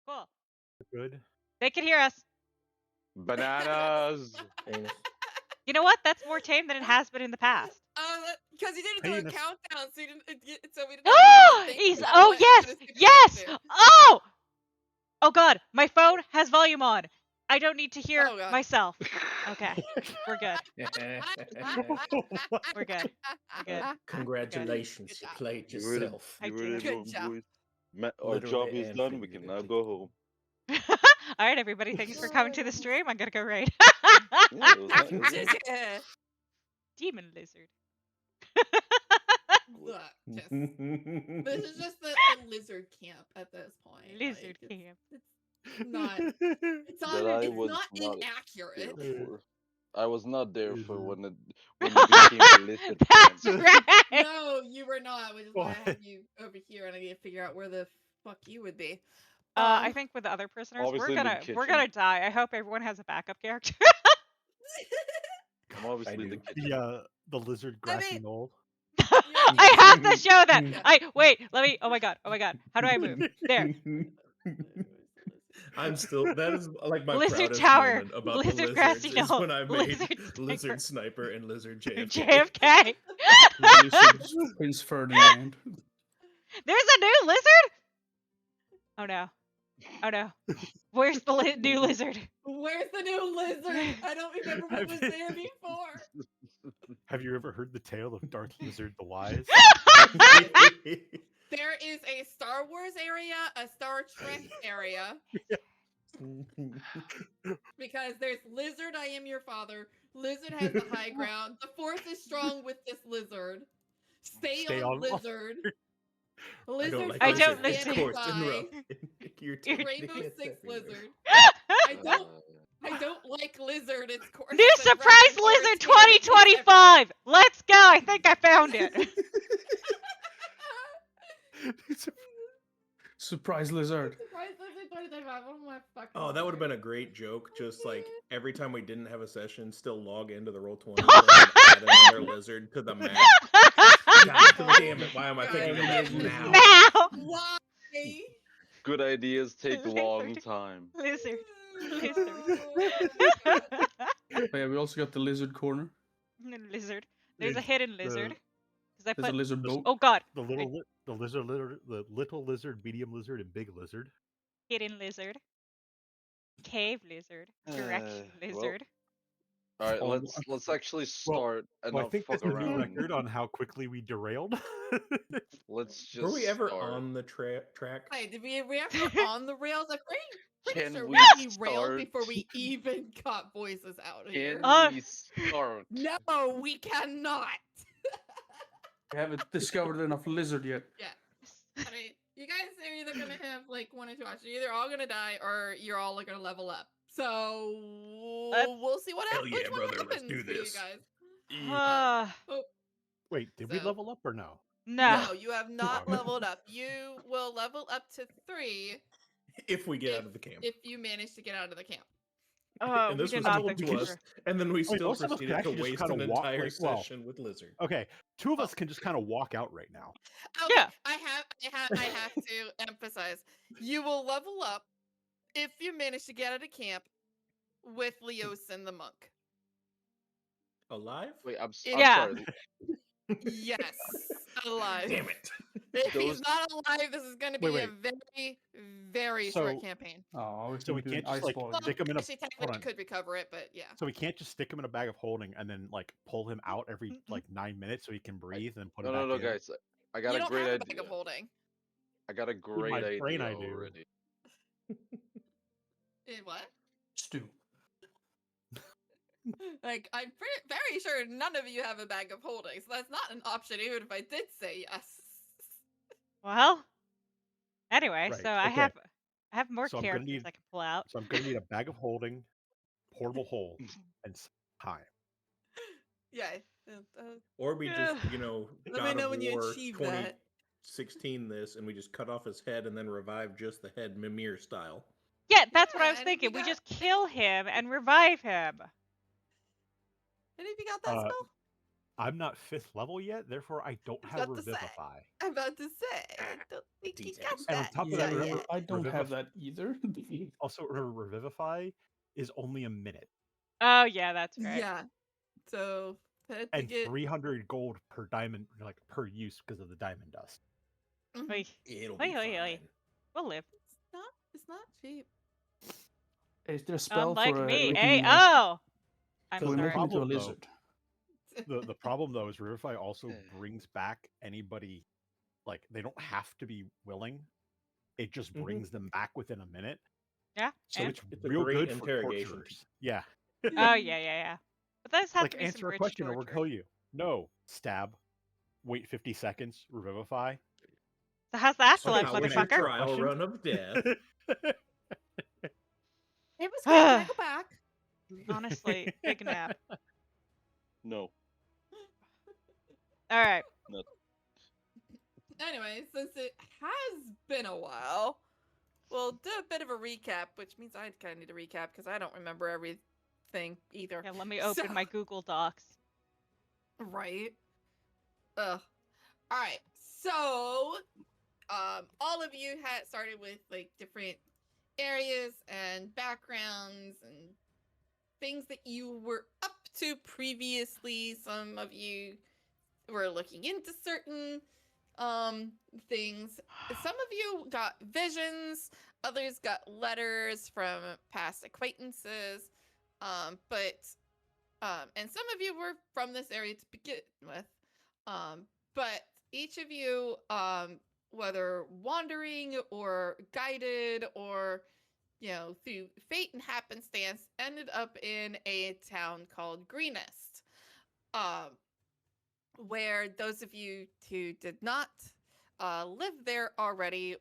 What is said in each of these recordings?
Cool. Good. They can hear us. Bananas. You know what? That's more tame than it has been in the past. Because he didn't do a Penis. countdown, so he didn't. So we didn't. Oh, think he's. about Oh what yes, he was gonna yes. do. Oh. Oh God, my phone has volume on. I don't need to hear Oh, God. myself. Okay, we're good. We're good. We're good. Congratulations, you played You really, yourself. you really Good won, job. boys. Our Literally job is and done. We can now figuratively. go home. All right, everybody. Thanks for coming to the stream. I'm gonna go raid. Yeah, it was nice. It was nice. Demon lizard. Look, this is just the lizard camp at this point. Lizard like, camp. It's not. It's That not. I It's was not not inaccurate. there for. I was not there for Lizard. when it became a lizard That's camp. right. No, you were not, which is why I What? have you over here, and I need to figure out where the fuck you would be. I think with the other prisoners, Obviously in the we're kitchen. gonna die. I hope everyone has a backup character. I'm obviously I the do. kitchen. The lizard I grassy mean- knoll. I have to show that. Yeah. Wait. Let me. Oh my god. How do I move? There. I'm still. That is like my Lizard proudest tower, moment about lizard the lizards grassy is knoll, when I made lizard lizard sniper and lizard JFK. JFK. Lizard's Prince Ferdinand. There's a new lizard. Oh no. Oh no. Where's the new lizard? Where's the new lizard? I don't remember what was there before. Have you ever heard the tale of Darth Lizard the Wise? There is a Star Wars area, a Star Trek area, because there's Lizard, I am your father. Lizard has the high ground. The Force is strong with this lizard. Stay on Lizard. Lizard. I lizards. don't It's listen. coarse and rough. You're taking Rainbow it Six everywhere. Lizard. I don't like Lizard. It's coarse. New and rough surprise and lizard irritating. 2025. Let's go. I think I found it. Surprise lizard. Surprise Lizard 2025. Oh my fucking Oh, that would have God. been a great joke. Just like every time we didn't have a session, still log into the Roll20 and add another lizard to the map. God damn it! Why am I thinking of that now? Now. Why? Good ideas take a long time. Lizard. But yeah, we also got the lizard corner. Lizard. There's a It's hidden lizard. 'Cause I There's a put. lizard boat. Oh God. The little lizard, medium lizard, and big lizard. Hidden lizard. Cave lizard. Direction well, lizard. All right, Oh, let's actually start and Well, I not think fuck that's a new around. record on how quickly we derailed. Let's just. Were we ever start. on the track? Wait, did we ever on the rails? I'm pretty Can sure we we derailed start? before we even got voices out of here. Can we start? No, we cannot. We haven't discovered enough lizard yet. I mean, you guys are either gonna have like one or two options. You're either all gonna die or you're all gonna level up. So we'll see what Hell happens. yeah, brother, let's do this. You guys. Wait, did we So- level up or no? No, you have Oh, not okay. leveled up. You will level up to 3 If we get out of the camp. if you manage to get out of the camp. Oh, And we this did was not told think to we us, were. and then we still most of us proceeded can to actually just waste kinda an walk, entire like, well, session with Lizard. Okay, two of us can just kind of walk out right now. Okay, Yeah. I have to emphasize. You will level up if you manage to get out of camp with Leosin the monk. Alive? Wait, I'm Yeah. sorry. Yes, alive. Damn it. If he's Those- not alive, this is going to be Wait, a very, very So- short campaign. Oh, I was So we doing can't just, ice like, ball. Well, stick him in a- actually, hold technically, on. could recover it, but yeah. So we can't just stick him in a bag of holding and then like pull him out every Mm-mm. like 9 minutes so he can breathe and then put No, him no, back no, in. guys. I got You a don't great have a bag idea. of holding. I got a great my idea brain I do. already. What? Stew. Like, I'm very sure none of you have a bag of holding, so that's not an option, even if I did say yes. Well. Anyway, Right, so I okay. have more So I'm gonna characters need- I can pull out. So I'm gonna need a bag of holding, portable hole, and time. Yeah. Or we just, you know, Let me God know of when you War achieve that. 2016 this, and we just cut off his head and then revive just the head Mimir style. Yeah, that's what I Yeah, was and if you thinking. We got- just kill him and revive him. And if you got that Uh, spell? I'm not 5th level yet, therefore I don't I was have about to say. Revivify. I'm about to say, I don't think you got Details. And on that. top of Yeah, that, remember, I don't have Revivify, that either. also remember Revivify is only a minute Oh yeah, that's right. Yeah. So had to and get 300 gold per diamond, like per use because of the diamond dust. Mhm. Oi, It'll oi, be oi, oi. fine. We'll live. It's not cheap. Is there a spell Unlike for me. making Hey, oh! I'm for The sorry. making into a problem, though, lizard? the problem though is Revivify also brings back anybody, like they don't have to be willing. It just Mhm. brings them back within a minute. Yeah, So and? it's It's a real great good for interrogation. torturers. Yeah. Oh, yeah. But those have Like to be some answer a rich question or we'll torture. kill you. No. Stab. Wait 50 seconds. Revivify. So how's the Okay, afterlife, how was your motherfucker? trial Question? run of death? It was great. Can I go back? Honestly, big nap. No. Alright. Not. Anyway, since it has been a while, we'll do a bit of a recap, which means I kind of need a recap because I don't remember everything either. Yeah, let me open my Google Docs. Right. Ugh. All right. So, all of you had started with like different areas and backgrounds and things that you were up to previously. Some of you were looking into certain things. Some of you got visions, others got letters from past acquaintances. And some of you were from this area to begin with. But each of you, whether wandering or guided or through fate and happenstance, ended up in a town called Greenest. Where those of you who did not live there already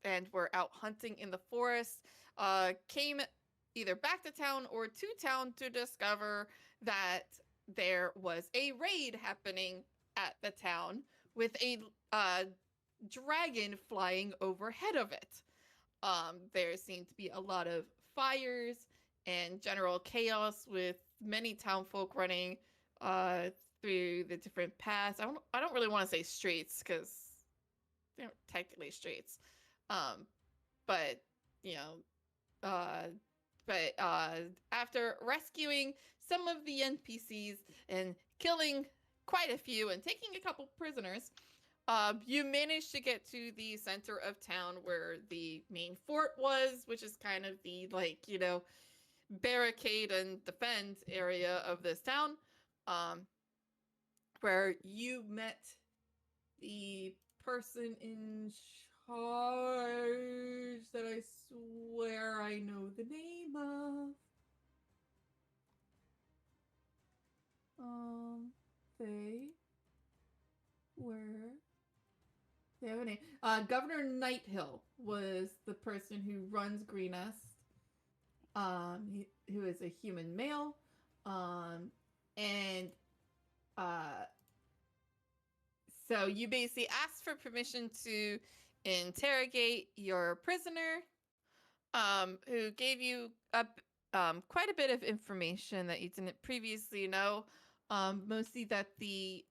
and were out hunting in the forest came either back to town or to town to discover that there was a raid happening at the town with a dragon flying overhead of it. There seemed to be a lot of fires and general chaos with many townfolk running through the different paths. I don't really want to say streets because they aren't technically streets. But after rescuing some of the NPCs and killing quite a few and taking a couple prisoners, you managed to get to the center of town where the main fort was, which is kind of the barricade and defend area of this town. Where you met the person in charge that I swear I know the name of. They have a name. Governor Nighthill was the person who runs Greenest. Who is a human male. So you basically asked for permission to interrogate your prisoner, who gave you quite a bit of information that you didn't previously know. Mostly that the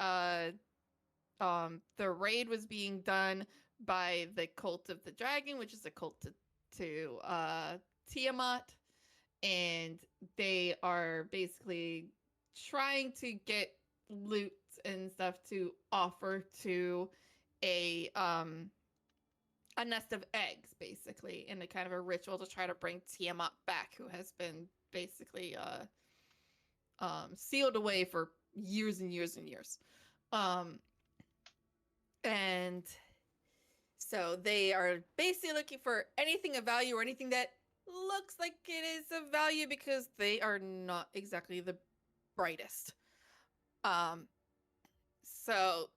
raid was being done by the Cult of the Dragon, which is a cult to Tiamat, and they are basically trying to get loot and stuff to offer to a nest of eggs, basically, in a kind of a ritual to try to bring Tiamat back, who has been basically sealed away for years and years and years. And so they are basically looking for anything of value or anything that looks like it is of value because they are not exactly the brightest. So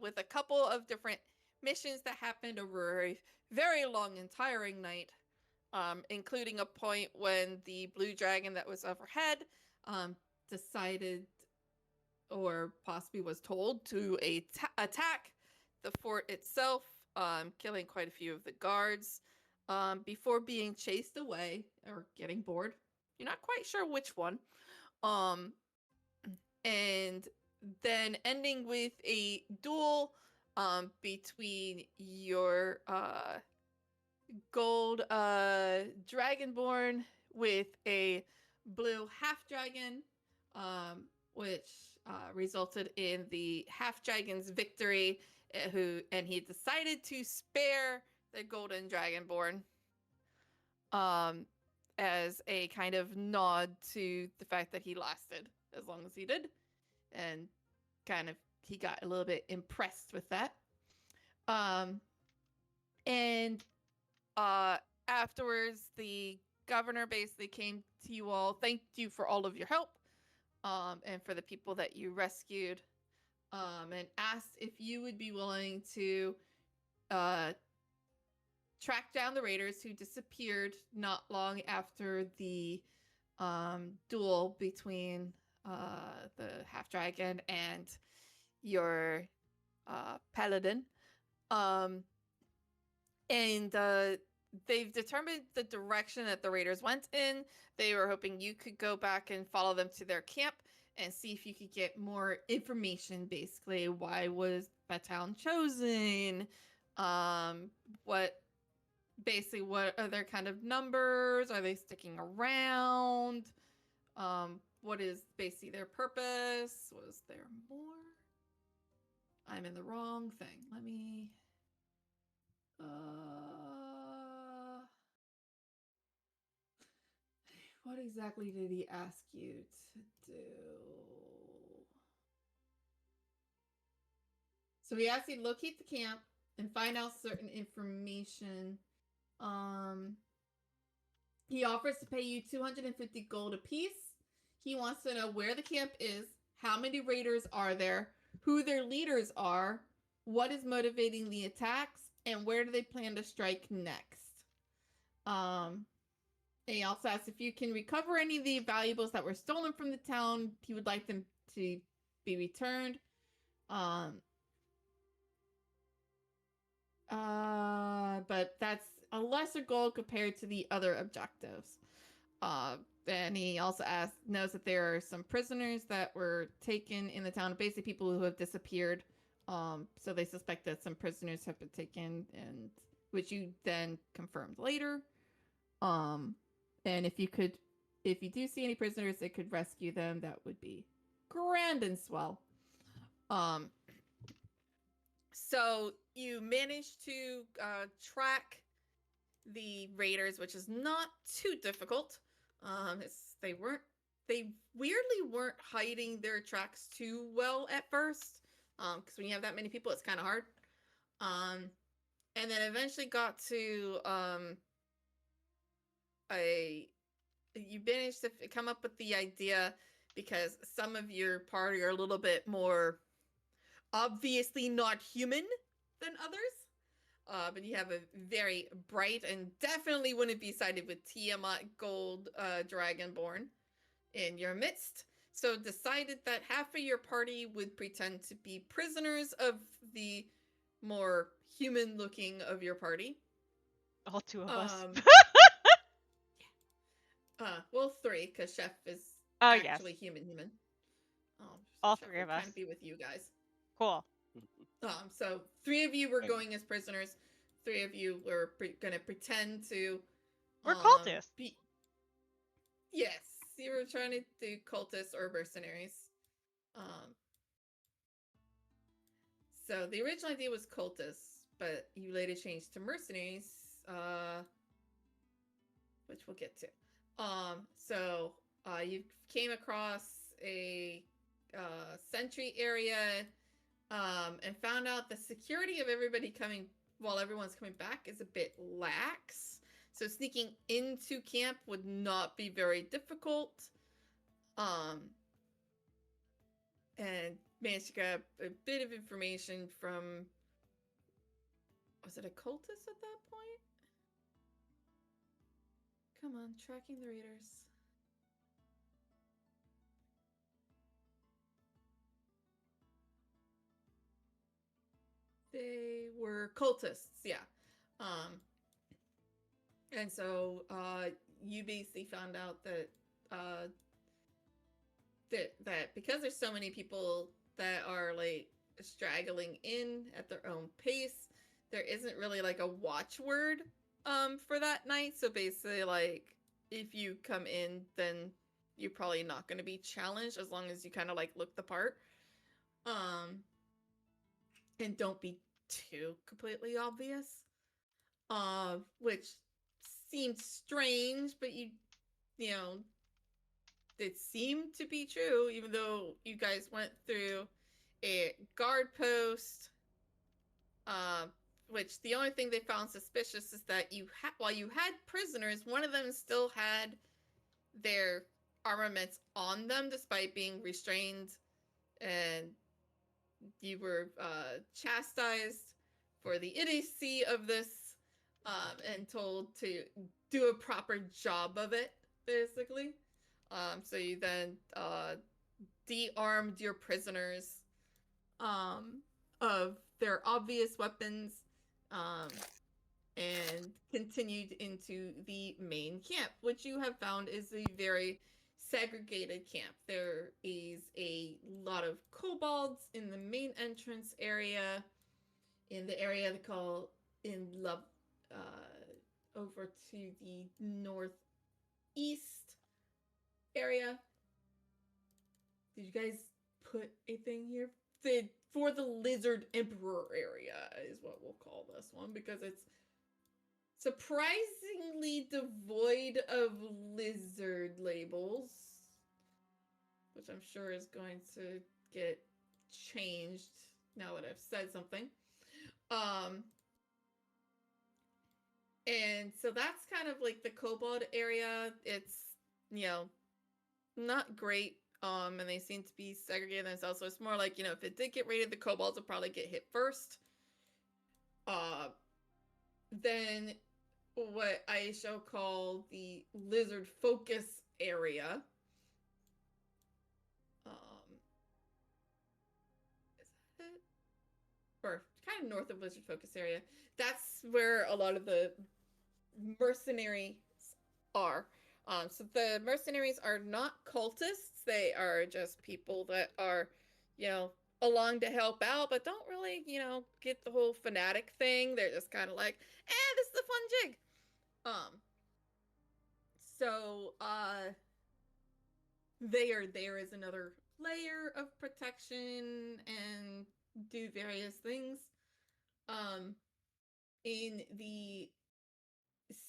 with a couple of different missions that happened over a very long and tiring night, including a point when the blue dragon that was overhead decided, or possibly was told, to attack the fort itself, killing quite a few of the guards before being chased away or getting bored. You're not quite sure which one. And then ending with a duel between your gold dragonborn with a blue half dragon, which resulted in the half dragon's victory. He decided to spare the golden dragonborn, as a kind of nod to the fact that he lasted as long as he did, and kind of he got a little bit impressed with that. And afterwards, the governor basically came to you all, thanked you for all of your help, and for the people that you rescued, and asked if you would be willing to track down the raiders who disappeared not long after the duel between the half dragon and your paladin. And they've determined the direction that the raiders went in. They were hoping you could go back and follow them to their camp and see if you could get more information. Basically, why was that town chosen? What are their kind of numbers? Are they sticking around? What is basically their purpose? Was there more? I'm in the wrong thing. Let me... what exactly did he ask you to do? So he asked you to locate the camp and find out certain information. He offers to pay you 250 gold apiece. He wants to know where the camp is, how many raiders are there, who their leaders are, what is motivating the attacks, and where do they plan to strike next. And he also asks if you can recover any of the valuables that were stolen from the town. He would like them to be returned. But that's a lesser goal compared to the other objectives. And he also knows that there are some prisoners that were taken in the town, basically people who have disappeared. So they suspect that some prisoners have been taken, and which you then confirmed later. And if you do see any prisoners that could rescue them, that would be grand and swell. So you managed to track the raiders, which is not too difficult. They weirdly weren't hiding their tracks too well at first. Because when you have that many people, it's kind of hard. And then eventually got to you managed to come up with the idea, because some of your party are a little bit more obviously not human than others. But you have a very bright and definitely wouldn't be sided with Tiamat Gold Dragonborn in your midst. So decided that half of your party would pretend to be prisoners of the more human-looking of your party. All two of us. Well, 3, because Chef is Yes. actually human. So all Chef 3 of would us. kind of be with you guys. Cool. So 3 of you were going as prisoners. 3 of you were gonna pretend to. We're cultists. Yes, you were trying to do cultists or mercenaries. So the original idea was cultists, but you later changed to mercenaries, which we'll get to. So you came across a sentry area, and found out the security of everybody while everyone's coming back is a bit lax. So sneaking into camp would not be very difficult. And managed to get a bit of information from, was it a cultist at that point? Come on, tracking the raiders. They were cultists, yeah. And so you basically found out that that because there's so many people that are like straggling in at their own pace. There isn't really like a watchword for that night. So basically, like if you come in, then you're probably not going to be challenged as long as you kind of like look the part. And don't be too completely obvious. Which seems strange, but you know, it seemed to be true, even though you guys went through a guard post. Which the only thing they found suspicious is that while you had prisoners, one of them still had their armaments on them despite being restrained, and you were chastised for the idiocy of this, and told to do a proper job of it, basically. So you then de-armed your prisoners of their obvious weapons, and continued into the main camp, which you have found is a very segregated camp. There is a lot of kobolds in the main entrance area, in the area they call over to the northeast area. Did you guys put a thing here? For the Lizard Emperor area is what we'll call this one, because it's surprisingly devoid of lizard labels, which I'm sure is going to get changed now that I've said something. And so that's kind of like the kobold area. It's, not great. And they seem to be segregating themselves. So it's more like, if it did get raided, the kobolds would probably get hit first. Then what I shall call the lizard focus area. Is that it? Or kind of north of lizard focus area. That's where a lot of the mercenaries are. So the mercenaries are not cultists. They are just people that are, along to help out, but don't really, get the whole fanatic thing. They're just kind of like, this is a fun jig. So they are there as another layer of protection and do various things. In the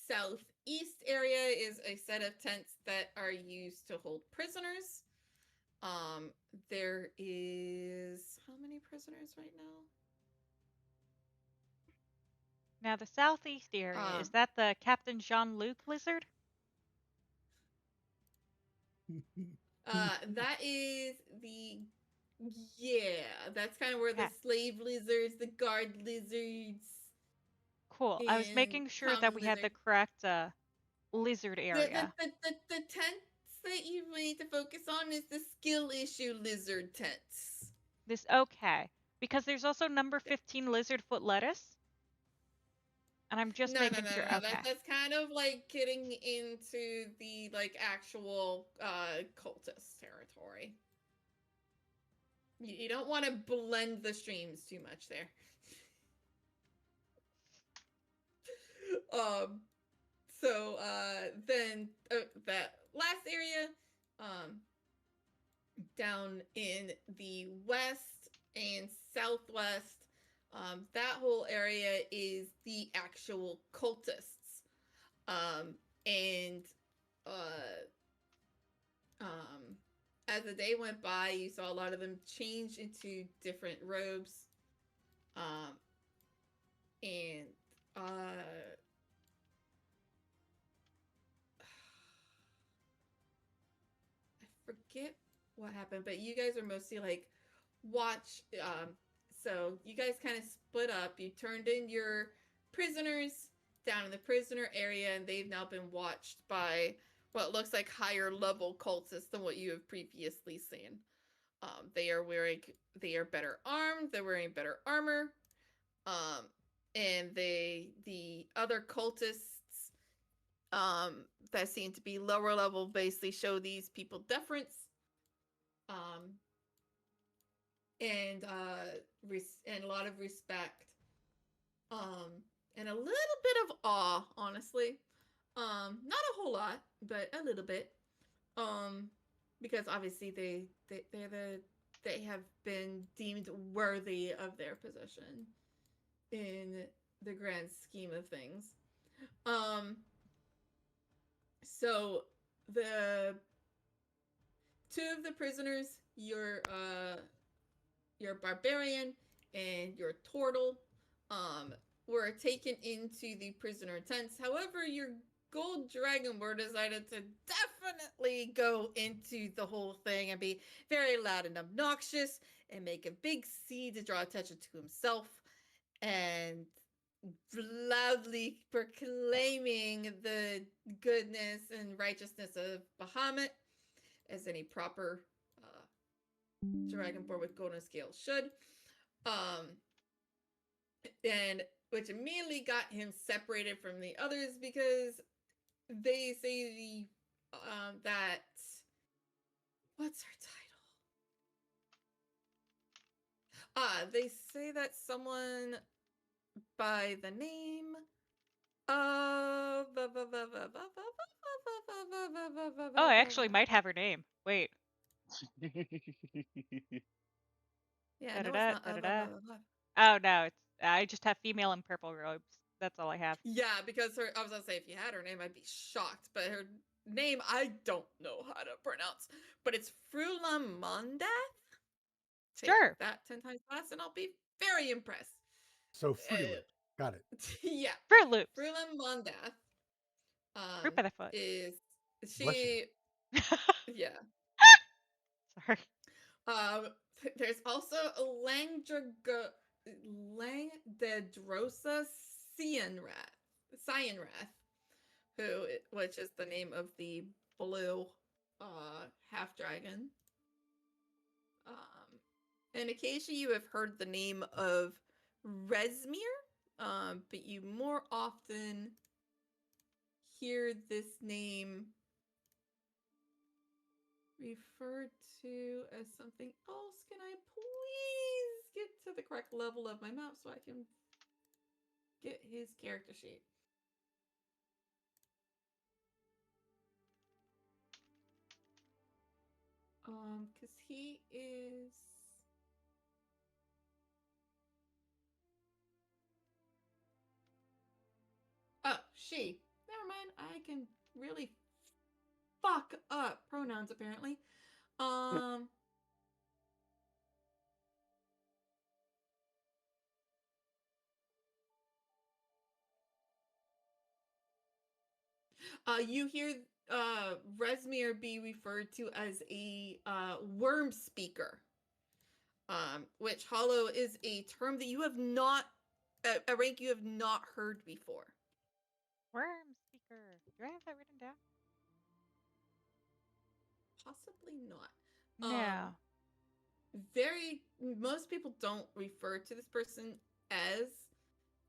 southeast area is a set of tents that are used to hold prisoners. There is how many prisoners right now? Now the southeast area, is that the Captain Jean-Luc lizard? That is that's kind of where the slave lizards, the guard lizards. Cool. I was making sure that we had the correct lizard area. The tents that you need to focus on is the skill issue lizard tents. Okay. Because there's also number 15 lizard foot lettuce. And I'm just making sure. No. Okay. That's kind of like getting into the actual cultist territory. You don't want to blend the streams too much there. So then that last area, down in the west and southwest, that whole area is the actual cultists. As the day went by, you saw a lot of them change into different robes. I forget what happened, but you guys are mostly like watch. So you guys kind of split up. You turned in your prisoners down in the prisoner area, and they've now been watched by what looks like higher level cultists than what you have previously seen. They are better armed. They're wearing better armor. And the other cultists, that seem to be lower level, basically show these people deference. and and a lot of respect, and a little bit of awe, honestly. Not a whole lot, but a little bit. Because obviously they have been deemed worthy of their position in the grand scheme of things. So the two of the prisoners, your barbarian and your turtle, were taken into the prisoner tents. However, your gold dragonborn decided to definitely go into the whole thing and be very loud and obnoxious and make a big scene to draw attention to himself and loudly proclaiming the goodness and righteousness of Bahamut, as any proper dragonborn with golden scales should. And which immediately got him separated from the others because they say that what's her title? They say that someone by the name of Oh, I actually might have her name. Wait. yeah, no, Da-da-da, it's not da-da-da. Oh no, I just have female in purple robes. That's all I have. yeah, because I was gonna say if you had her name, I'd be shocked. But her name, I don't know how to pronounce. But it's Frulamondath. Sure. That 10 times fast, and I'll be very impressed. So Fruit got it. Yeah, Fruit Loops. Frulamondath. Fruit by the foot. Is Bless she? you. Yeah. Sorry. There's also Langdedrosa Cyanrath, which is the name of the blue half dragon. And occasionally you have heard the name of Resmir, but you more often hear this name referred to as something else. Can I please get to the correct level of my map so I can get his character sheet? Because he is... Oh, she. Never mind. I can really fuck up pronouns, apparently. You hear Resmir be referred to as a worm speaker, which Hollow is a term that you have not, a rank you have not heard before. Worm speaker. Do I have that written down? Possibly not. No. Most people don't refer to this person as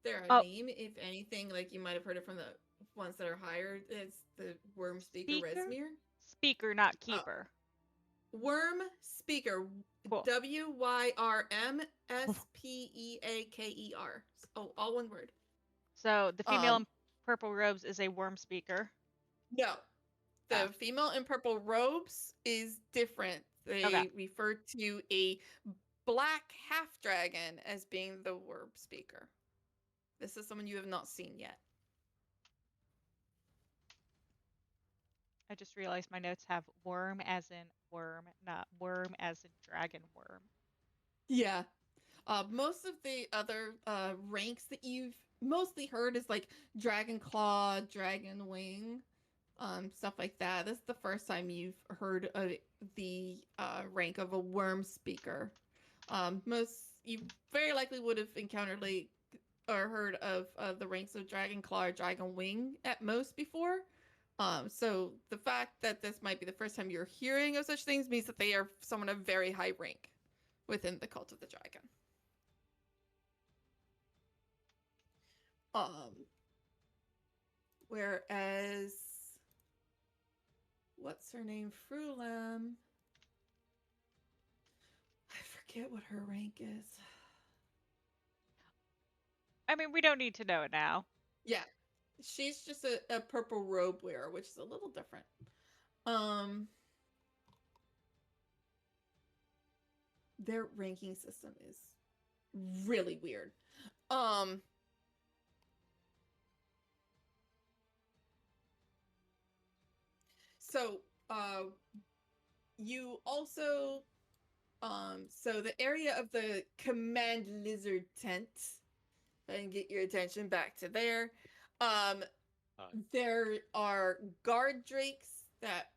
their name. If anything, like you might have heard it from the ones that are higher. It's the worm speaker Resmir. Speaker, not keeper. Worm speaker. Cool. WYRMSPEAKER. Oh, all one word. So the female in purple robes is a worm speaker. No. The female in purple robes is different. They refer to a black half dragon as being the worm speaker. This is someone you have not seen yet. I just realized my notes have worm as in worm, not worm as in dragon worm. Yeah. Most of the other ranks that you've mostly heard is like Dragon Claw, Dragon Wing, stuff like that. This is the first time you've heard of the rank of a worm speaker. You very likely would have encountered or heard of the ranks of Dragon Claw or Dragon Wing at most before. So the fact that this might be the first time you're hearing of such things means that they are someone of very high rank within the Cult of the Dragon. Whereas, what's her name? Frulam. I forget forget what her rank is. I mean, we don't need to know it now. Yeah. She's just a purple robe wearer, which is a little different. Their ranking system is really weird. So, you also, so the area of the command lizard tent, if I can get your attention back to there, there are guard drakes that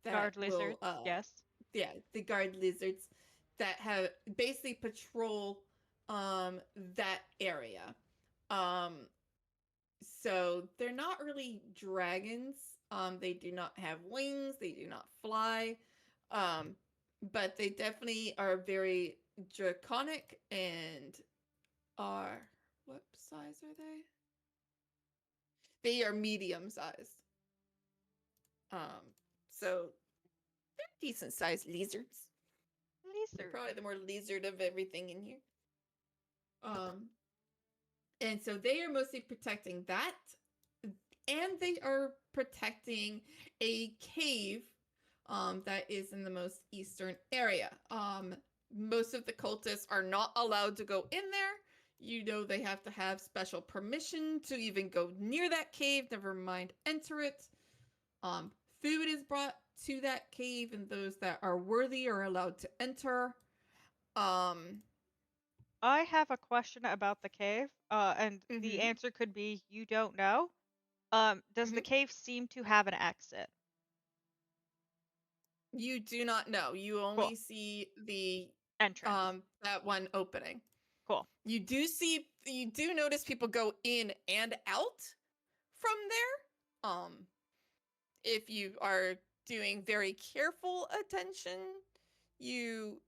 Guard lizard. will, Yes. yeah, the guard lizards that have basically patrol that area. So they're not really dragons. They do not have wings, they do not fly. But they definitely are very draconic and are, what size are they? They are medium sized. So they're decent sized lizards. They're Lizard. probably the more lizard of everything in here. And so they are mostly protecting that, and they are protecting a cave that is in the most eastern area. Most of the cultists are not allowed to go in there. You know, they have to have special permission to even go near that cave, never mind enter it. Food is brought to that cave, and those that are worthy are allowed to enter. I have a question about the cave, and the Mhm. answer could be you don't know. Does the Mhm. cave seem to have an exit? You do not know. You only see the Entrance. that one opening. Cool. You do notice people go in and out from there. If you are doing very careful attention, you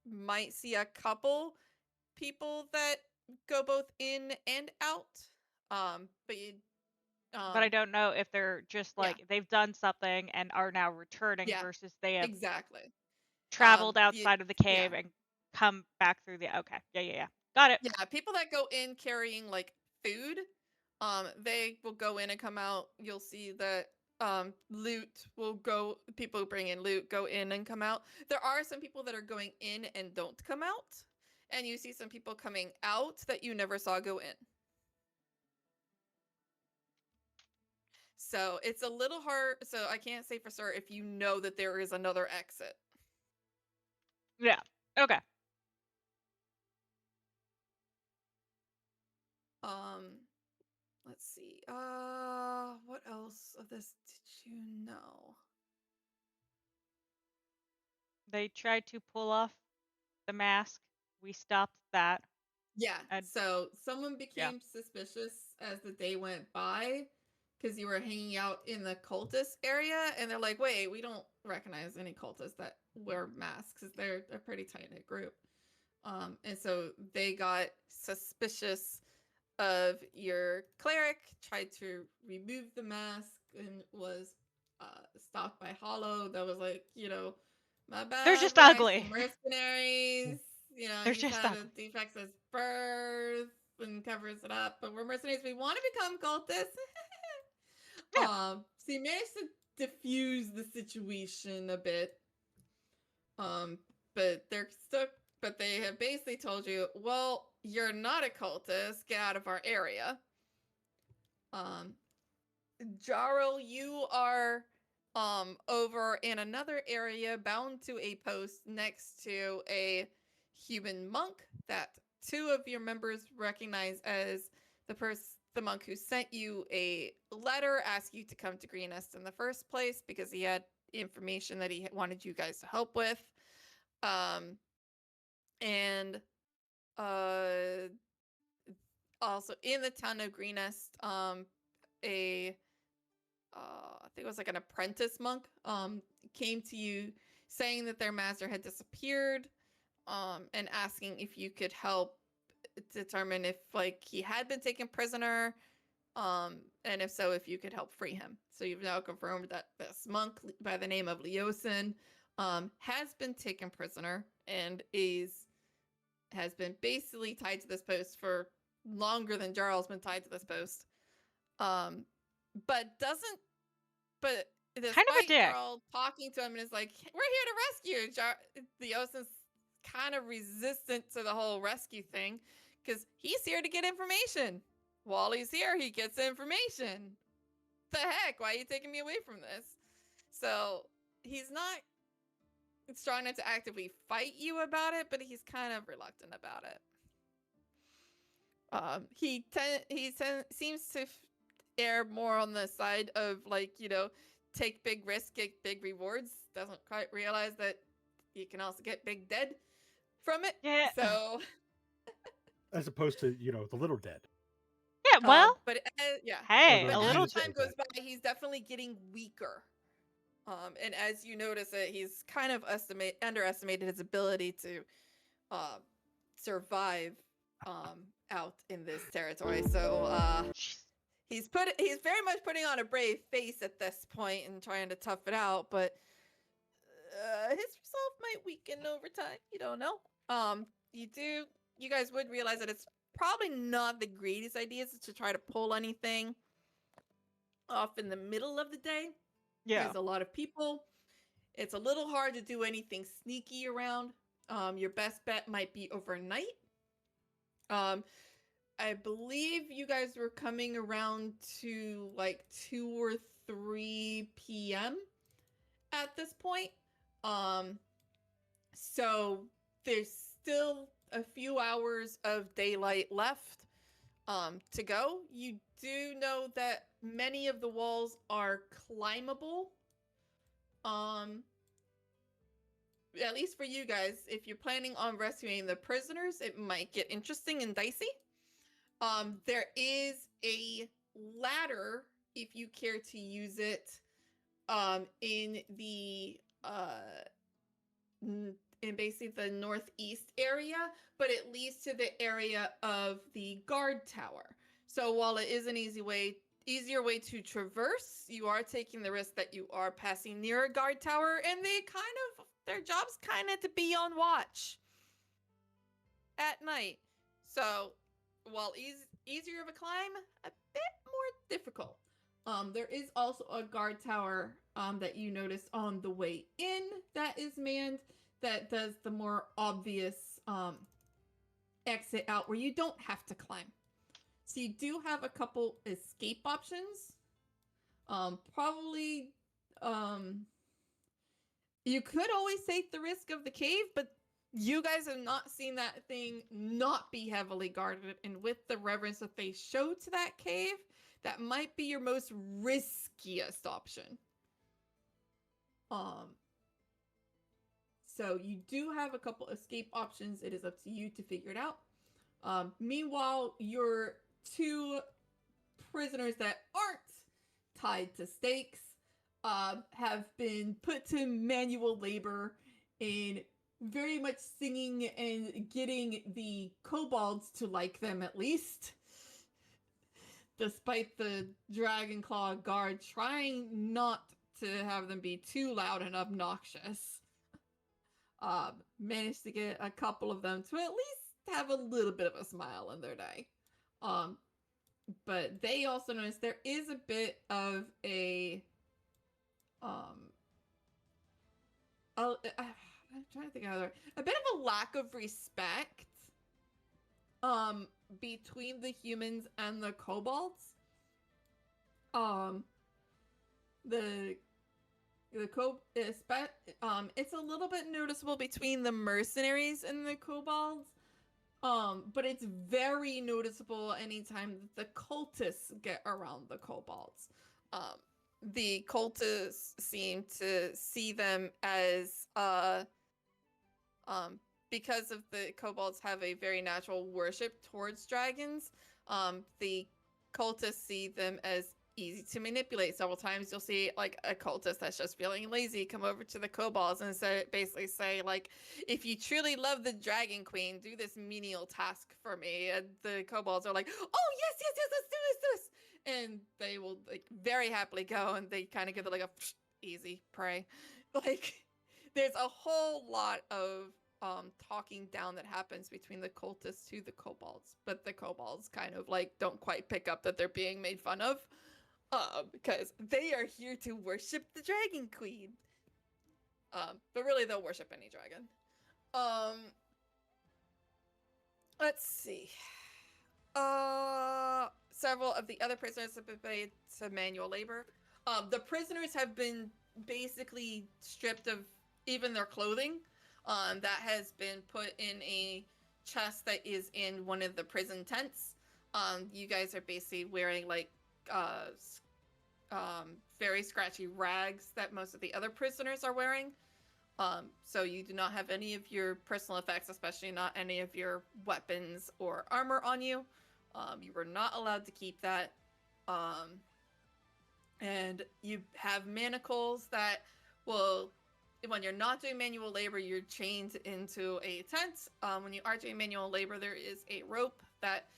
might see a couple people that go both in and out. But you But I don't know if they're just yeah. like they've done something and are now returning Yeah, versus they have exactly. traveled You, outside of the cave yeah. and come back through the. Okay. Yeah. Got it. Yeah, people that go in carrying like food, they will go in and come out. You'll see that loot will go, people who bring in loot go in and come out. There are some people that are going in and don't come out, and you see some people coming out that you never saw go in. So it's a little hard, so I can't say for sure if you know that there is another exit. Yeah. Okay. Let's see. What else of this did you know? They tried to pull off the mask. We stopped that. Yeah. And So someone became suspicious as the day went by because you were hanging out in the cultist area, and they're like, "Wait, we don't recognize any cultists that wear masks because they're a pretty tight knit group." And so they got suspicious of your cleric, tried to remove the mask, and was stopped by Hollow. That was like, my bad. they're just We're ugly. actual mercenaries. They're He's just had ugly. a defect as birth and covers it up, but we're mercenaries. We want to become cultists. Yeah. So you managed to diffuse the situation a bit. But they're stuck. But they have basically told you, well, you're not a cultist. Get out of our area. Jarl, you are over in another area, bound to a post next to a human monk that two of your members recognize as the monk who sent you a letter asking you to come to Green Nest in the first place because he had information that he wanted you guys to help with. And also in the town of Green Nest, I think it was like an apprentice monk, came to you saying that their master had disappeared, and asking if you could help determine if like he had been taken prisoner, And if so, if you could help free him. So you've now confirmed that this monk by the name of Leosin has been taken prisoner and has been basically tied to this post for longer than Jarl's been tied to this post. But Kind of a despite dick. Jarl talking to him and is like, we're here to rescue you, Leosin's kind of resistant to the whole rescue thing because he's here to get information. While he's here, he gets information. The heck? Why are you taking me away from this? So he's not strong enough to actively fight you about it, but he's kind of reluctant about it. He seems to err more on the side of like, take big risks, get big rewards. Doesn't quite realize that you can also get big dead from it. Yeah. So As opposed to, the little dead. Yeah, well, but yeah. hey, Although a But little. as time goes by, he's definitely getting weaker. And as you notice it, he's kind of underestimated his ability to survive out in this territory. So he's very much putting on a brave face at this point and trying to tough it out, but his resolve might weaken over time. You don't know. You guys would realize that it's probably not the greatest idea to try to pull anything off in the middle of the day. Yeah. There's a lot of people. It's a little hard to do anything sneaky around. Your best bet might be overnight. I believe you guys were coming around to like 2 or 3 p.m. at this point. So there's still a few hours of daylight left to go. You do know that many of the walls are climbable. At least for you guys, if you're planning on rescuing the prisoners, it might get interesting and dicey. There is a ladder if you care to use it in the in basically the northeast area, but it leads to the area of the guard tower. So while it is an easier way to traverse, you are taking the risk that you are passing near a guard tower, and their job's kind of to be on watch at night. So while easier of a climb, a bit more difficult. There is also a guard tower that you noticed on the way in that is manned that does the more obvious exit out where you don't have to climb. So you do have a couple escape options. Probably you could always take the risk of the cave, but you guys have not seen that thing not be heavily guarded, and with the reverence that they show to that cave, that might be your most riskiest option. So you do have a couple escape options. It is up to you to figure it out. Meanwhile, your 2 prisoners that aren't tied to stakes have been put to manual labor in very much singing and getting the kobolds to like them at least. Despite the Dragonclaw guard trying not to have them be too loud and obnoxious. Managed to get a couple of them to at least have a little bit of a smile in their day. But they also notice there is a bit of a I'm trying to think of a bit of a lack of respect between the humans and the kobolds. It's a little bit noticeable between the mercenaries and the kobolds. But it's very noticeable anytime the cultists get around the kobolds. The cultists seem to see them as because of the kobolds have a very natural worship towards dragons. The cultists see them as easy to manipulate. Several times you'll see like a cultist that's just feeling lazy come over to the kobolds and basically say like, if you truly love the dragon queen, do this menial task for me. And the kobolds are like, oh yes, let's do this. And they will like very happily go, and they kind of give it like a easy pray. Like there's a whole lot of talking down that happens between the cultists to the kobolds, but the kobolds kind of like don't quite pick up that they're being made fun of, because they are here to worship the Dragon Queen. But really they'll worship any dragon. Let's see. Several of the other prisoners have been paid to manual labor. The prisoners have been basically stripped of even their clothing. That has been put in a chest that is in one of the prison tents. You guys are basically wearing like very scratchy rags that most of the other prisoners are wearing. So you do not have any of your personal effects, especially not any of your weapons or armor on you. You were not allowed to keep that. And you have manacles that will, when you're not doing manual labor, you're chained into a tent. When you are doing manual labor, there is a rope that,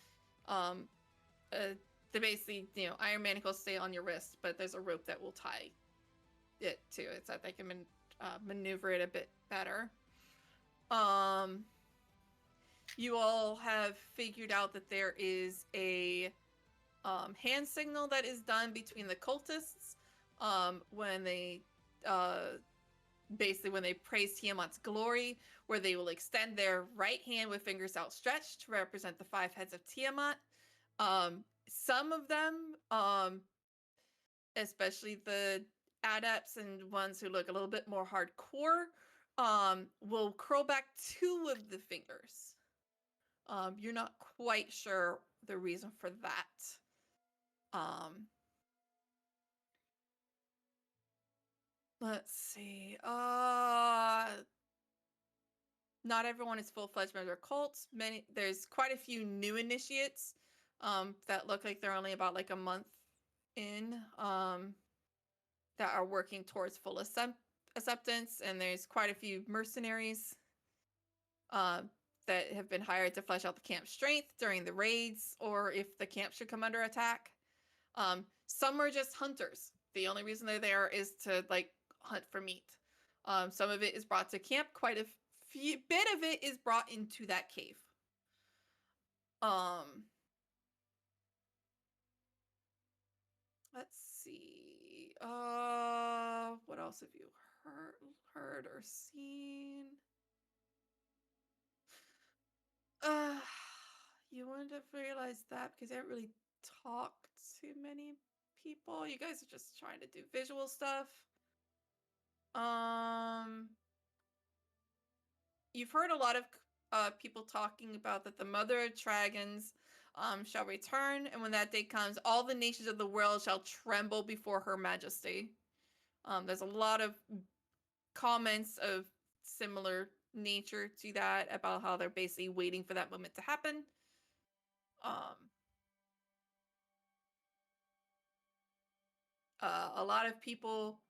they basically, iron manacles stay on your wrist, but there's a rope that will tie it to it so that they can maneuver it a bit better. You all have figured out that there is a hand signal that is done between the cultists when they basically when they praise Tiamat's glory, where they will extend their right hand with fingers outstretched to represent the 5 heads of Tiamat. Some of them, especially the adepts and ones who look a little bit more hardcore, will curl back 2 of the fingers. You're not quite sure the reason for that. Let's see. Not everyone is full-fledged member of cults. There's quite a few new initiates that look like they're only about like a month in, that are working towards full acceptance, and there's quite a few mercenaries that have been hired to flesh out the camp's strength during the raids, or if the camp should come under attack. Some are just hunters. The only reason they're there is to like hunt for meat. Some of it is brought to camp. Quite a bit of it is brought into that cave. Let's see. What else have you heard or seen? You wouldn't have realized that because I haven't really talked to many people. You guys are just trying to do visual stuff. You've heard a lot of people talking about that the mother of dragons shall return, and when that day comes, all the nations of the world shall tremble before her majesty. There's a lot of comments of similar nature to that about how they're basically waiting for that moment to happen. A lot of people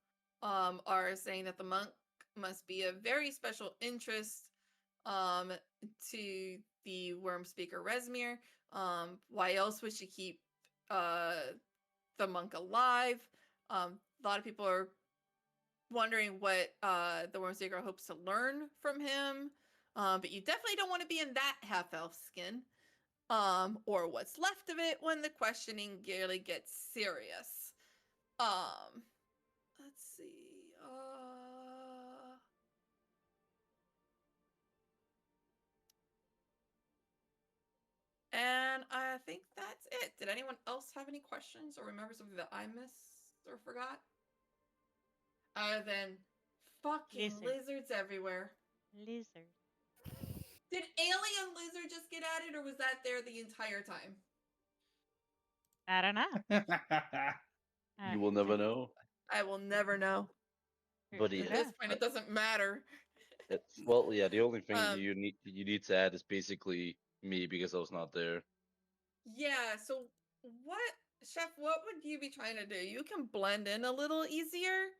are saying that the monk must be a very special interest to the worm speaker Resmir. Why else would she keep the monk alive? A lot of people are wondering what the worm speaker hopes to learn from him. But you definitely don't want to be in that half-elf skin. Or what's left of it when the questioning really gets serious. Let's see. And I think that's it. Did anyone else have any questions or remember something that I missed or forgot? Other than fucking lizards everywhere. Lizard. Did alien lizard just get added, or was that there the entire time? I don't know. You will never know. I will never know. But At yeah, this point, it doesn't matter. well, yeah. The only thing you need to add is basically me because I was not there. Yeah. So what, Chef? What would you be trying to do? You can blend in a little easier,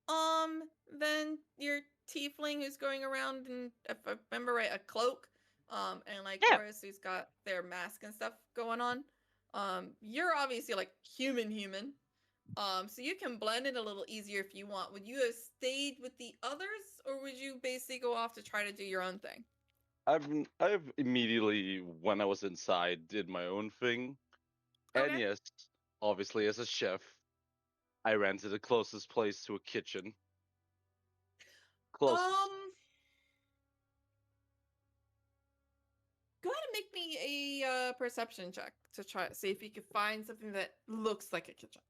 than your tiefling who's going around in, if I remember right, a cloak, and like Horace who's got their mask and stuff going on. You're obviously like human. So you can blend it a little easier if you want. Would you have stayed with the others, or would you basically go off to try to do your own thing? I've immediately, when I was inside, did my own thing. And Okay. yes, obviously as a chef, I ran to the closest place to a kitchen. Closest. Go ahead and make me a perception check to try see if you can find something that looks like a kitchen.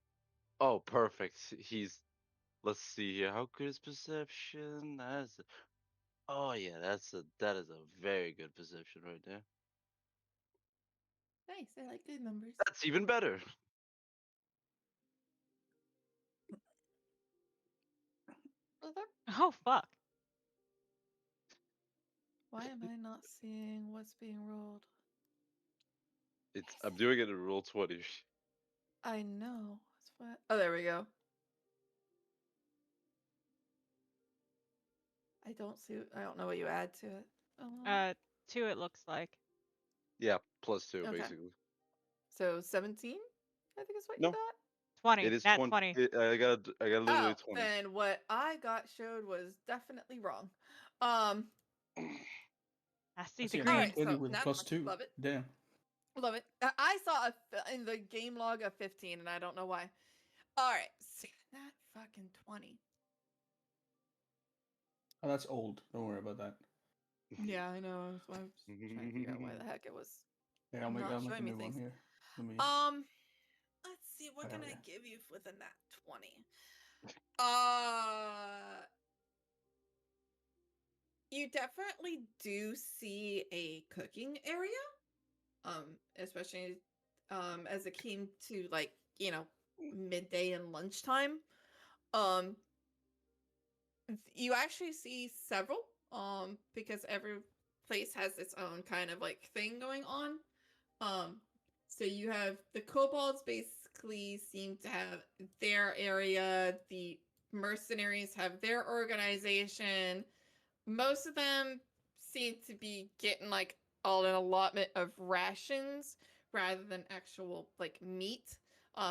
Oh, perfect. Let's see here. How good is perception? Oh yeah, that is a very good perception right there. Nice, I like good numbers. That's even better. Oh fuck. Why am I not seeing what's being rolled? I'm doing it in roll 20. I know. Oh, there we go. I don't know what you add to it. Oh, 2 it looks like. Yeah, +2 Okay. basically. so 17, I think is what No. you got. 20. It is Nat 20. 20. I got literally 20. And what I got showed was definitely wrong. I see I the see a green. Alright, 20 so with a nat +2. love it. Damn. Love it. I saw in the game log a 15, and I don't know why. All right, so not fucking 20. Oh, that's old. Don't worry about that. Yeah, I know. That's why I was trying to figure out why the heck it was. Yeah, I'll make Not a showing me new one things. here. Let me. Let's see. What Hell can I yeah. give you with a nat 20? You definitely do see a cooking area. Especially as it came to like, midday and lunchtime. You actually see several, because every place has its own kind of like thing going on. So you have the kobolds basically seem to have their area, the mercenaries have their organization. Most of them seem to be getting like all an allotment of rations rather than actual like meat.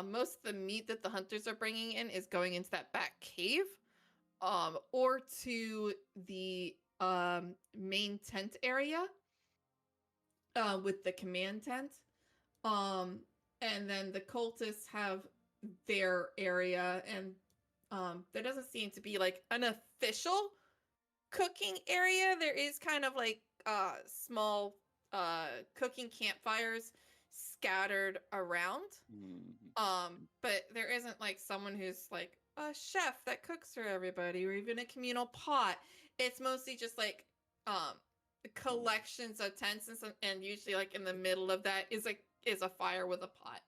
Most of the meat that the hunters are bringing in is going into that back cave, or to the main tent area, with the command tent. And then the cultists have their area, and there doesn't seem to be like an official cooking area. There is kind of like small cooking campfires scattered around. But there isn't like someone who's like a chef that cooks for everybody, or even a communal pot. It's mostly just like collections of tents, and usually like in the middle of that is a fire with a pot.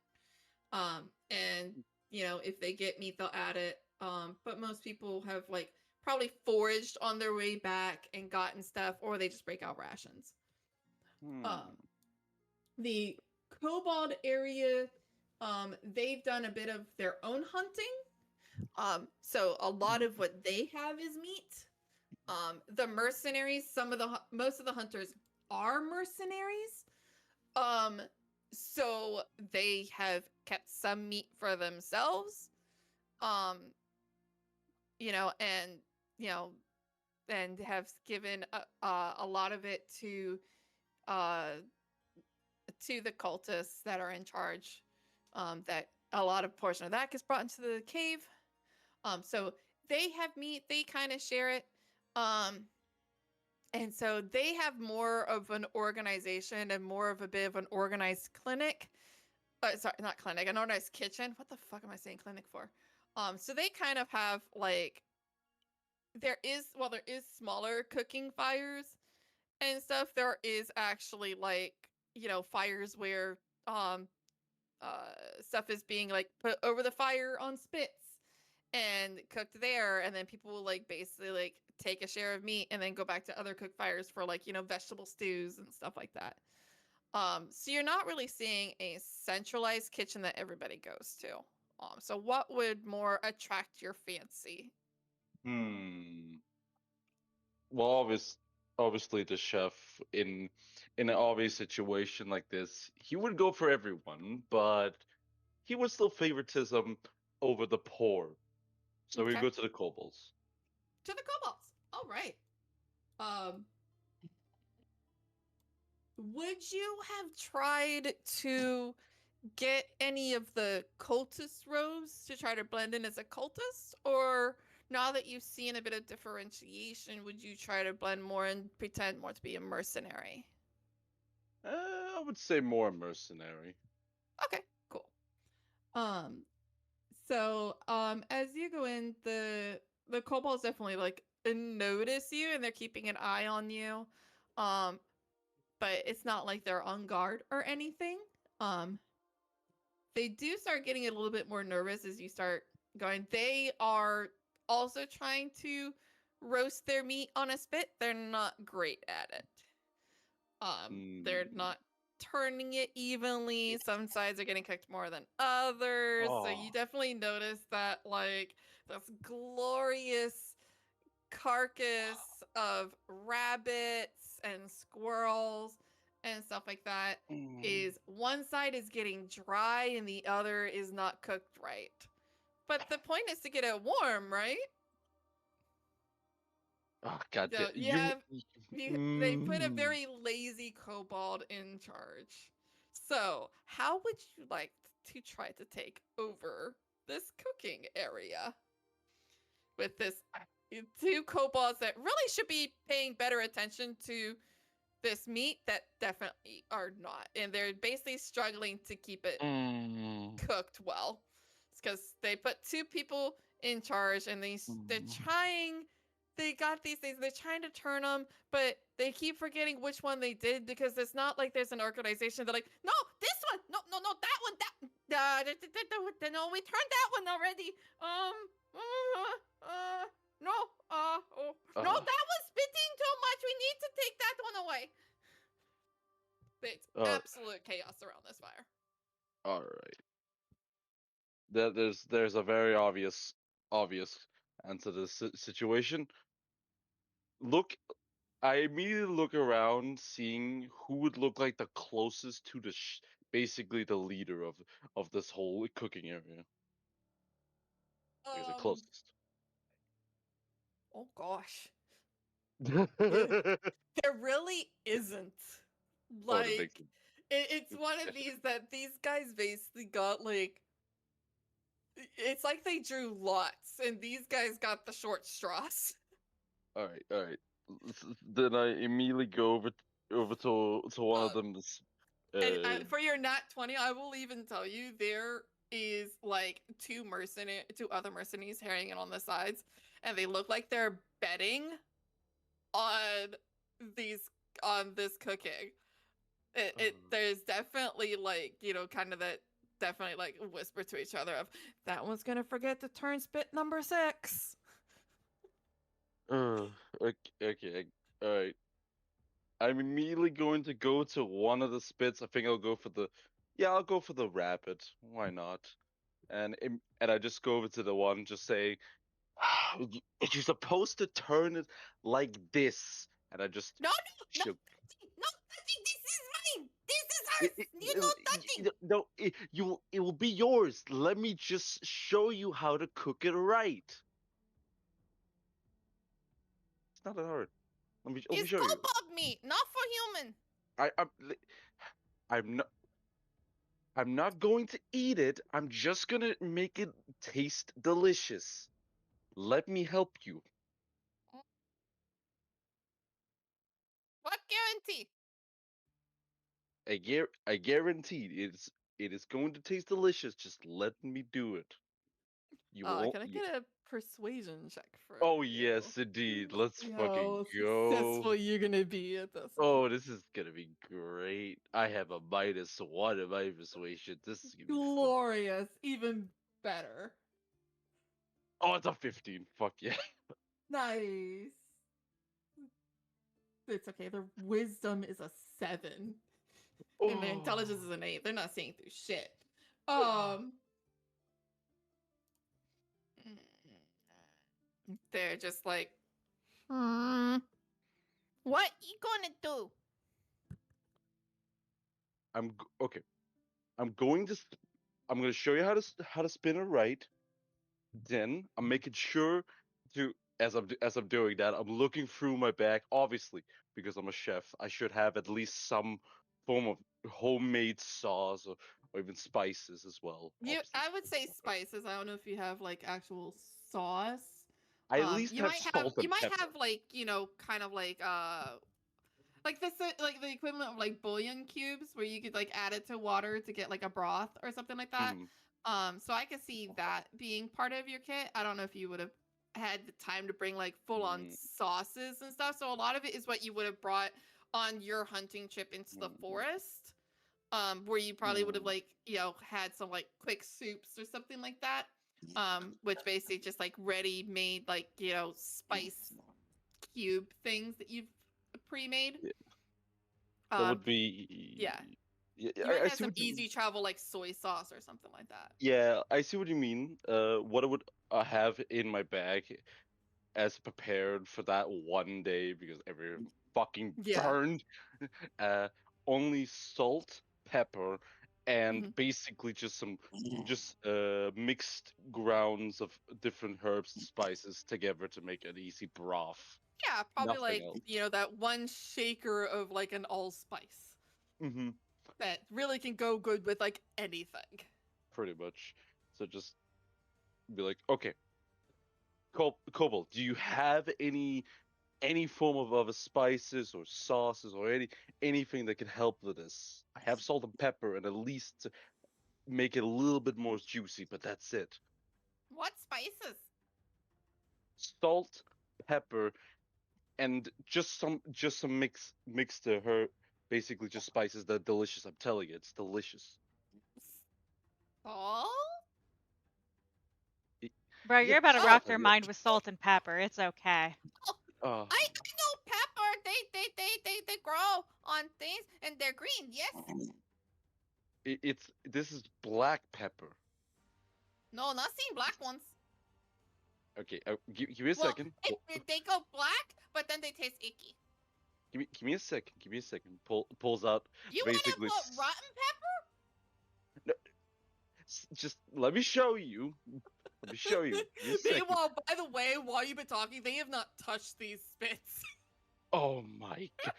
And if they get meat, they'll add it. But most people have like probably foraged on their way back and gotten stuff, or they just break out rations. The kobold area, they've done a bit of their own hunting. So a lot of what they have is meat. The mercenaries, most of the hunters are mercenaries. So they have kept some meat for themselves. And have given a lot of it to the cultists that are in charge. That a lot of portion of that gets brought into the cave. So they have meat, they kind of share it. And so they have more of an organization and more of a bit of an organized clinic. Sorry, not clinic, an organized kitchen. What the fuck am I saying clinic for? So they kind of have like, there is smaller cooking fires and stuff. There is actually like, fires where stuff is being like put over the fire on spits and cooked there, and then people will like basically like take a share of meat and then go back to other cooked fires for like vegetable stews and stuff like that. So you're not really seeing a centralized kitchen that everybody goes to. So what would more attract your fancy? Well, obviously the chef in an obvious situation like this, he would go for everyone, but he would still favoritism over the poor. So we Okay. go to the kobolds. To the kobolds. All right. Um, would you have tried to get any of the cultist robes to try to blend in as a cultist, or now that you've seen a bit of differentiation, would you try to blend more and pretend more to be a mercenary? I would say more mercenary. Okay, cool. Um, as you go in, the kobolds definitely like notice you and they're keeping an eye on you. Um, but it's not like they're on guard or anything. Um, they do start getting a little bit more nervous as you start going. They are also trying to roast their meat on a spit. They're not great at it. They're Mm. not turning it evenly. Some sides are getting cooked more than others. So you Oh. definitely notice that like this glorious carcass of rabbits and squirrels and stuff like that Mm. is one side is getting dry and the other is not cooked right. But the point is to get it warm, right? Oh god So damn. they put a Mm. very lazy kobold in charge. So, how would you like to try to take over this cooking area with this two kobolds that really should be paying better attention to this meat that definitely are not, and they're basically struggling to keep it Mm. cooked well. It's because they put two people in charge, and they're Mm. trying. They got these things. They're trying to turn them, but they keep forgetting which one they did because it's not like there's an organization. They're like, no, this one, no, no, no, that one, no, we turned that one already. No, oh, no, Uh, that was spitting too much. We need to take that one away. It's uh, absolute chaos around this fire. all right. There's a very obvious answer to this situation. Look, I immediately look around, seeing who would look like the closest to basically the leader of this whole cooking area. Like the Um, closest. oh gosh. There, Oh, there really isn't. that makes Like, it's one of these that these guys basically got like, it's like they drew lots, and these guys got the short straws. all right, all right. Then I immediately go over to one of Uh, them. and Uh, for your nat 20, I will even tell you there is like two other mercenaries herring it on the sides, and they look like they're betting on these on this cooking. There's definitely like kind of that definitely like whisper to each other of that one's gonna forget to turn spit number 6. okay, okay, all right. I'm immediately going to go to one of the spits. I think I'll go for yeah, I'll go for the rapid. Why not? And I just go over to the one, just say, You're supposed to turn it like this," and I just No, no, no shook. touching, no touching. This is mine. This is It, hers. it, You no touching. no, it will be yours. Let me just show you how to cook it right. It's not that hard. Let me It's show you. kobold meat, not for human. I, I'm, li- I'm not. I'm not going to eat it. I'm just gonna make it taste delicious. Let me help you. What guarantee? I guarantee it is going to taste delicious. Just let me do it. You won't. Can I get a persuasion check from Oh you? yes, indeed. Let's See fucking how go. successful you're gonna be at this one. Oh, this is gonna be great. I have a -1 in my persuasion. This is gonna be fun. Glorious, even better. Oh, it's a 15. Fuck yeah. Nice. It's okay. Their wisdom is a 7, and their intelligence is Oh. an 8. They're not seeing through shit. Um, they're just like, hmm. What you gonna do? Okay. I'm going to. I'm going to show you how to spin it right. Then I'm making sure to as I'm doing that, I'm looking through my bag. Obviously, because I'm a chef, I should have at least some form of homemade sauce or even spices as well. Obviously, I would say spices. I don't know if you have like actual sauce. I at least have salt You and might pepper. have like kind of like this like the equivalent of like bouillon cubes where you could like add it to water to get like a broth or something like that. Mhm. So I could see that being part of your kit. I don't know if you would have had the time to bring like full on Mm. sauces and stuff. So a lot of it is what you would have brought on your hunting trip into the forest. Where you probably would have like, had some like quick soups or something like that. Which basically just like ready made like, spice cube things that you've pre-made. Yeah. That would be. Yeah. Yeah, You might I have see some what you. easy travel like soy sauce or something like that. Yeah, I see what you mean. What I would have in my bag as prepared for that one day because every fucking Yeah. burned. Uh, only salt, pepper, and Mhm. basically just some mixed grounds of different herbs and spices together to make an easy broth. Yeah, probably Nothing like, else. that one shaker of like an allspice Mm-hmm. that really can go good with like anything. Pretty much. So just be like, okay, Cobalt, do you have any form of other spices or sauces or anything that can help with this? I have salt and pepper and at least to make it a little bit more juicy, but that's it. What spices? Salt, pepper, and just some mixed her basically just spices that are delicious. I'm telling you, it's delicious. Salt? Y- Bro, Yeah, you're about to Oh, rock their mind with salt and pepper. It's okay. uh, I know pepper. They grow on things and they're green. Yes. this is black pepper. No, not seeing black ones. Okay, give me a Well, second. they go black, but then they taste icky. Give me a second. Give me a second. Pulls out You want to basically. put rotten pepper? No, just let me show you. Let me show you. Give me a second. Meanwhile, by the way, while you've been talking, they have not touched these spits. Oh my god.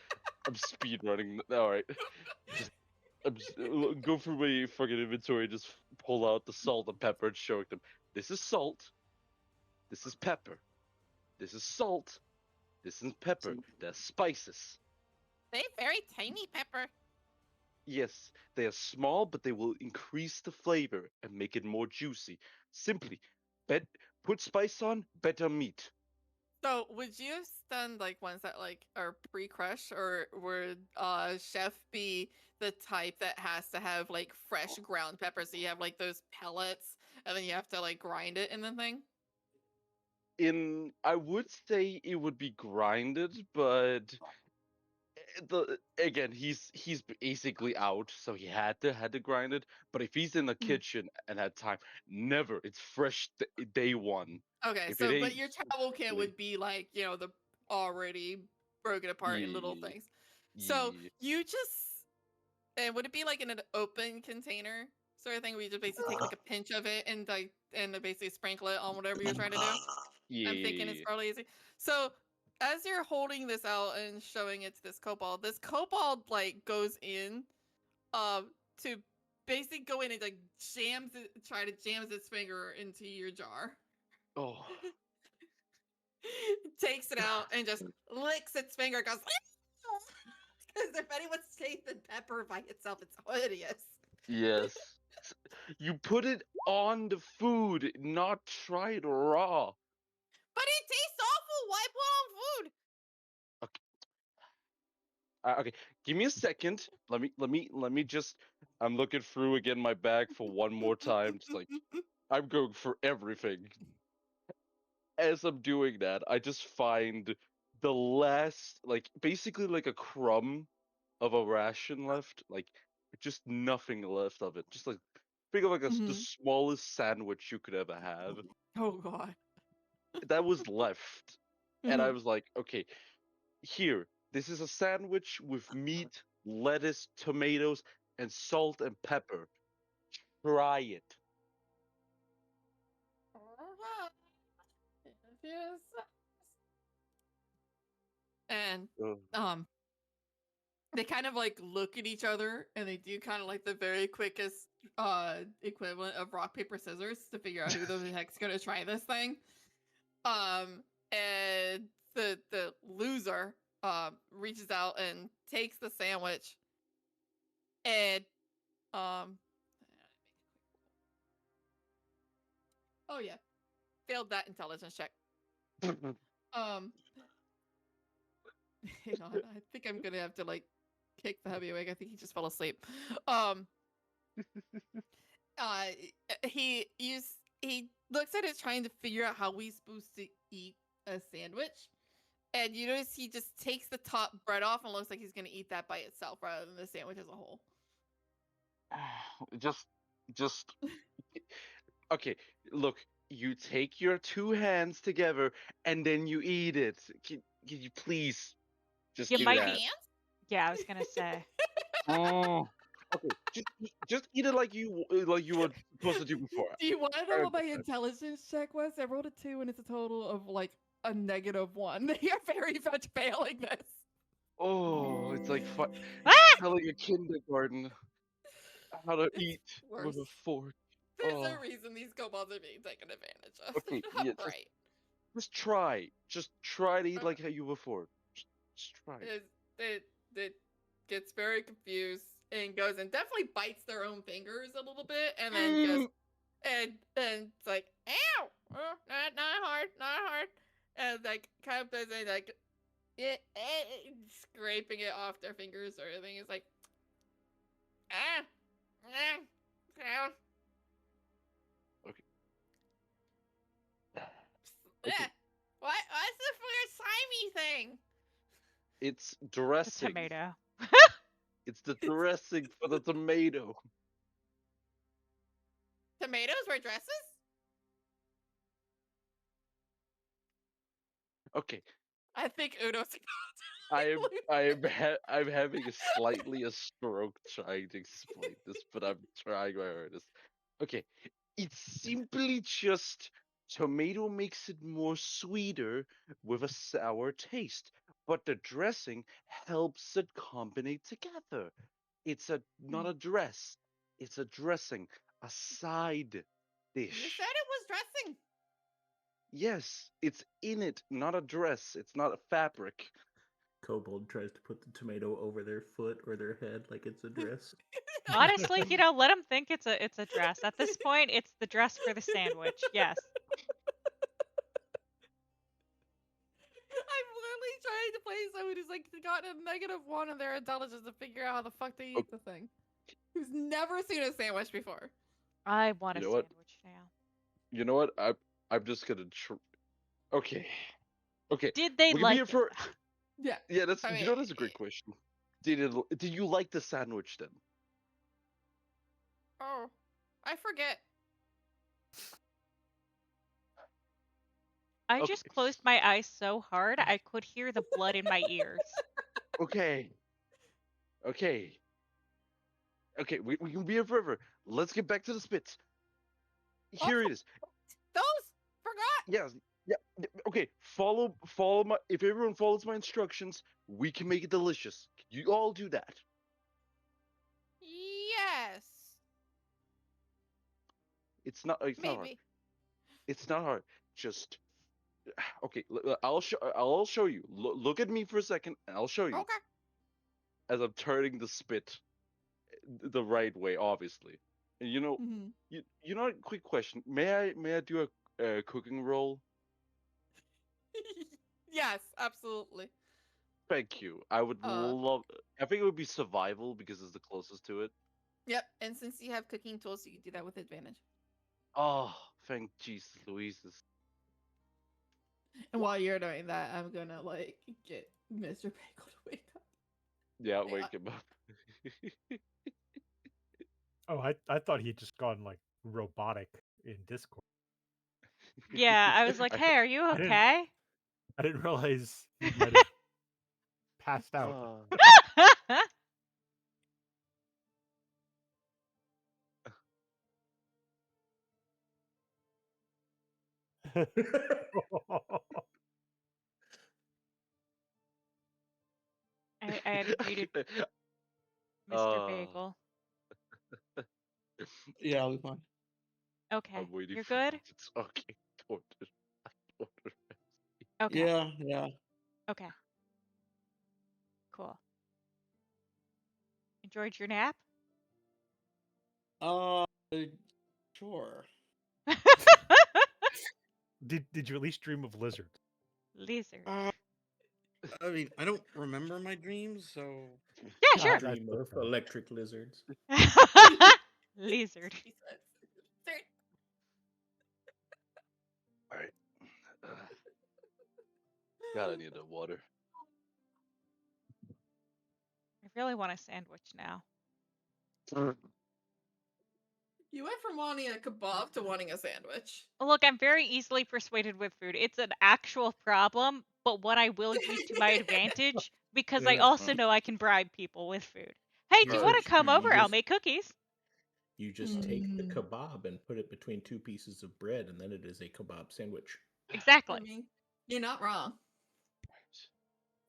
I'm speed running. All right. Go through my fucking inventory. Just pull out the salt and pepper and show them. This is salt. This is pepper. This is salt. This is pepper. They're spices. They very tiny pepper. Yes, they are small, but they will increase the flavor and make it more juicy. Simply, put spice on, better meat. So, would you have done like ones that like are pre-crushed, or would chef be the type that has to have like fresh ground pepper, so you have like those pellets, and then you have to like grind it in the thing? I would say it would be grinded, but again he's basically out, so he had to grind it. But if he's in the Mm. kitchen and had time, never. It's fresh day one. Okay, If it so ain't, but your travel kit would be like, the already broken apart in little yeah, things. So yeah. you just and would it be like in an open container sort of thing where you just basically take like a pinch of it and like basically sprinkle it on whatever you're trying to do? I'm thinking it's Yeah. probably easy. So as you're holding this out and showing it to this kobold like goes in to basically go in and like try to jams its finger into your jar. Oh. Takes it out and just licks its finger, goes because if anyone's tasted pepper by itself, it's hideous. Yes. You put it on the food, not try it raw. But it tastes awful. Why put on food? Okay, give me a second. Let me just. I'm looking through again my bag for one more time. Just like I'm going for everything. As I'm doing that, I just find the last, like basically like a crumb of a ration left, like just nothing left of it. Just like think of like the Mhm. smallest sandwich you could ever have. Oh god. That was left, and I Mhm. was like, okay, here, This is a sandwich with meat, lettuce, tomatoes, and salt and pepper. Try it. And Ugh. they kind of like look at each other and they do kind of like the very quickest equivalent of rock paper scissors to figure out who the heck's gonna try this thing. And the loser reaches out and takes the sandwich and oh yeah, failed that intelligence check. Hang on, I think I'm gonna have to like kick the heavy awake. I think he just fell asleep. He looks at it trying to figure out how he's supposed to eat a sandwich, and you notice he just takes the top bread off and looks like he's gonna eat that by itself rather than the sandwich as a whole. just okay. Look, you take your two hands together and then you eat it. Can you please just You do might that? be- Yeah, I was gonna say. Oh, okay. Just eat it like you were supposed to do before. Do you want to know what my intelligence check was? I rolled a 2 and it's a total of like a -1. You're very much failing this. Oh, it's like telling a kindergarten how to It's eat with a worse. fork. There's Oh. a reason these kobolds are being taken advantage of. Okay, They're yeah, not bright. Just try. Just try to eat like how you before. Just try. It gets very confused and goes and definitely bites their own fingers a little bit, and then goes and it's like, ow, not hard, and like kind of does it like scraping it off their fingers or anything. It's like, down. Okay. What's the weird slimy thing? It's The dressing. tomato. It's the dressing for the tomato. Tomatoes were dresses? Okay. I think Udo's I'm having a stroke trying to explain this, but I'm trying my hardest. Okay, it's simply just tomato makes it more sweeter with a sour taste, but the dressing helps it combine together. It's not a dress, it's a dressing, a side You dish. said it was dressing. Yes, it's in it, not a dress. It's not a fabric. Kobold tries to put the tomato over their foot or their head like it's a dress. Honestly, let them think it's a dress. At this point, it's the dress for the sandwich. Yes. I'm literally trying to play someone who's like gotten a -1 in their intelligence to figure out how the fuck they eat the thing. Who's never seen a sandwich before. I want a You know what? sandwich now. You know what? I'm just gonna. Okay. Did they We can be like here it? for. Yeah. Yeah, that's. I You know, mean, that's a great question. Did you like the sandwich then? Oh, I forget. I Okay. just closed my eyes so hard I could hear the blood in my ears. Okay. We can be here forever. Let's get back to the spits. Here it is. Those forgot. Yes. Yeah. Okay. Follow my. If everyone follows my instructions, we can make it delicious. You all do that. Yes. It's not hard. Maybe. It's not hard. Just okay. I'll show you. Look at me for a second, and I'll show you. Okay. As I'm turning the spit the right way, obviously. And you know, Mhm. you know. Quick question: May I do a cooking roll? Yes, absolutely. Thank you. I would love. I think it would be survival because it's the closest to it. Yep. And since you have cooking tools, you can do that with advantage. Oh, thank Jesus, Louises. And while you're doing that, I'm gonna like get Mr. Bagel to wake up. Yeah, Yeah. wake him up. Oh, I thought he'd just gone like robotic in Discord. Yeah, I was like, hey, are you I didn't- okay? I didn't realize he might have passed out. I had muted Mr. Bagel. Yeah, I'll be fine. Okay, I'm waiting you're for good? It's okay. Order. Okay, Yeah. okay, cool. Enjoyed your nap? Sure. Did you at least dream of lizards? Lizard. I mean, I don't remember my dreams, so Yeah, sure. That's Dream of fair. electric lizards. Lizard. He said. Third. All right. God, I need the water. I really want a sandwich now. You went from wanting a kebab to wanting a sandwich. Look, I'm very easily persuaded with food. It's an actual problem, but one I will use to my advantage because I Yeah. also know I can bribe people with food. Hey, do you Here's want what to come you over? I'll just- make cookies. You just take the Mm. kebab and put it between 2 pieces of bread, and then it is a kebab sandwich. I Exactly. mean, you're not wrong.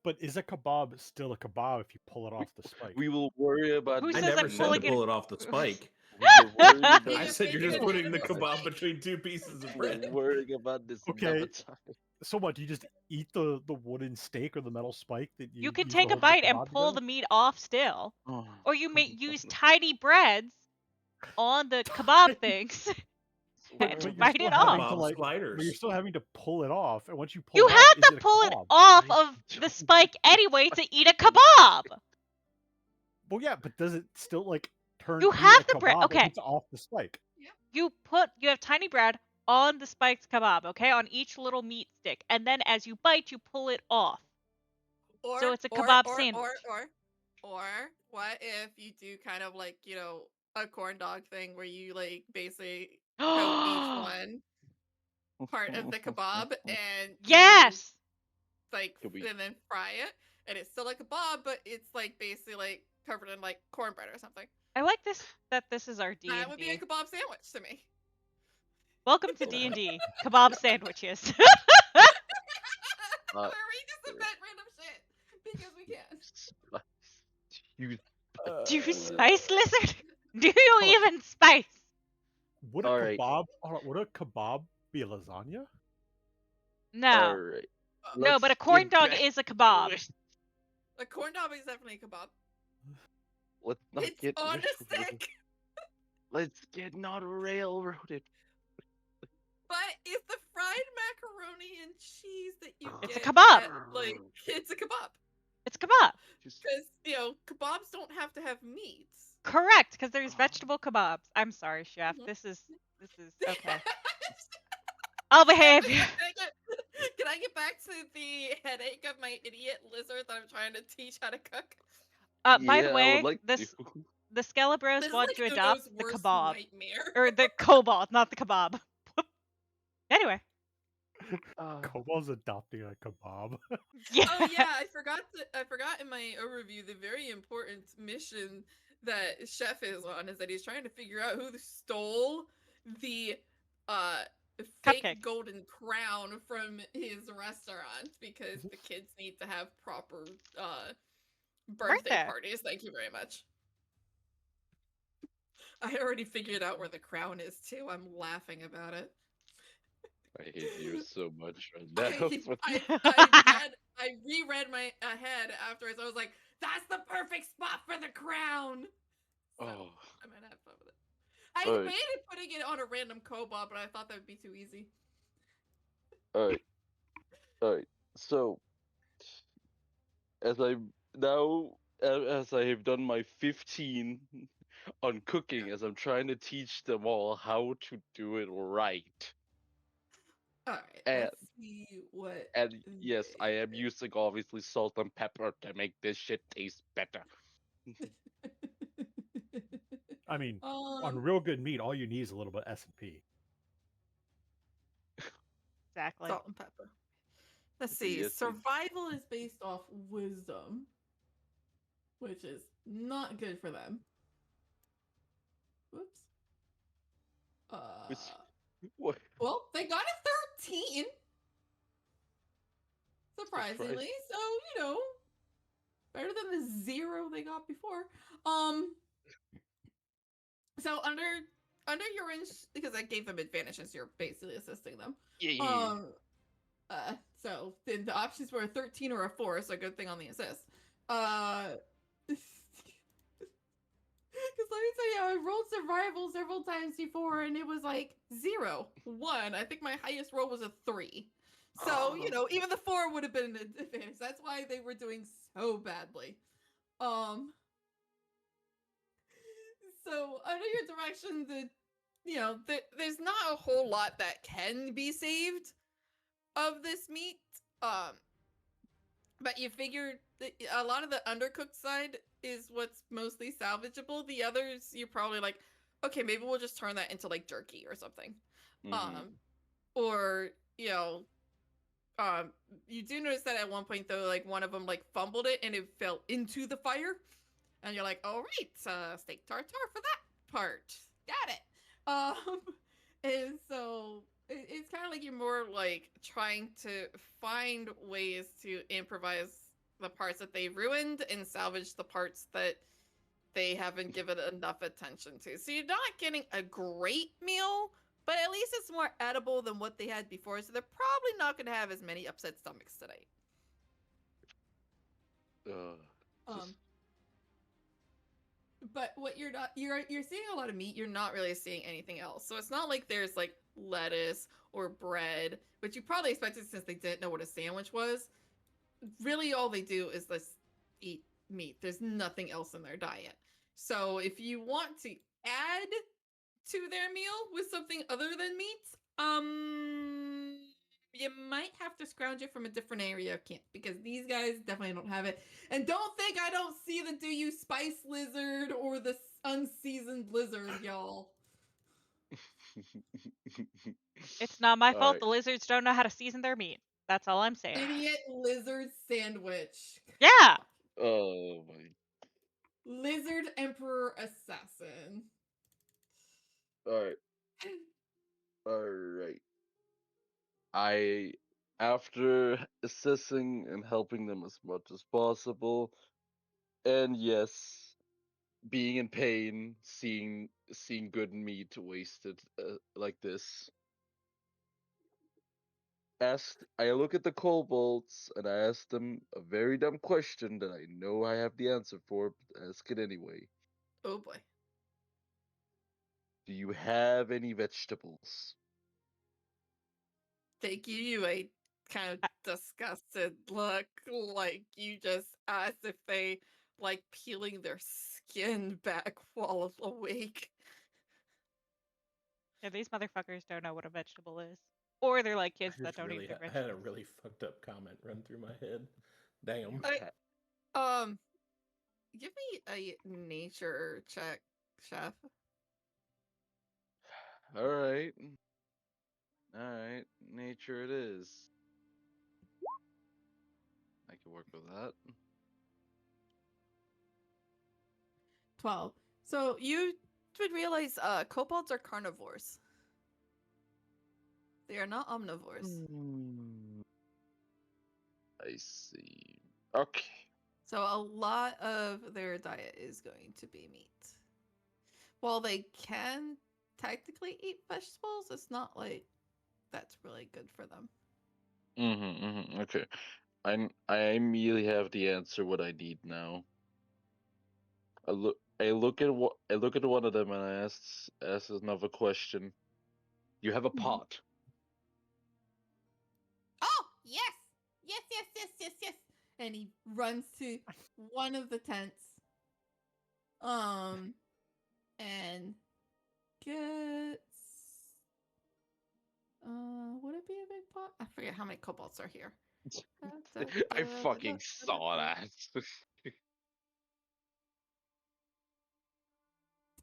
But is a kebab still a kebab if you pull it off the spike? We will worry about Who I says this I'm never said to pulling it- pull it off the spike. We're worrying about Yeah, I said you're making just it putting the into a kebab spike. between 2 pieces of We're bread. worrying about this Okay. another time. So what? Do you just eat the wooden stake or the metal spike that you? You can use take to a hold the bite and kebab pull the together? meat off still. Oh. Or you may use tiny breads on the kebab things But and you're bite still it having off. to Kebab like. But sliders. you're still having to pull it off, and once you pull You it off, have is to it a pull it kebab, off right? of the spike anyway to eat a kebab. Well, yeah, but does it still like turn You be have a the bread. kebab if Okay, it's off the spike? you have tiny bread on the spiked kebab, okay, on each little meat stick, and then as you bite, you pull it off. Or, So it's a kebab or sandwich. what if you do kind of like, a corn dog thing where you like basically coat each one part of the kebab and you, Yes. like Could we- and then fry it and it's still like a kebab but it's like basically like covered in like cornbread or something. I like that this is our D&D. That would be a kebab sandwich to me. Welcome to D&D. Kebab sandwiches. Where we just invent random shit because we can. You Do you spice, lizard? Do you even spice? Would a All right. kebab? Would a kebab be a lasagna? No. All right. No, but a Let's corn get dog back is a to kebab. it. A corn dog is definitely a kebab. Let's not It's get on a railroaded. stick. Let's get not railroaded. But it's the fried macaroni and cheese that you It's get a kebab. at, like, it's a kebab. It's a kebab. Just Because, kebabs don't have to have meats. Correct, because there's vegetable kebabs. I'm sorry, chef. Mhm. This is okay. I'll behave. Can I get back to the headache of my idiot lizard that I'm trying to teach how to cook? By the yeah, I way, would like the Skelebros This is want like to Ugo's adopt the worst kebab. nightmare. Or the cobalt, not the kebab. Anyway. Kebab's adopting a kebab. Yeah. Oh yeah, I forgot in my overview the very important mission that Chef is on is that he's trying to figure out who stole the fake Cupcake. golden crown from his restaurant because the kids need to have proper birthday parties. Thank you very much. I already figured out where the crown is too. I'm laughing about it. I hate you so much right now. I reread my ahead afterwards. I was like, "That's the perfect spot for the crown." So, Oh. I'm gonna have fun with it. I Alright. debated putting it on a random kebab, but I thought that would be too easy. Alright. So as I have done my 15 on cooking, as I'm trying to teach them all how to do it right. All right, And- let's see what. And yes, I am using obviously salt and pepper to make this shit taste better. I mean, on real good meat, all you need is a little bit S&P. Exactly. Salt and pepper. Let's see. Yes, Survival is based off wisdom, which is not good for them. Whoops. What? Well, they got a 13. Surprisingly. So, you know, better than the 0 they got before. So under your because I gave them advantage since you're basically assisting them. Yeah. So the options were a 13 or a 4, so good thing on the assist. Because let me tell you, I rolled survival several times before, and it was like 0, 1. I think my highest roll was a 3. So, you know, even the 4 would have been an advantage. That's why they were doing so badly. So under your direction, there's not a whole lot that can be saved of this meat. But you figured a lot of the undercooked side is what's mostly salvageable. The others, you're probably like, okay, maybe we'll just turn that into like jerky or something. Or, you know, you do notice that at one point though, like one of them like fumbled it and it fell into the fire. And you're like, all right, steak tartare for that part. Got it. And so it's kind of like you're more like trying to find ways to improvise the parts that they ruined and salvage the parts that they haven't given enough attention to. So you're not getting a great meal, but at least it's more edible than what they had before. So they're probably not going to have as many upset stomachs tonight. But what you're seeing a lot of meat, you're not really seeing anything else. So it's not like there's like lettuce or bread, which you probably expected since they didn't know what a sandwich was. Really all they do is just eat meat. There's nothing else in their diet. So if you want to add to their meal with something other than meat, you might have to scrounge it from a different area of camp because these guys definitely don't have it. And don't think I don't see the do you spice lizard or the unseasoned lizard, y'all. It's not my fault right. the lizards don't know how to season their meat. That's all I'm saying. Idiot lizard sandwich. Yeah. Oh my. Lizard Emperor Assassin. Alright. Alright. After assessing and helping them as much as possible, and yes, being in pain, seeing good meat wasted like this, I look at the kobolds and I ask them a very dumb question that I know I have the answer for, but ask it anyway. Oh boy. Do you have any vegetables? They give you a kind of disgusted look, like you just asked if they like peeling their skin back while awake. Yeah, these motherfuckers don't know what a vegetable is. Or they're like kids that don't eat their I had a vegetables. really fucked up comment run through my head. Damn. Give me a nature check, chef. Alright. Nature it is. I can work with that. 12. So you would realize kobolds are carnivores. They are not omnivores. I see. Okay. So a lot of their diet is going to be meat. While they can technically eat vegetables, it's not like that's really good for them. Okay. I immediately have the answer what I need now. I look at one of them and I ask another question. You have a pot. Oh, yes. Yes. And he runs to one of the tents. And gets would it be a big pot? I forget how many kobolds are here. I fucking saw that.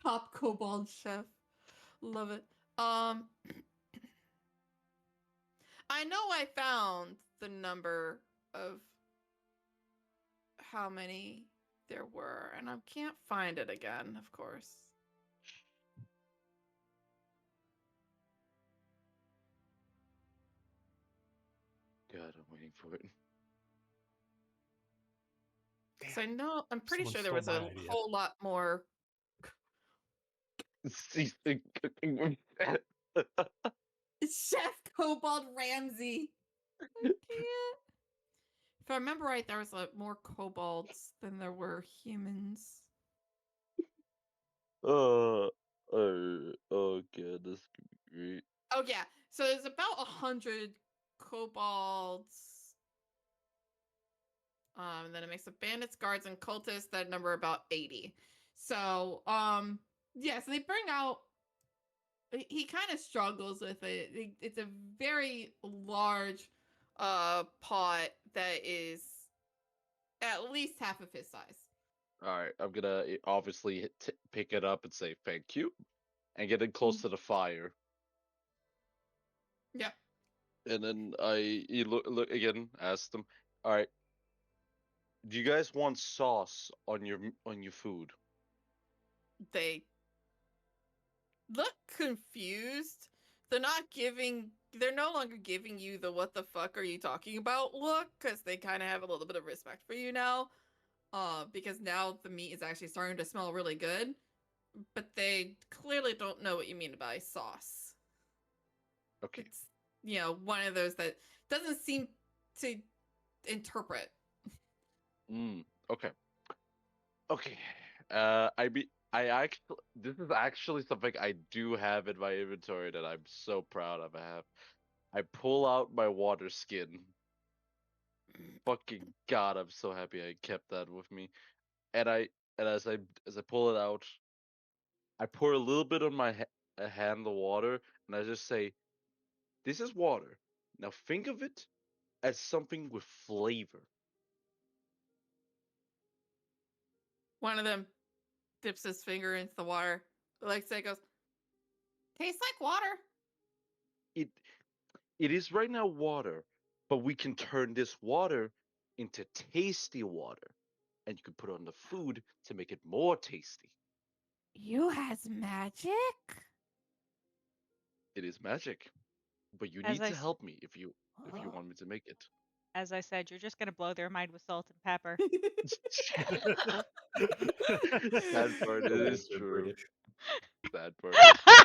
Top kobold chef. Love it. I know I found the number of how many there were, and I can't find it again, of course. God, I'm waiting for it. So I know, I'm pretty Someone sure there was stole a my idea. whole lot more. Chef Cobalt Ramsey. I can't. If I remember right, there was more kobolds than there were humans. Oh god, this could be great. Oh yeah, so there's about 100 kobolds. And then it makes the bandits, guards, and cultists that number about 80. So, yeah, so they bring out. He kind of struggles with it. It's a very large pot that is at least half of his size. Alright, I'm gonna obviously pick it up and say thank you, and get it close to the fire. Yep. And then you look again, ask them, alright, do you guys want sauce on your food? They look confused. They're no longer giving you the what the fuck are you talking about look, because they kind of have a little bit of respect for you now. Because now the meat is actually starting to smell really good. But they clearly don't know what you mean by sauce. Okay. It's, one of those that doesn't seem to interpret. Okay. Okay. I actually, this is actually something I do have in my inventory that I'm so proud of. I pull out my water skin. Fucking god, I'm so happy I kept that with me. And as I pull it out, I pour a little bit on my hand of water, and I just say, "This is water. Now think of it as something with flavor." One of them dips his finger into the water. Like say goes, tastes like water. It it is right now water, but we can turn this water into tasty water, and you can put it on the food to make it more tasty. You has magic? It is magic, but you As need I to s- help me if you want me to make it. As I said, you're just gonna blow their mind with salt and pepper. Sad part, it The is ones are true. British. Sad part is true.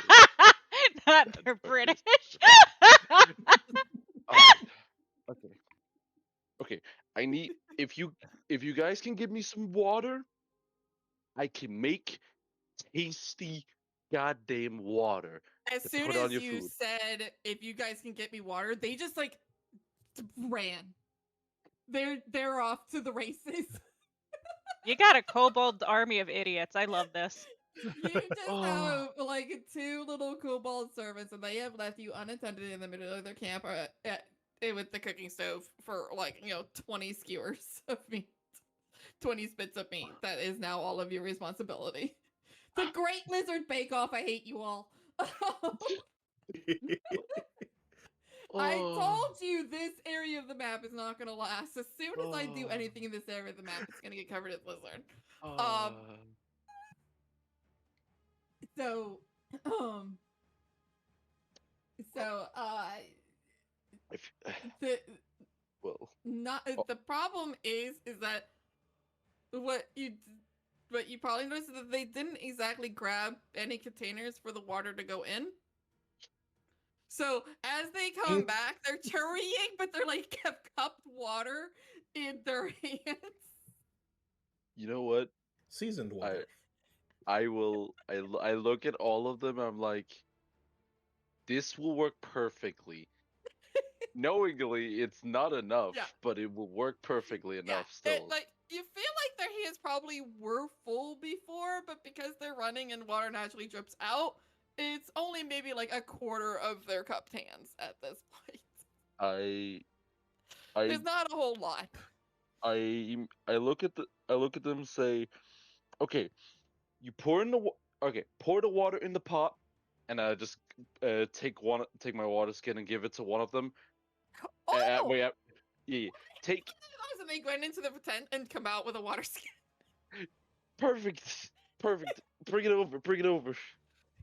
Not Sad they're part is British. Alright. Okay. Okay. I need if you guys can give me some water, I can make tasty goddamn water As to soon put on as your you food. said, if you guys can get me water, they just ran. They're off to the races. You got a kobold army of idiots. I love this. You just Oh. have two little kobold servants, and they have left you unattended in the middle of their camp with the cooking stove for 20 skewers of meat, 20 spits of meat. That is now all of your responsibility. The Great Lizard Bake Off. I hate you all. I told you this area of the map is not gonna last. As soon as I do anything in this area of the map, it's gonna get covered in lizard. So, If, the well, the problem is that what you probably noticed is that they didn't exactly grab any containers for the water to go in. So as they come back, they're carrying, but they're kept cupped water in their hands. you know what? Seasoned water. I look at all of them. I'm like, this will work perfectly. Knowingly, it's not enough, Yeah. but it will work perfectly enough still. You feel like their hands probably were full before, but because they're running and water naturally drips out, it's only maybe a quarter of their cupped hands at this point. I There's not a whole lot. I look at them, say, okay, you pour the water in the pot, and I just take my water skin and give it to one of them. Oh! Wait, yeah. Take And they went into the tent and come out with a water skin. perfect. Bring it over. Bring it over.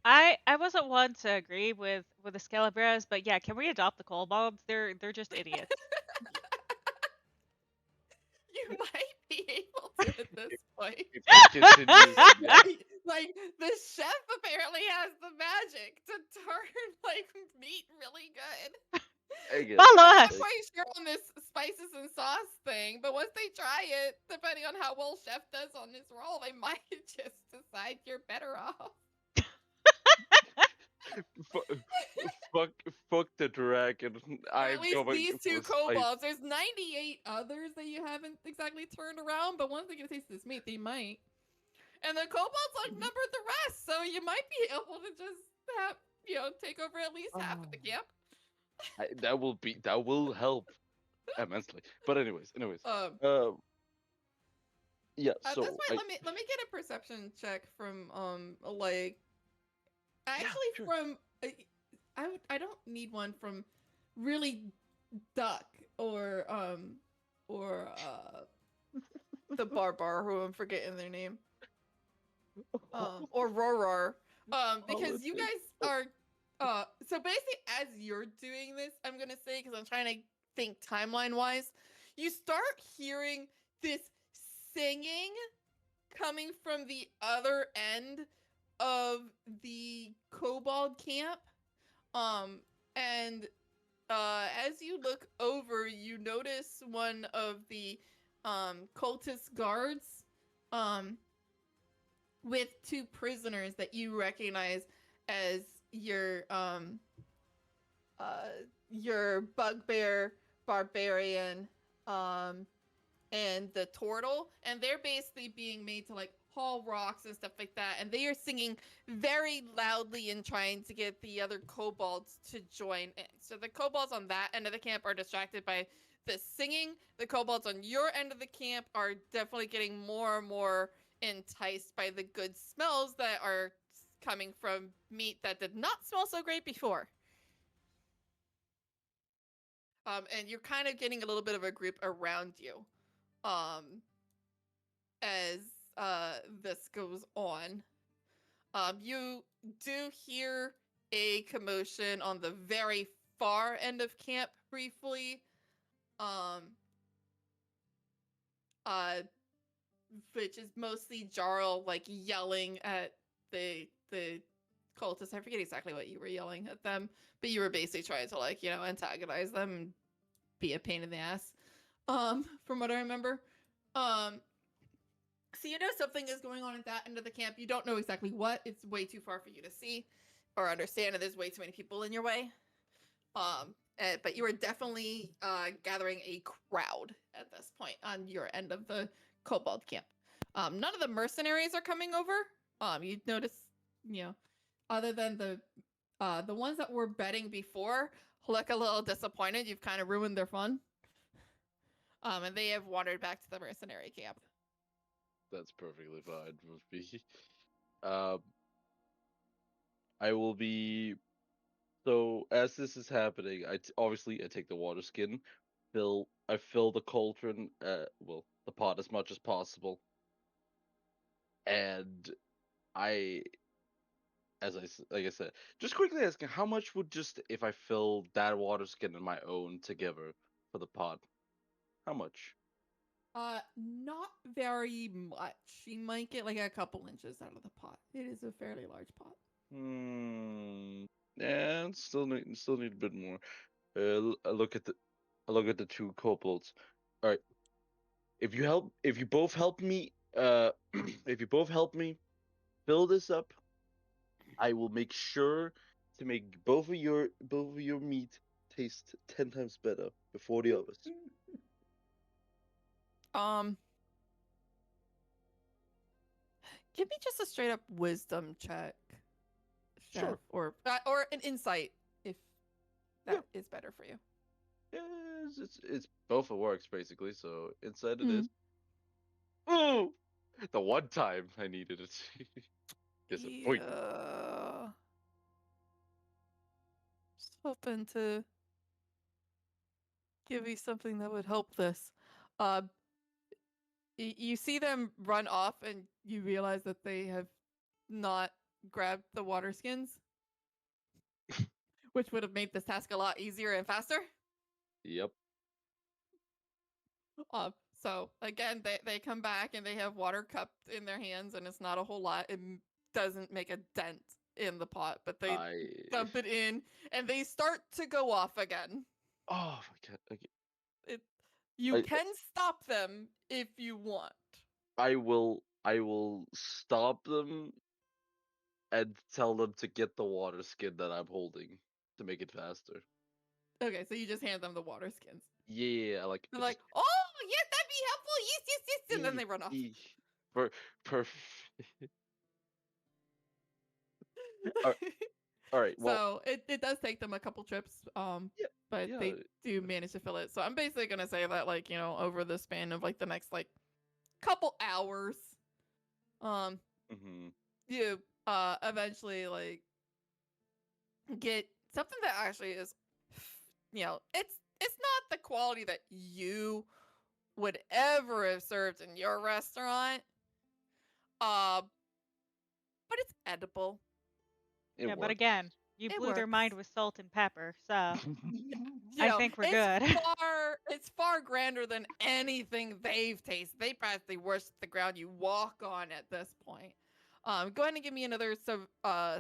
I wasn't one to agree with the Scalabras, but yeah, can we adopt the kobolds? They're just idiots. You might be able to at this point. If it continues, yeah. Like the chef apparently has the magic to turn like meat really good. I guess. Follow I'm us. not quite sure on this spices and sauce thing, but once they try it, depending on how well chef does on his roll, they might just decide you're better off. Fuck the dragon. I'm At least going these two for spice. kobolds. There's 98 others that you haven't exactly turned around, but once they get a taste of this meat, they might. And the kobolds outnumber the rest, so you might be able to just have, take over at least half of the camp. That will help immensely. But anyways. Yeah. At So this point, let me get a perception check from like actually sure. from I don't need one from really Duck or the barbar who I'm forgetting their name or Rorar because you guys are so basically as you're doing this, I'm gonna say, because I'm trying to think timeline wise, you start hearing this singing coming from the other end of the kobold camp, and as you look over, you notice one of the cultist guards with two prisoners that you recognize as your bugbear barbarian and the turtle, and they're basically being made to like haul rocks and stuff like that, and they are singing very loudly and trying to get the other kobolds to join in. So the kobolds on that end of the camp are distracted by the singing. The kobolds on your end of the camp are definitely getting more and more enticed by the good smells that are coming from meat that did not smell so great before. And you're kind of getting a little bit of a group around you as this goes on. You do hear a commotion on the very far end of camp briefly, which is mostly Jarl like yelling at the cultists. I forget exactly what you were yelling at them, but you were basically trying to like antagonize them and be a pain in the ass. From what I remember. So you know something is going on at that end of the camp. You don't know exactly what. It's way too far for you to see or understand, and there's way too many people in your way. But you are definitely gathering a crowd at this point on your end of the kobold camp. None of the mercenaries are coming over. You notice, other than the ones that were betting before look a little disappointed. You've kind of ruined their fun. And they have wandered back to the mercenary camp. That's perfectly fine with me. I will be. So as this is happening, obviously I take the water skin, I fill the cauldron, the pot as much as possible, and like I said, just quickly asking, how much would just if I fill that water skin and my own together for the pot? How much? Not very much. You might get like a couple inches out of the pot. It is a fairly large pot. Yeah, still need a bit more. I look at the two kobolds. All right. If you both help me, if you both help me fill this up, I will make sure to make both of your meat taste 10 times better before the others. Give me just a straight up wisdom check, Chef, Sure. or an insight if that is better for you. Yeah, it's both works basically. So inside it is. Oh, the one time I needed it. Disappointing. Yeah. Just hoping to give you something that would help this. Uh, you see them run off, and you realize that they have not grabbed the water skins, which would have made this task a lot easier and faster. Yep. So again, they come back and they have water cupped in their hands, and it's not a whole lot. It doesn't make a dent in the pot, but they dump it in, and they start to go off again. Oh my god. Okay. You can stop them if you want. I will stop them and tell them to get the water skin that I'm holding to make it faster. Okay, so you just hand them the water skins. Yeah, like They're like, oh yes, that'd be helpful. Yes, yes, yes, and then they run off. Perfect. All right. Well, so it does take them a couple trips, yeah, but they do manage to fill it. So I'm basically gonna say that, like, you know, over the span of like the next like couple hours, you eventually like get something that actually is, you know, it's not the quality that you would ever have served in your restaurant, but it's edible. Yeah, but again, you blew their mind with salt and pepper, so I think we're good. It's far grander than anything they've tasted. They practically worship the ground you walk on at this point. Go ahead and give me another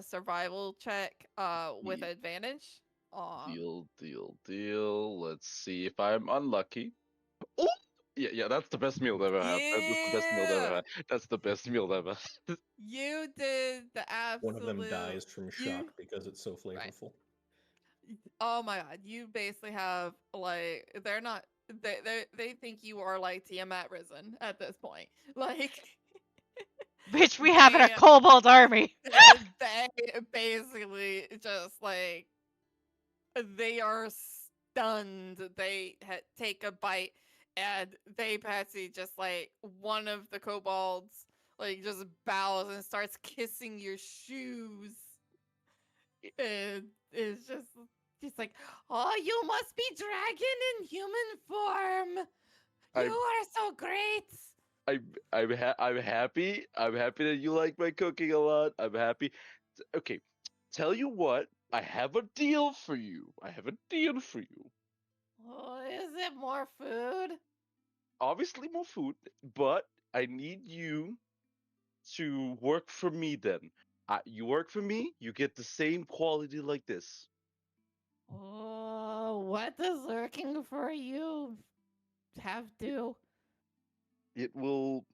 survival check with advantage. Deal. Let's see if I'm unlucky. Oh! Yeah, that's the best meal I've ever had. That's the best meal I've ever had. That's the best meal I've ever had. You did the absolute... One of them dies from shock because it's so flavorful. Right. Oh my god, you basically have, like, they're not... They think you are, like, Tiamat Risen at this point. Like... Bitch, we have a kobold army. They basically just, like... They are stunned. They take a bite, and they, Patsy, just, like, one of the kobolds, like, just bows and starts kissing your shoes. And it's just, she's like, oh, you must be dragon in human form. You are so great. I'm happy. I'm happy that you like my cooking a lot. I'm happy. Okay, tell you what, I have a deal for you. Oh, is it more food? Obviously more food, but I need you to work for me then. You work for me, you get the same quality like this. Oh, what does working for you have to? It will...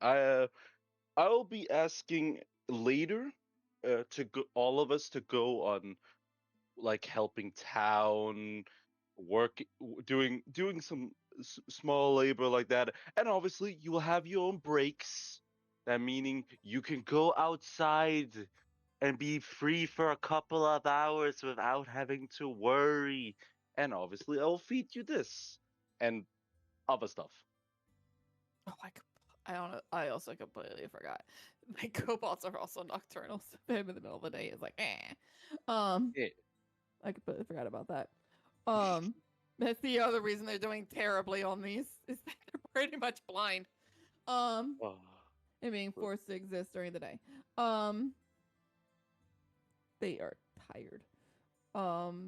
I'll be asking later to go, all of us to go on, like, helping town, doing some small labor like that, and obviously you will have your own breaks. That meaning you can go outside and be free for a couple of hours without having to worry. And obviously I'll feed you this and other stuff. Oh, I don't know. I also completely forgot. My kobolds are also nocturnal, so them in the middle of the day is like, eh. Yeah. I completely forgot about that. That's the other reason they're doing terribly on these, is that they're pretty much blind. And being forced to exist during the day. They are tired. I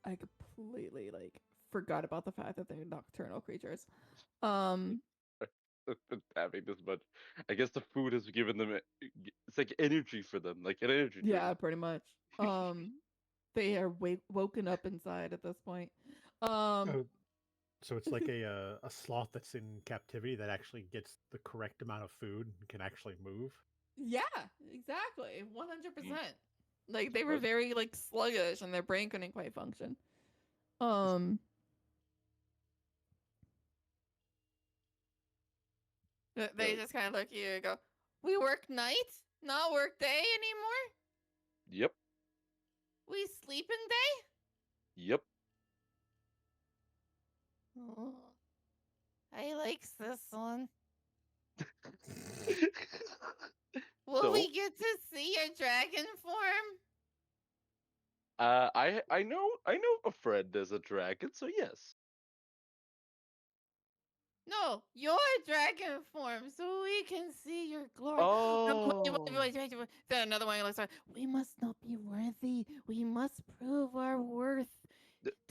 completely, like, forgot about the fact that they're nocturnal creatures. Having this much, I guess the food has given them, it's like energy for them, like an energy drink. Yeah, pretty much. They are woken up inside at this point. So it's like a sloth that's in captivity that actually gets the correct amount of food and can actually move. Yeah, exactly, 100%. Like, they were very, like, sluggish, and their brain couldn't quite function. They just kind of look at you and go, we work night, not work day anymore? Yep. We sleep in day? Yep. Oh, I likes this one. Will we get to see your dragon form? I know a friend is a dragon, so yes. No, your dragon form, so we can see your glory. Wait. Then another one looks like, we must not be worthy. We must prove our worth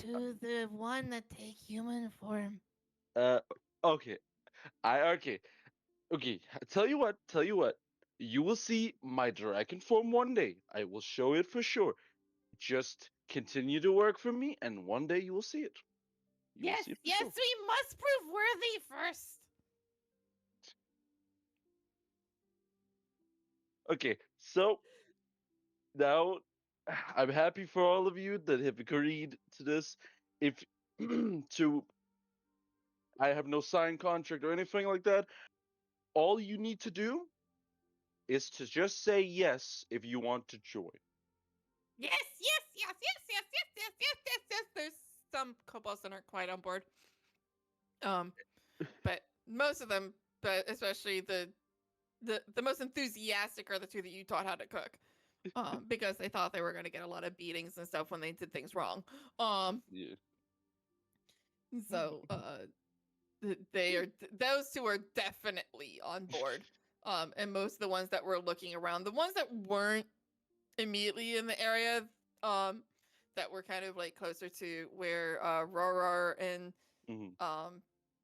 to the one that take human form. Okay. Okay. Tell you what. You will see my dragon form one day. I will show it for sure. Just continue to work for me, and one day you will see it. You will Yes, see it for yes, sure. we must prove worthy first. Okay, so now I'm happy for all of you that have agreed to this. If to I have no signed contract or anything like that. All you need to do is to just say yes if you want to join. Yes. There's some kobolds that aren't quite on board. But most of them, but especially the most enthusiastic are the two that you taught how to cook. Because they thought they were going to get a lot of beatings and stuff when they did things wrong. Yeah. So they are those two are definitely on board. And most of the ones that were looking around, the ones that weren't immediately in the area, that were kind of like closer to where Rorar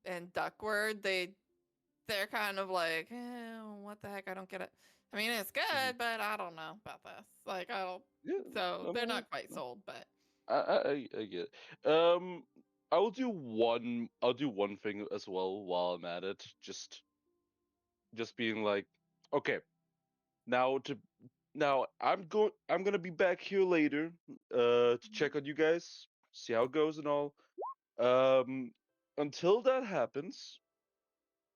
and Duck were, they're kind of like, what the heck? I don't get it. I mean, it's good, but I don't know about this. Like, I don't. Yeah. So they're not quite sold, but I get it. I'll do one thing as well while I'm at it. Just being like, okay, now I'm gonna be back here later to check on you guys, see how it goes and all. Um until that happens,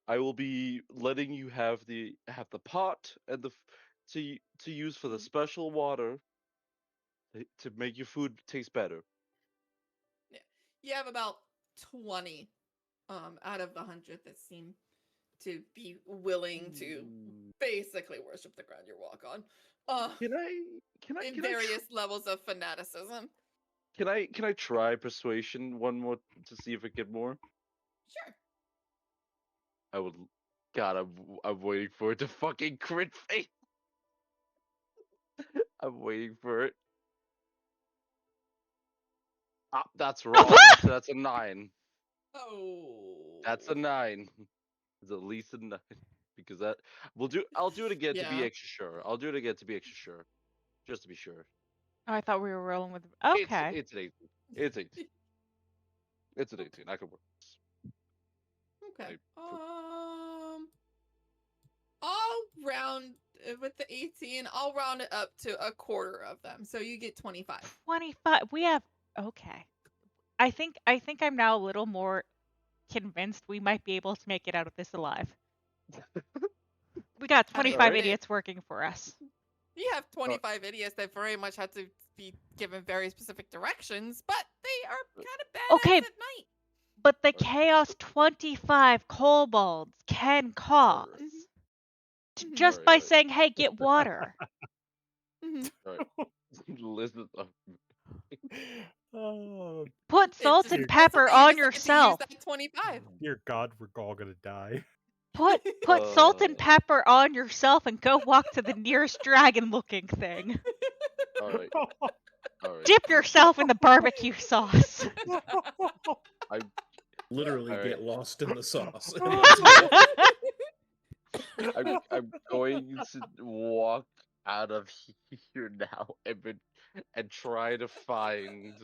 I will be letting you have the pot and to use for the special water to make your food taste better. yeah, you have about 20 out of the 100 that seem to be willing to basically worship the ground you walk on. Can I In various levels of fanaticism. can I try persuasion one more to see if I get more? Sure. I would. God, I'm waiting for it to fucking crit face. I'm waiting for it. Ah, that's wrong. So that's a 9. Oh. That's a 9. It's at least a 9 because that I'll do it again to be Yeah. extra sure. I'll do it again to be extra sure, just to be sure. Oh, I thought we were rolling with. Okay. It's an 18. It's 18. It's an 18. I can work. Okay. I'll round with the 18. I'll round it up to a quarter of them, so you get 25. 25. We have. Okay. I think I'm now a little more convinced we might be able to make it out of this alive. We got 25 Alright. idiots working for us. You have 25 idiots that very much had to be given very specific directions, but they are kind of badass Okay. at night. But the chaos 25 kobolds can cause just Alright, by alright. saying, "Hey, get water." Alright. Listen up. Oh, Put salt just- and pepper basically, you on just get to yourself. use that 25. dear God, we're all gonna die. Put salt and pepper on yourself and go walk to the nearest dragon-looking thing. Alright. Alright. Dip yourself in the barbecue sauce. Literally Alright. get lost in the sauce. I'm going to walk out of here now and try to find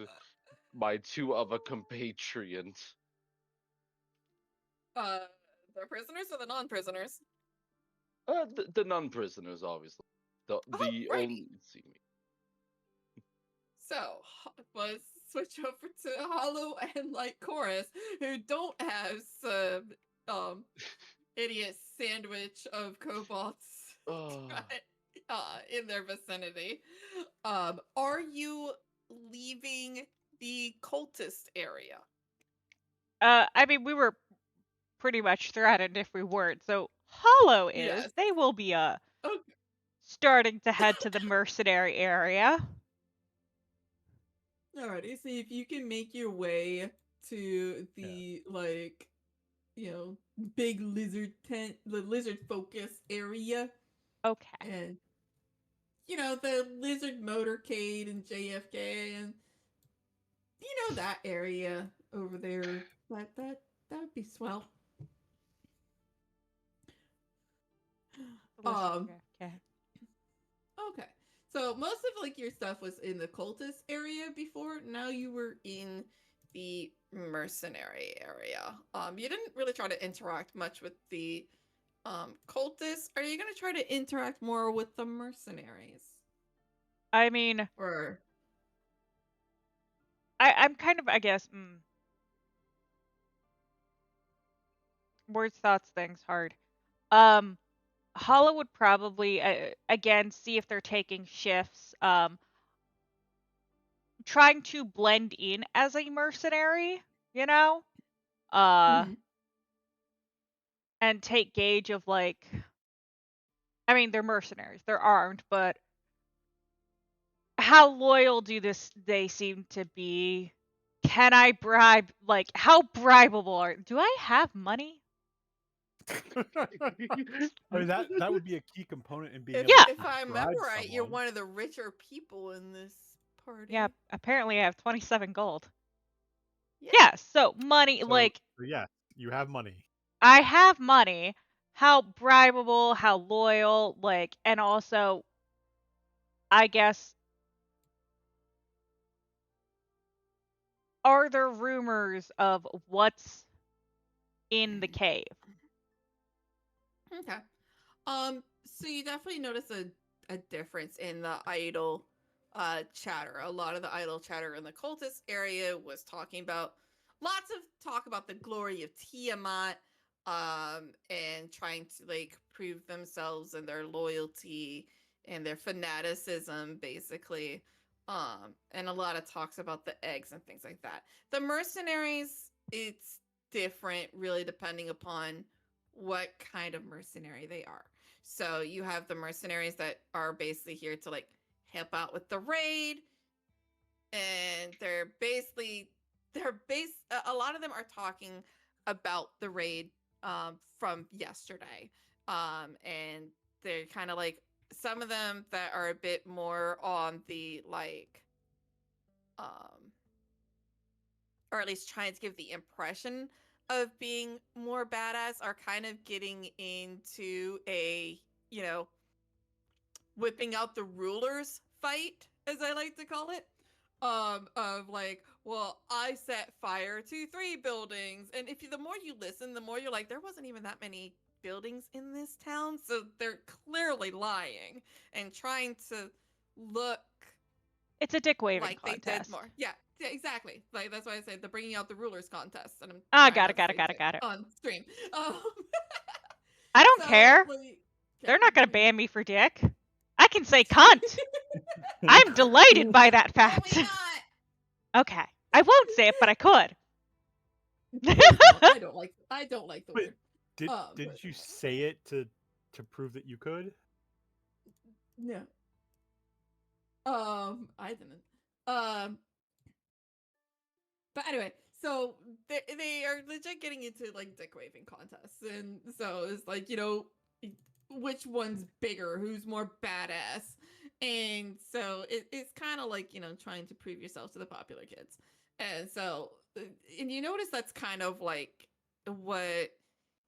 my 2 other compatriots. The prisoners or the non-prisoners? The non-prisoners, obviously. The Alrighty. only see me. So, let's switch over to Hollow and Light Chorus, who don't have some idiot sandwich of kobolds in their vicinity. Are you leaving the cultist area? I mean, we were pretty much threatened if we weren't. So Hollow is. Yes. They will be Okay. starting to head to the mercenary area. Alrighty, so if you can make your way to the big lizard tent, the lizard focus area, Okay. and the lizard motorcade and JFK, and that area over there, that would be swell. Okay. Okay. So most of your stuff was in the cultist area before. Now you were in the mercenary area. You didn't really try to interact much with the cultists. Are you gonna try to interact more with the mercenaries? I mean, Or I'm kind of, I guess, words, thoughts, things, hard. Hollow would probably, again, see if they're taking shifts, trying to blend in as a mercenary, Mhm. and take gauge of, like, I mean, they're mercenaries, they're armed, but how loyal they seem to be? Can I bribe, like, how bribable do I have money? I mean, that would be a key component in being if, able Yeah. to if I remember bribe right, you're someone. one of the richer people in this party. Yeah, apparently I have 27 gold. Yeah. Yeah, so money, So yeah, you have money. I have money. How bribable, how loyal, and also, I guess, are there rumors of what's in the cave? Okay. So you definitely notice a difference in the idle chatter. A lot of the idle chatter in the cultist area was talking about lots of talk about the glory of Tiamat, and trying to prove themselves and their loyalty and their fanaticism, basically. And a lot of talks about the eggs and things like that. The mercenaries, it's different, really, depending upon what kind of mercenary they are. So you have the mercenaries that are basically here to help out with the raid, and a lot of them are talking about the raid from yesterday, and they're kind of some of them that are a bit more on the um or at least trying to give the impression of being more badass, are kind of getting into a, whipping out the rulers fight, as I like to call it. Of well, I set fire to 3 buildings. And the more you listen, the more you're like, there wasn't even that many buildings in this town. So they're clearly lying and trying to look It's a dick waving like contest. they did more. Yeah, exactly. That's why I said the bringing out the rulers contest, and I'm Got it. on stream. I don't care. Okay. They're not gonna ban me for dick. I can say cunt. I'm delighted by that fact. Can we not? Okay, I won't say it, but I could. I don't like the Wait, word. Did But you say it to prove that you could? no. I didn't. But anyway, so they are legit getting into dick waving contests, and so it's which one's bigger, who's more badass, and so it's kind of trying to prove yourself to the popular kids, and so and you notice that's kind of what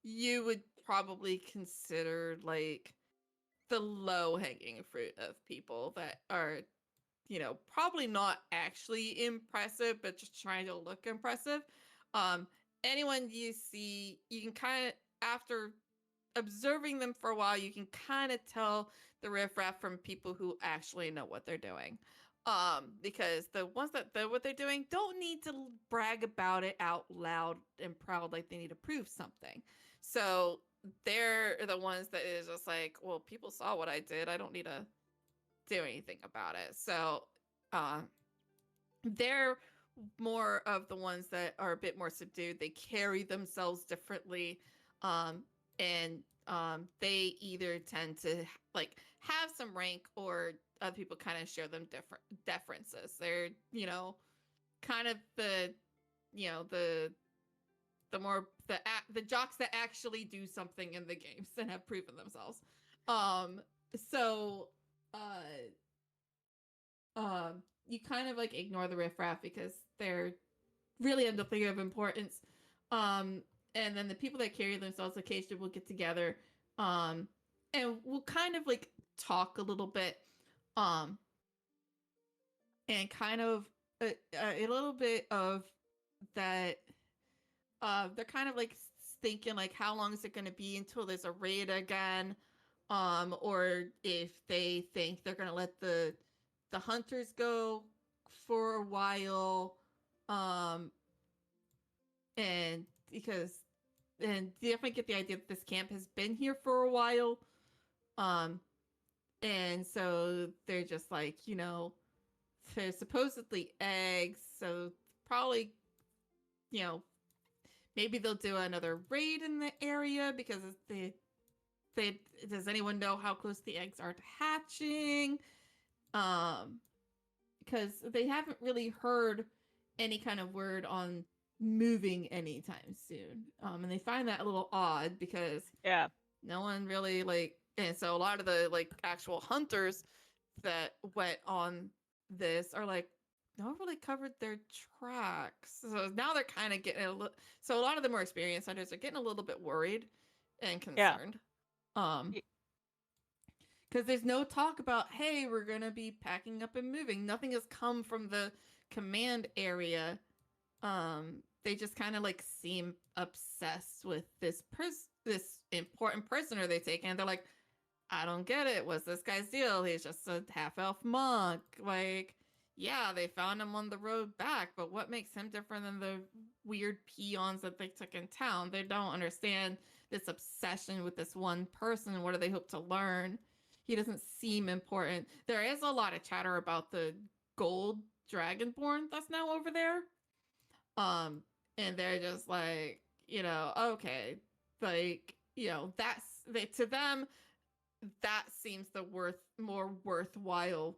you would probably consider the low hanging fruit of people that are probably not actually impressive, but just trying to look impressive. Anyone you see, you can kind of, after observing them for a while, you can kind of tell the riffraff from people who actually know what they're doing. Because the ones that know what they're doing don't need to brag about it out loud and proud like they need to prove something. So they're the ones that is just well, people saw what I did. I don't need to do anything about it. So they're more of the ones that are a bit more subdued. They carry themselves differently, and they either tend to have some rank, or other people kind of share them different deferences. They're kind of the the jocks that actually do something in the games and have proven themselves. So you kind of like ignore the riffraff because they're really nothing of importance. And then the people that carry themselves occasionally will get together, and we'll kind of like talk a little bit, and kind of a little bit of that. They're kind of like thinking like, how long is it going to be until there's a raid again, or if they think they're going to let the hunters go for a while, and definitely get the idea that this camp has been here for a while, and so they're just like, there's supposedly eggs, so probably, maybe they'll do another raid in the area because does anyone know how close the eggs are to hatching? Because they haven't really heard any kind of word on moving anytime soon. And they find that a little odd because no one really and so a lot of the actual hunters that went on this are like, no one really covered their tracks. So now they're kind of getting so a lot of the more experienced hunters are getting a little bit worried and concerned. Because there's no talk about, hey, we're going to be packing up and moving. Nothing has come from the command area. They just kind of seem obsessed with this important prisoner they take. And they're like, I don't get it. What's this guy's deal? He's just a half-elf monk. Yeah, they found him on the road back, but what makes him different than the weird peons that they took in town? They don't understand this obsession with this one person. What do they hope to learn? He doesn't seem important. There is a lot of chatter about the gold dragonborn that's now over there. And they're just like, okay, to them, that seems the more worthwhile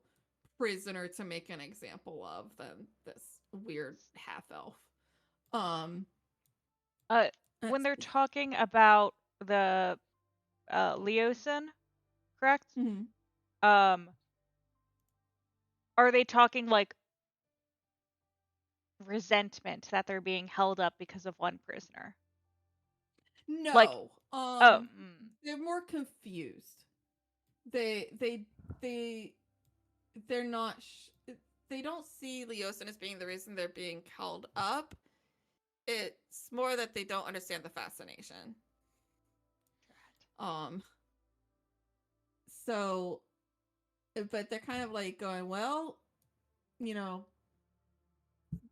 prisoner to make an example of than this weird half elf. When they're talking about the Leosin, correct? Mm-hmm. Are they talking resentment that they're being held up because of one prisoner? No. They're more confused. They're not. They don't see Leosin as being the reason they're being held up. It's more that they don't understand the fascination. So, but they're kind of going, well,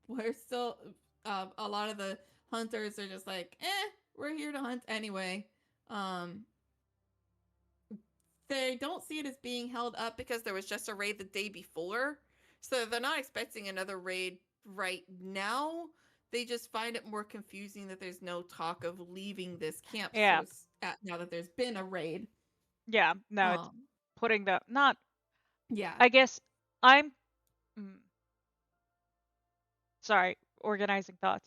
we're still. A lot of the hunters are just like, we're here to hunt anyway. They don't see it as being held up because there was just a raid the day before. So they're not expecting another raid right now. They just find it more confusing that there's no talk of leaving this camp now that there's been a raid. Yeah, no, it's putting the not. Yeah. I guess I'm. Sorry, organizing thoughts.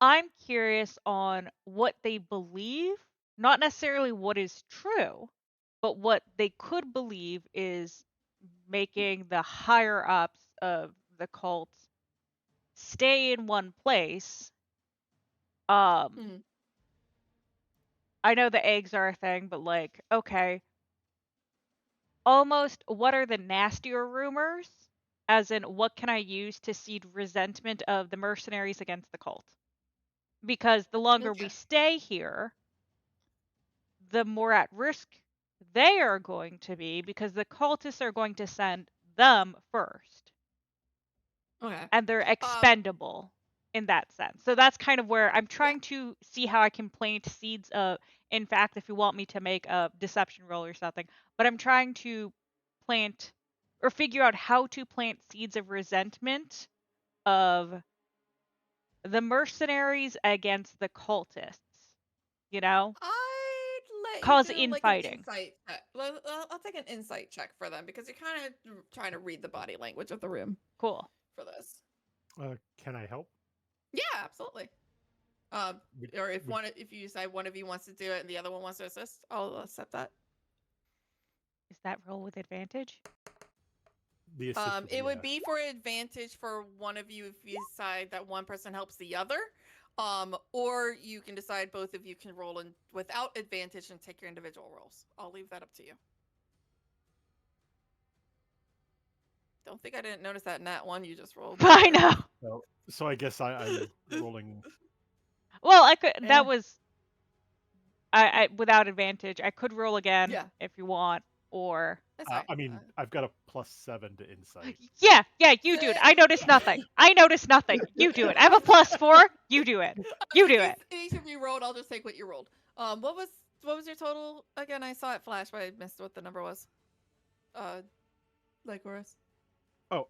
I'm curious on what they believe, not necessarily what is true, but what they could believe is making the higher ups of the cult stay in one place. I know the eggs are a thing, but okay. Almost what are the nastier rumors? As in, what can I use to seed resentment of the mercenaries against the cult? Because the longer we stay here, the more at risk they are going to be because the cultists are going to send them first. Okay. And they're expendable in that sense. So that's kind of where I'm trying to see how I can plant seeds of, in fact, if you want me to make a deception roll or something, but I'm trying to plant or figure out how to plant seeds of resentment of the mercenaries against the cultists, I'd let cause you do infighting. An insight check. I'll take an insight check for them because you're kind of trying to read the body language of the room. Cool. for this. Can I help? Yeah, absolutely. Would- Or if would- if you decide one of you wants to do it and the other one wants to assist, I'll accept that. Is that roll with advantage? the assist It would yeah. be for advantage for one of you if you decide that one person helps the other. Or you can decide both of you can roll in without advantage and take your individual rolls. I'll leave that up to you. Don't think I didn't notice that nat one you just rolled. I know. So I guess I'm rolling. Well, I could. Eh. That was. I without advantage. I could roll again Yeah. if you want, or. That's fine. I mean, I've got a +7 to insight. Yeah, you do it. I noticed nothing. I noticed nothing. You do it. I have a +4. You do it. You do it. Each of you rolled. I'll just take what you rolled. What was your total again? I saw it flash, but I missed what the number was. Lycoris. Oh,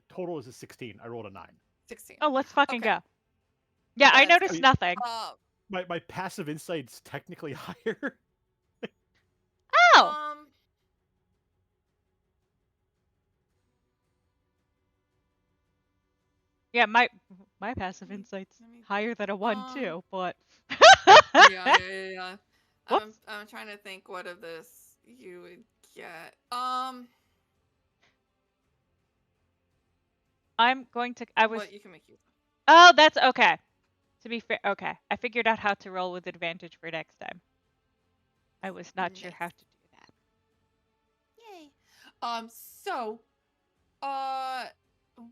total is a 16. I rolled a 9. 16. Oh, let's fucking Okay. go. Yeah, I That's noticed great. nothing. My passive insight's technically higher. Oh. Yeah, my passive insight's higher than a 1 too, but. yeah. I'm trying to think what of this you would get. I'm going to. I was. What you can make use of. Oh, that's okay. To be fair, okay. I figured out how to roll with advantage for next time. I was not sure how to do that. Yay. So,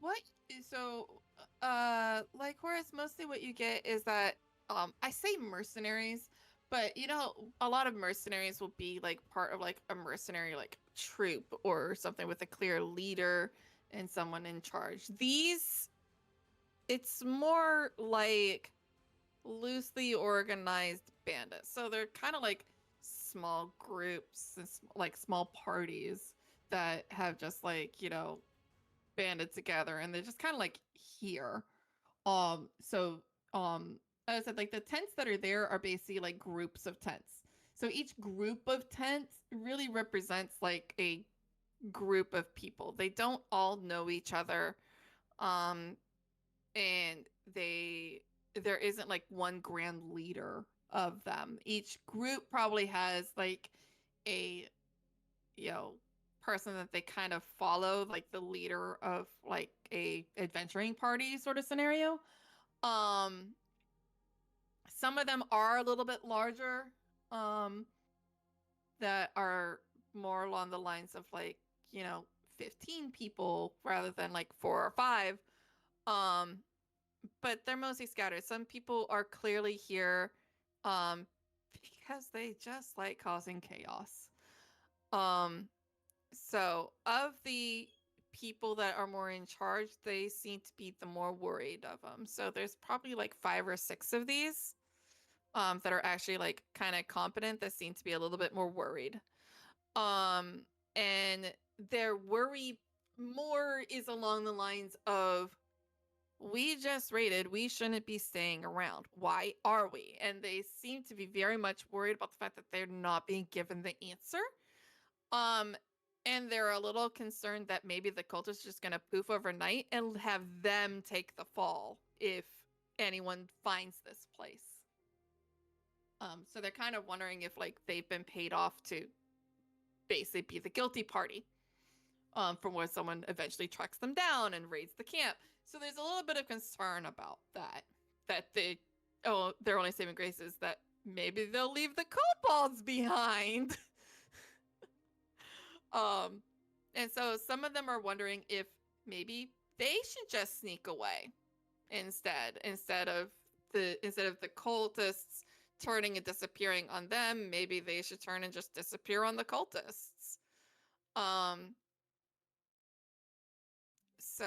what? So, like Horace, mostly what you get is that, I say mercenaries, but you know, a lot of mercenaries will be like part of like a mercenary like troop or something with a clear leader and someone in charge. These, it's more like loosely organized bandits. So they're kind of like small groups and like small parties that have just like, you know, banded together and they're just kind of like here. So as I said, like the tents that are there are basically like groups of tents. So each group of tents really represents like a group of people. They don't all know each other. And there isn't like one grand leader of them. Each group probably has like a, you know, person that they kind of follow, like the leader of like a adventuring party sort of scenario. Some of them are a little bit larger, that are more along the lines of like, you know, 15 people rather than like 4 or 5. But they're mostly scattered. Some people are clearly here because they just like causing chaos. So of the people that are more in charge, they seem to be the more worried of them. So there's probably like 5 or 6 of these that are actually like kind of competent that seem to be a little bit more worried. And their worry more is along the lines of, we just raided, we shouldn't be staying around. Why are we? And they seem to be very much worried about the fact that they're not being given the answer. And they're a little concerned that maybe the cultists are just gonna poof overnight and have them take the fall if anyone finds this place. So they're kind of wondering if like they've been paid off to basically be the guilty party. From where someone eventually tracks them down and raids the camp. So there's a little bit of concern about that. That their only saving grace is that maybe they'll leave the kobolds behind. And so some of them are wondering if maybe they should just sneak away instead of the cultists turning and disappearing on them. Maybe they should turn and just disappear on the cultists. So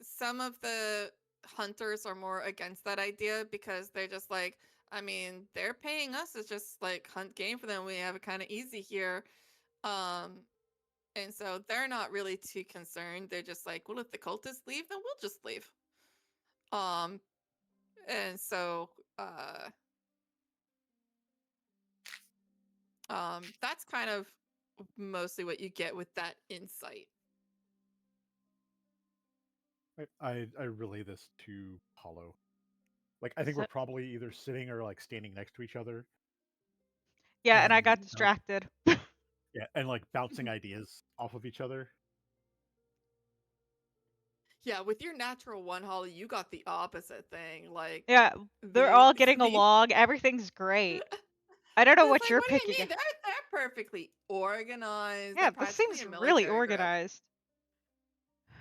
some of the hunters are more against that idea because they're just like, I mean, they're paying us to just like hunt game for them. We have it kind of easy here. And so they're not really too concerned. They're just like, well, if the cultists leave, then we'll just leave. And so that's kind of mostly what you get with that insight. I relay this to Hollow. Like, I think So, we're probably either sitting or like standing next to each other, yeah, and I and got distracted. yeah, and like bouncing ideas off of each other. Yeah, with your natural one, Holly, you got the opposite thing. Like Yeah, they're all getting these along. Everything's great. I don't know it's what like, you're what do you picking. mean? They're perfectly organized. Yeah, They're this practically seems a really military group. organized.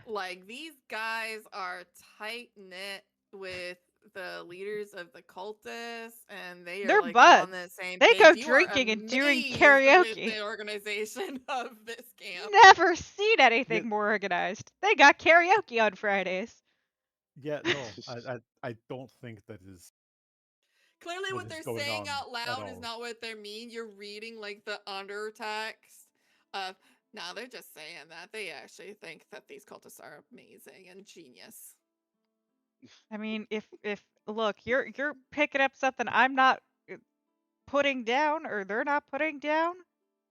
Like these guys are tight knit with the leaders of the cultists, and they are They're like on the buds. same They page. go You are drinking and doing amazed with karaoke. the organization of this camp. Never seen anything Yeah, more organized. They got karaoke on Fridays. yeah, no, I don't think that is Clearly, what what is they're going saying on out at loud is all. not what they mean. You're reading like the undertext of. No, they're just saying that they actually think that these cultists are amazing and genius. I mean, if look, you're picking up something I'm not putting down or they're not putting down.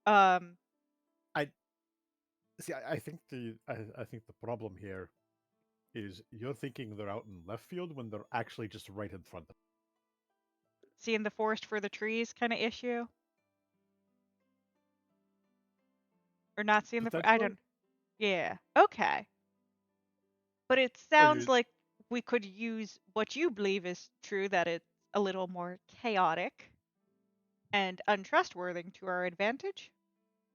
Um, I see. I think I think the problem here is you're thinking they're out in left field when they're actually just right in front of. seeing the forest for the trees kind of issue, or not seeing the. I Potentially, don't. Yeah. Okay. But it or sounds you. like we could use what you believe is true, that it's a little more chaotic and untrustworthy to our advantage.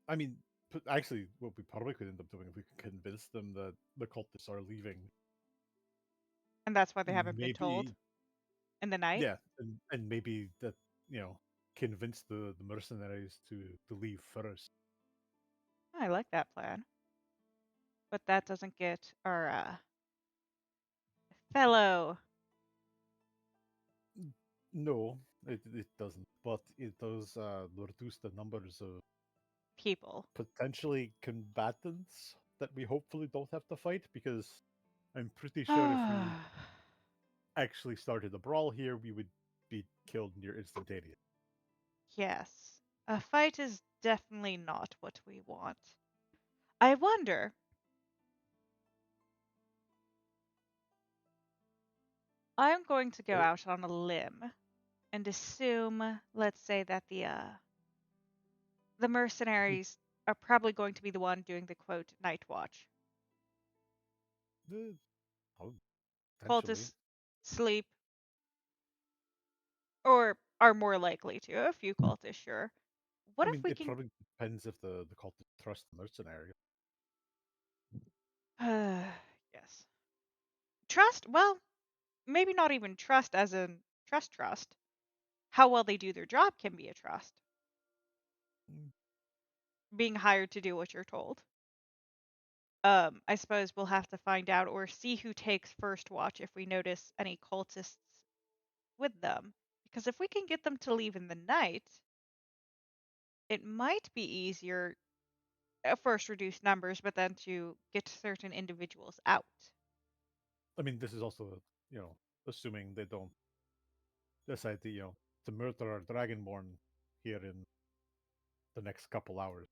I mean, actually, what we probably could end up doing if we could convince them that the cultists are leaving, And that's why they haven't been told maybe, in the night. yeah, and maybe that convince the mercenaries to leave first. I like that plan. But that doesn't get our fellow No, it doesn't, but it does reduce the numbers of people. potentially combatants that we hopefully don't have to fight, because I'm pretty sure if we actually started a brawl here, we would be killed near instantaneous. Yes. A fight is definitely not what we want. I wonder, I'm going to go Or out on a limb and assume, let's say that the mercenaries are probably going to be the one doing the quote night watch. the oh, potentially. Cultists sleep or are more likely to. A few cultists, sure. What I if mean, we it can probably depends if the cultists trust the mercenary. yes. Trust, well, maybe not even trust as in trust. How well they do their job can be a trust. Mm, Being hired to do what you're told. I suppose we'll have to find out or see who takes first watch if we notice any cultists with them. Because if we can get them to leave in the night, it might be easier at first reduce numbers, but then to get certain individuals out. I mean, this is also assuming they don't decide to murder our dragonborn here in the next couple hours.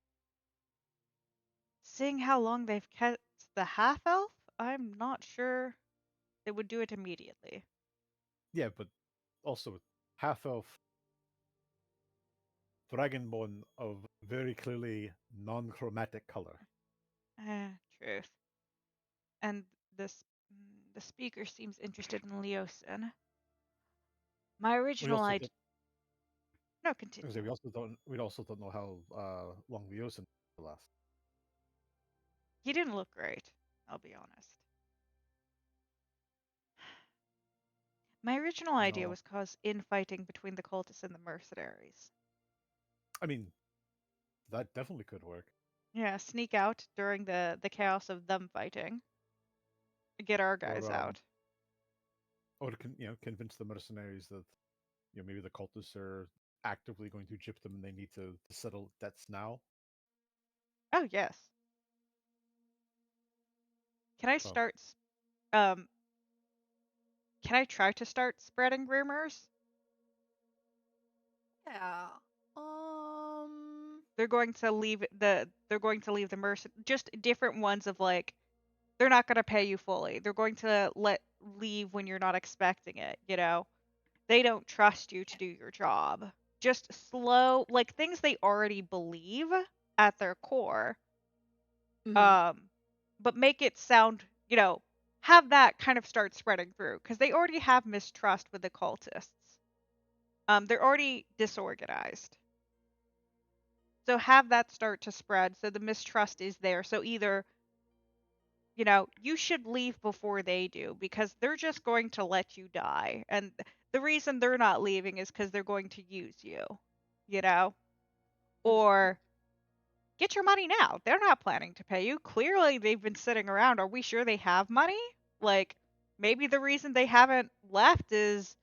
Seeing how long they've kept the half elf, I'm not sure they would do it immediately. Yeah, but also half elf dragonborn of very clearly non-chromatic color. Truth. And this the speaker seems interested in Leosin. My We original also idea. don't. No, continue. We also don't know how long the Ocean will last. He didn't look great, I'll be honest. My original idea No, was cause infighting between the cultists and the mercenaries. I mean that definitely could work. Yeah, sneak out during the chaos of them fighting. Get our guys Or out. convince the mercenaries that maybe the cultists are actively going to gyp them and they need to settle debts now. Oh yes. Can I So start? Um, can I try to start spreading rumors? Yeah. They're going to leave the. They're going to leave the merc. Just different ones of like they're not going to pay you fully. They're going to leave when you're not expecting it, you know. They don't trust you to do your job. Just slow, like things they already believe at their core. Mhm. But make it sound, you know, have that kind of start spreading through because they already have mistrust with the cultists. They're already disorganized. So have that start to spread so the mistrust is there. So either, you know, you should leave before they do because they're just going to let you die. And the reason they're not leaving is because they're going to use you know? Mhm. Or get your money now. They're not planning to pay you. Clearly, they've been sitting around. Are we sure they have money? Like, maybe the reason they haven't left is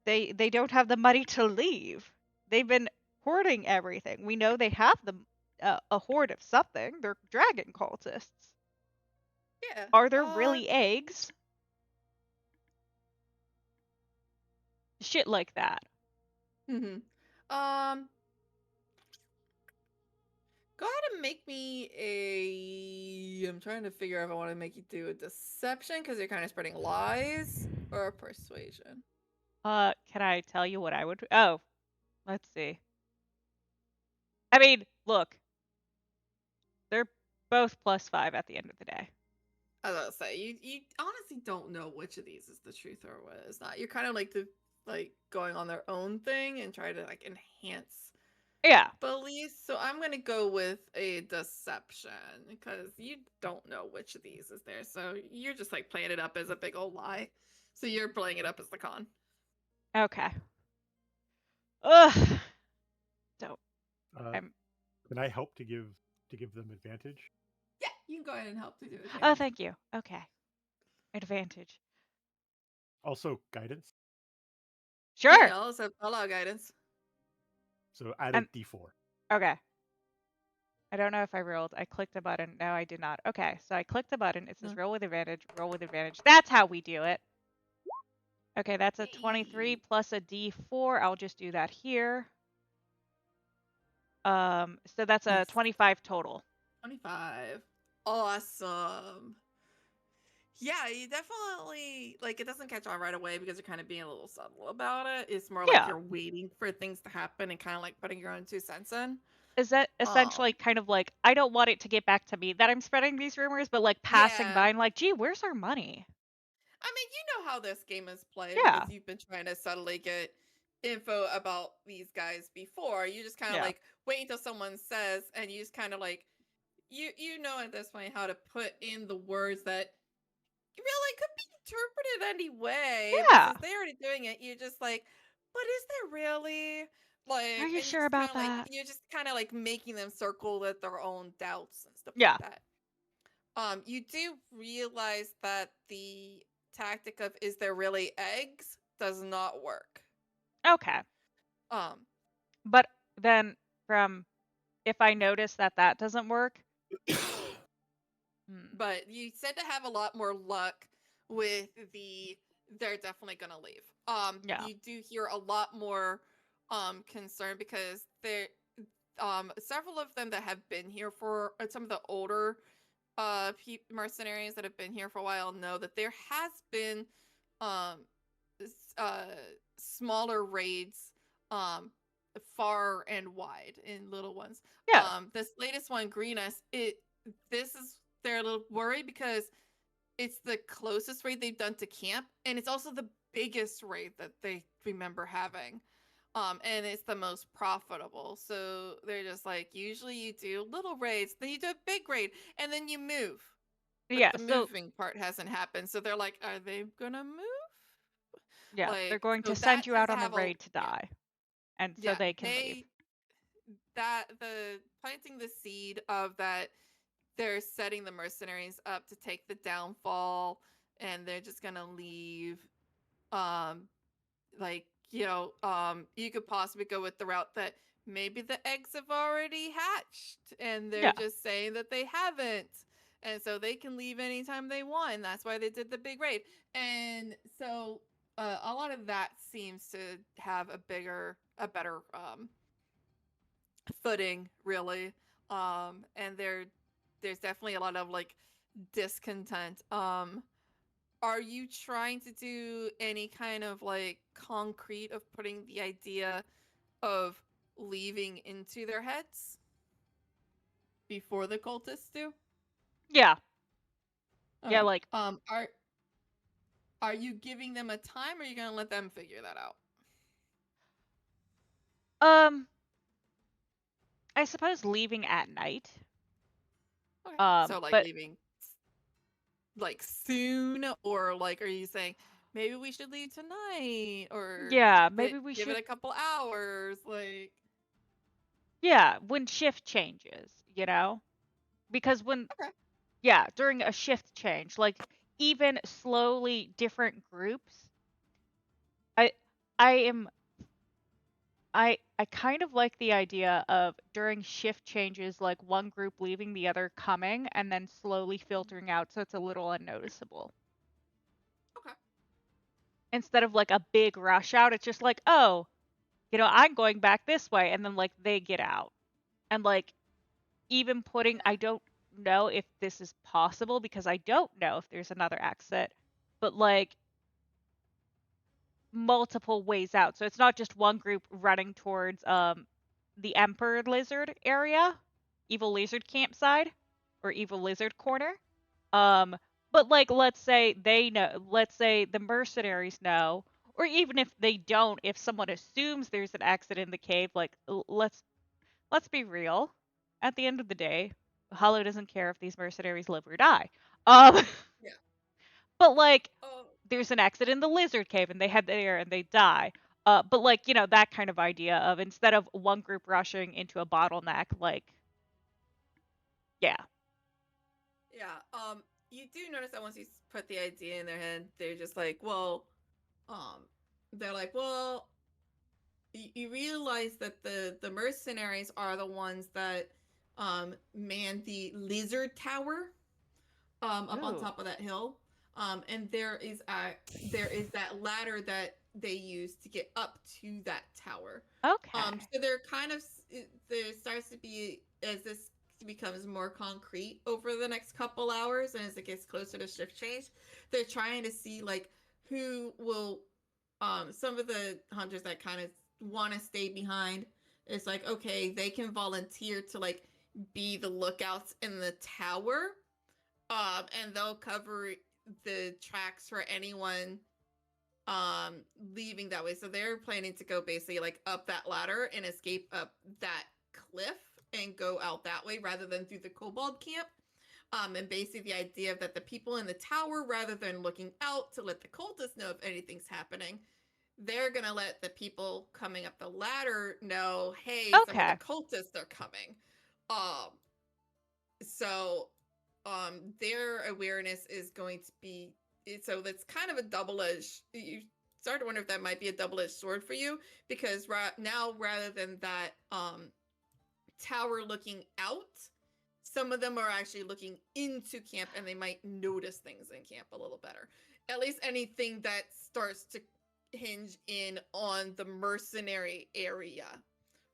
they don't have the money to leave. They've been hoarding everything. We know they have a hoard of something. They're dragon cultists. Yeah. Are there really eggs? Shit like that. Mhm. Um. Go ahead and make me a. I'm trying to figure out if I want to make you do a deception because you're kind of spreading lies, or a persuasion. Can I tell you what I would? Oh, let's see. I mean, look, they're both +5 at the end of the day. I was gonna say you honestly don't know which of these is the truth or what is not. You're kind of like going on their own thing and try to like enhance Yeah. beliefs. So I'm gonna go with a deception because you don't know which of these is there. So you're just like playing it up as a big old lie. So you're playing it up as the con. Okay. Ugh. So Uh, I'm. can I help to give them advantage? Yeah, you can go ahead and help to do Oh, advantage. thank you. Okay. Advantage. Also guidance. Yeah, Sure. also allow guidance. So add a And D4. okay. I don't know if I rolled. I clicked a button. No, I did not. Okay, so I clicked the button. It says No. roll with advantage. Roll with advantage. That's how we do it. Okay, that's a 23 Hey. plus a D4. I'll just do that here. So that's a Nice. 25 total. 25. Awesome. Yeah, you definitely like it doesn't catch on right away because you're kind of being a little subtle about it. It's more like Yeah. you're waiting for things to happen and kind of like putting your own 2 cents in. Is that essentially Um, kind of like I don't want it to get back to me that I'm spreading these rumors, but like passing yeah. by and like, gee, where's our money? I mean, you know how this game is played Yeah. because you've been trying to subtly get info about these guys before. You just kind of Yeah. like wait until someone says, and you just kind of like you know at this point how to put in the words that really could be interpreted any way, but Yeah. since they're already doing it, you're just like, but is there really? Are Like, you and sure about that? you're just kind of like making them circle with their own doubts and stuff like Yeah. that. You do realize that the tactic of "is there really eggs" does not work. Okay. Um, But then from if I notice that that doesn't work, hmm, but you said to have a lot more luck with the "they're definitely gonna leave." yeah. You do hear a lot more concern because there several of them that have been here for some of the older mercenaries that have been here for a while know that there has been um uh smaller raids um far and wide in little ones. Yeah. This latest one, Greenus, this is they're a little worried because it's the closest raid they've done to camp, and it's also the biggest raid that they remember having. And it's the most profitable. So they're just like, usually you do little raids, then you do a big raid, and then you move. But Yeah. the So moving part hasn't happened. So they're like, are they gonna move? yeah, they're Like, going so to that send you tends out to on a have a raid to die. And so yeah, they can leave. that the planting the seed of that they're setting the mercenaries up to take the downfall and they're just gonna leave. Um, like, you could possibly go with the route that maybe the eggs have already hatched and they're Yeah. just saying that they haven't. And so they can leave anytime they want. And that's why they did the big raid. And so a lot of that seems to have a better footing, really. And there's definitely a lot of like discontent. Are you trying to do any kind of like concrete of putting the idea of leaving into their heads before the cultists do? Yeah. Yeah, Okay. like Are you giving them a time, or are you gonna let them figure that out? I suppose leaving at night. Okay. So like But leaving like soon, or like are you saying maybe we should leave tonight, or yeah, but maybe we give should. it a couple hours, like Yeah, when shift changes, because okay. during a shift change, like even slowly different groups, I I am I kind of like the idea of during shift changes, like one group leaving, the other coming, and then slowly filtering out so it's a little unnoticeable. Okay. Instead of like a big rush out, it's just like, oh, I'm going back this way, and then like they get out. And like even putting, I don't know if this is possible because I don't know if there's another exit, but like multiple ways out. So it's not just one group running towards the Emperor Lizard area, Evil Lizard campsite, or Evil Lizard corner. Um, but like let's say they know, let's say the mercenaries know, or even if they don't, if someone assumes there's an exit in the cave, like let's be real. At the end of the day, Hollow doesn't care if these mercenaries live or die. Um, Yeah. but like Oh, there's an exit in the lizard cave and they head there and they die. But like, that kind of idea of instead of one group rushing into a bottleneck, like, yeah. yeah. You do notice that once you put the idea in their head, they're just like, well, um, they're like, well, you realize that the mercenaries are the ones that man the lizard tower up on Ooh. top of that hill. And there is that ladder that they use to get up to that tower. Okay. So they're kind of there starts to be, as this becomes more concrete over the next couple hours and as it gets closer to shift change, they're trying to see like who will some of the hunters that kind of want to stay behind. It's like, okay, they can volunteer to like be the lookouts in the tower, and they'll cover the tracks for anyone leaving that way. So they're planning to go basically like up that ladder and escape up that cliff and go out that way rather than through the kobold camp. And basically the idea that the people in the tower, rather than looking out to let the cultists know if anything's happening, they're gonna let the people coming up the ladder know, hey, some of the Okay. cultists are coming. Um, so their awareness is going to be, so that's kind of a double-edged, you start to wonder if that might be a double-edged sword for you, because now rather than that tower looking out, some of them are actually looking into camp and they might notice things in camp a little better. At least anything that starts to hinge in on the mercenary area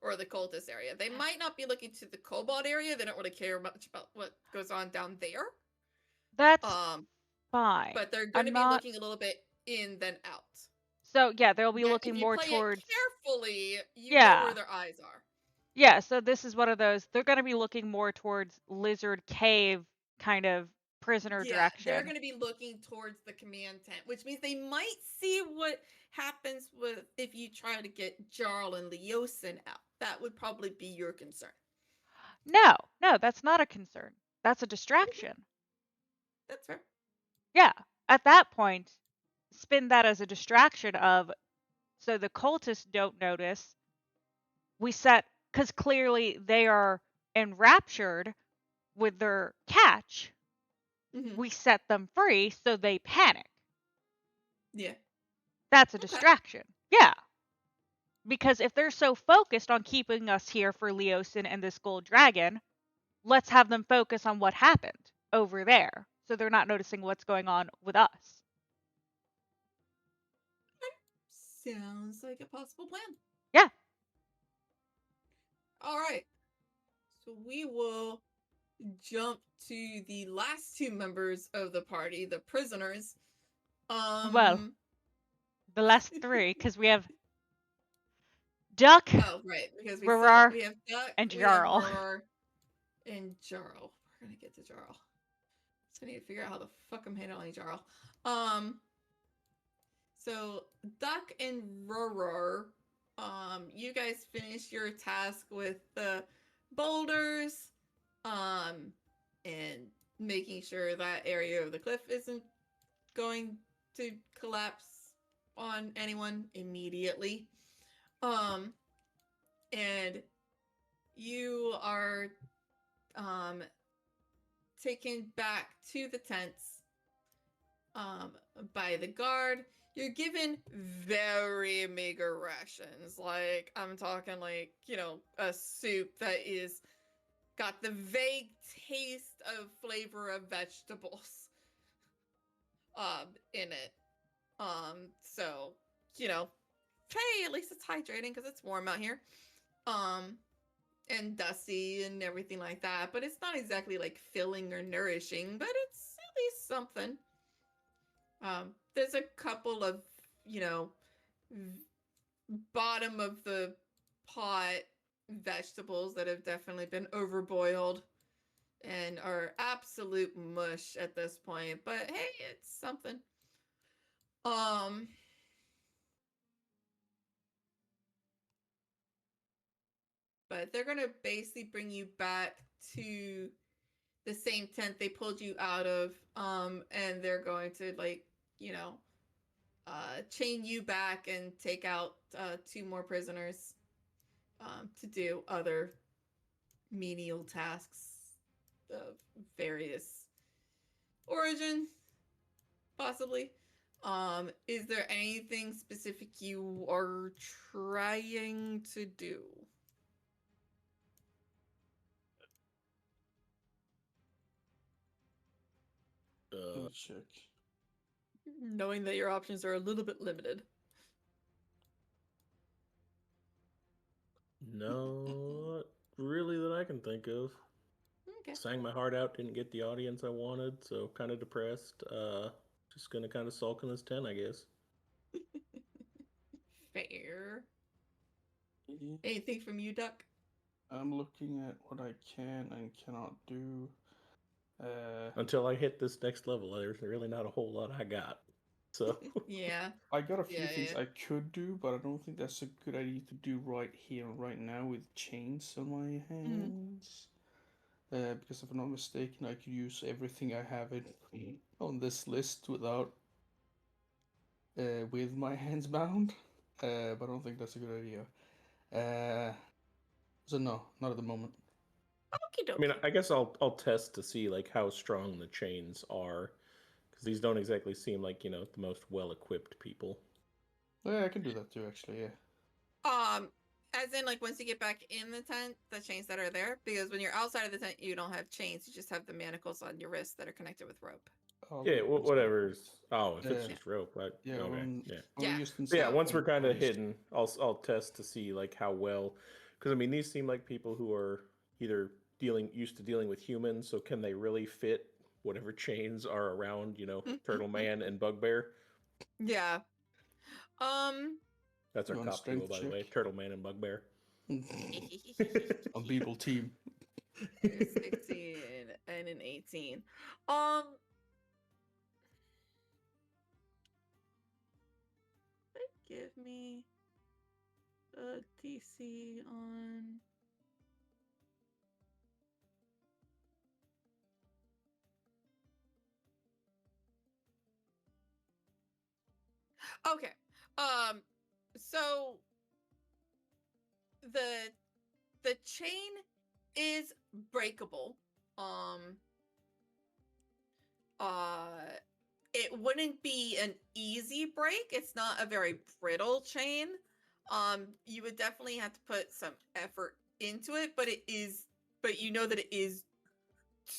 or the cultist area. They might not be looking to the kobold area. They don't really care much about what goes on down there. That's Um, fine. but they're going to I'm be not. looking a little bit in then out. So, yeah, they'll be Yet, if looking you more play it towards. carefully, you know Yeah. where their eyes are. Yeah, so this is one of those. They're going to be looking more towards Lizard Cave kind of prisoner Yeah, they're direction. going to be looking towards the command tent, which means they might see what happens with if you try to get Jarl and Leosin out. That would probably be your concern. No, no, that's not a concern. That's a distraction. That's fair. Yeah. At that point, spin that as a distraction of so the cultists don't notice. We set because clearly they are enraptured with their catch. Mm-hmm. We set them free so they panic. Yeah. That's a Okay. distraction. Yeah. Because if they're so focused on keeping us here for Leosin and this gold dragon, let's have them focus on what happened over there so they're not noticing what's going on with us. Sounds like a possible plan. Yeah. All right. So we will jump to the last two members of the party, the prisoners. Well, the last three, because we have Duck, Oh, right, because Rorar, we have Duck, and we have Jarl. Rorar, and Jarl. We're gonna get to Jarl. So I need to figure out how the fuck I'm handling Jarl. So Duck and Rorar, you guys finish your task with the boulders, and making sure that area of the cliff isn't going to collapse on anyone immediately. And you are taken back to the tents by the guard. You're given very meager rations. Like, I'm talking like, a soup that is got the vague taste of flavor of vegetables in it. So, hey, at least it's hydrating because it's warm out here. And dusty and everything like that, but it's not exactly like filling or nourishing, but it's at least something. There's a couple of, bottom of the pot vegetables that have definitely been overboiled and are absolute mush at this point, but hey, it's something. But they're gonna basically bring you back to the same tent they pulled you out of, and they're going to chain you back and take out two more prisoners to do other menial tasks of various origin, possibly. Is there anything specific you are trying to do? Let me check. Knowing that your options are a little bit limited. No, really that I can think of. Okay. Sang my heart out, didn't get the audience I wanted, so kind of depressed. Just gonna kind of sulk in this tent, I guess. Fair. Yeah. Anything from you, Duck? I'm looking at what I can and cannot do. Until I hit this next level, there's really not a whole lot I got. So Yeah. I got a few things Yeah. I could do, but I don't think that's a good idea to do right here and right now with chains on my hands. Because if I'm not mistaken, I could use everything I have on this list without with my hands bound. But I don't think that's a good idea. So no, not at the moment. Okie dokie. I mean, I guess I'll test to see like how strong the chains are, because these don't exactly seem like the most well equipped people. Yeah, I can do that too, actually. Yeah. As in, like, once you get back in the tent, the chains that are there, because when you're outside of the tent, you don't have chains. You just have the manacles on your wrists that are connected with rope. I'll Yeah, do it once whatever's. Oh, if it's Yeah. just rope, right? Yeah, Okay, yeah. Yeah. Just So yeah, So- once we're kind of polished. hidden, I'll test to see like how well, because I mean these seem like people who are either used to dealing with humans, so can they really fit whatever chains are around Turtle Man and Bugbear? Yeah. That's our You want a cop duo, strength by the way, check? Turtle Man and Bugbear. On people team. 16 and an 18. Give me a DC on. Okay. So the chain is breakable. It wouldn't be an easy break. It's not a very brittle chain. You would definitely have to put some effort into it, but you know that it is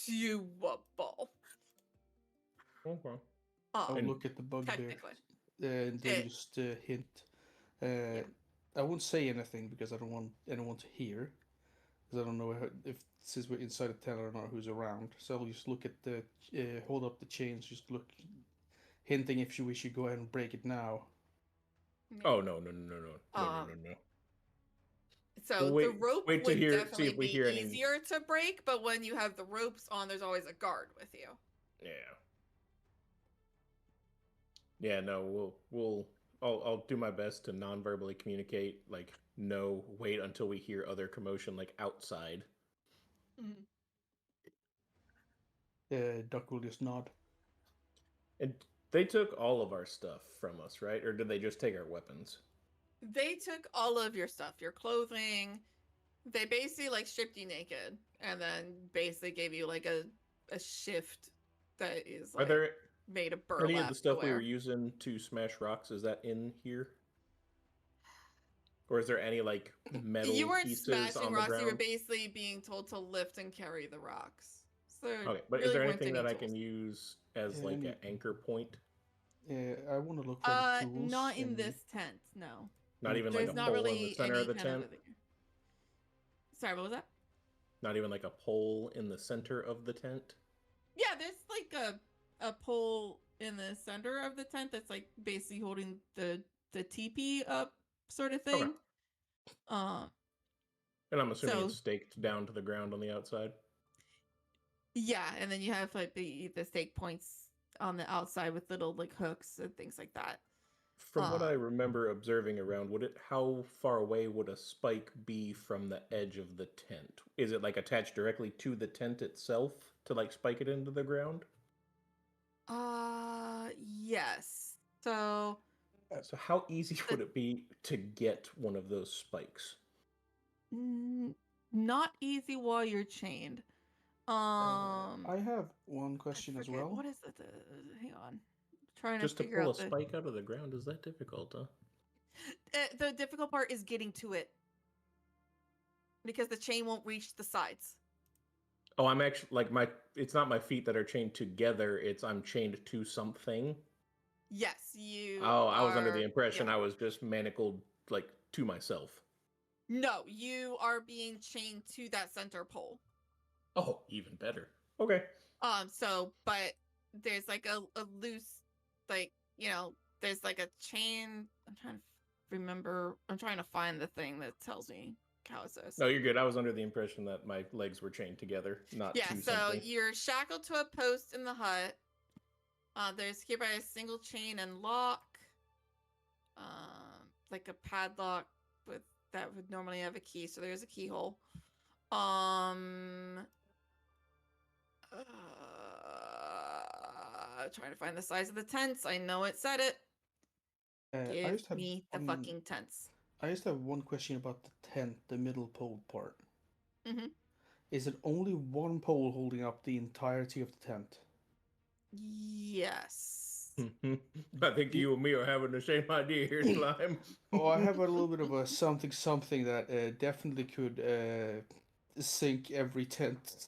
doable. Okay. I'll And- look at the bugbear Technically. and then It- just hint. I won't say anything because I don't want anyone to hear. because I don't know if since we're inside the tent or not who's around. So I'll just look at the hold up the chains, just look, hinting if we should go ahead and break it now. Oh no. So We'll the rope wait to would see definitely if we be hear any. easier to break, but when you have the ropes on, there's always a guard with you. Yeah, no, I'll do my best to non-verbally communicate, like, no, wait until we hear other commotion, like, outside. Duck will just nod. And they took all of our stuff from us, right? Or did they just take our weapons? They took all of your stuff, your clothing. They basically like stripped you naked and then basically gave you like a shift that is like Are there made of burlap. any of the stuff to we wear. were using to smash rocks, is that in here? Or is there any, like, metal You weren't pieces smashing on the rocks, ground? you were basically being told to lift and carry the rocks. So Okay, but really is there weren't anything any that I tools. can use as, like, an anchor point? I want to look for the tools. Not in this tent, no. Not even like There's a not pole in really the center any of the kind tent? of. Sorry, what was that? Not even like a pole in the center of the tent? Yeah, there's like a pole in the center of the tent that's like basically holding the teepee up, sort of thing. Okay. And I'm assuming so- it's staked down to the ground on the outside? Yeah, and then you have like the stake points on the outside with little like hooks and things like that. From what I remember observing around, how far away would a spike be from the edge of the tent? Is it like attached directly to the tent itself to like spike it into the ground? Yes. So how easy would it be to get one of those spikes? Not easy while you're chained. I have one question as well. What is it? Hang on. Trying Just to to figure pull out a spike out of the ground, is that difficult, huh? The difficult part is getting to it. Because the chain won't reach the sides. Oh, I'm actually like it's not my feet that are chained together, I'm chained to something. Yes, you Oh, I was under the impression I was just manacled like to myself. No, you are being chained to that center pole. Oh, even better. Okay. But there's like a loose, like, there's like a chain. I'm trying to remember. I'm trying to find the thing that tells me how it says. No, you're good. I was under the impression that my legs were chained together, not to something. So you're shackled to a post in the hut. There's secured by a single chain and lock. Like a padlock that would normally have a key, so there's a keyhole. Trying to find the size of the tents. I know it said it. Give me the fucking tents. I just have one question about the tent, the middle pole part. Mm-hmm. Is it only one pole holding up the entirety of the tent? Yes. I think you and me are having the same idea here, Slime. Oh, I have a little bit of a something that definitely could sink every tent.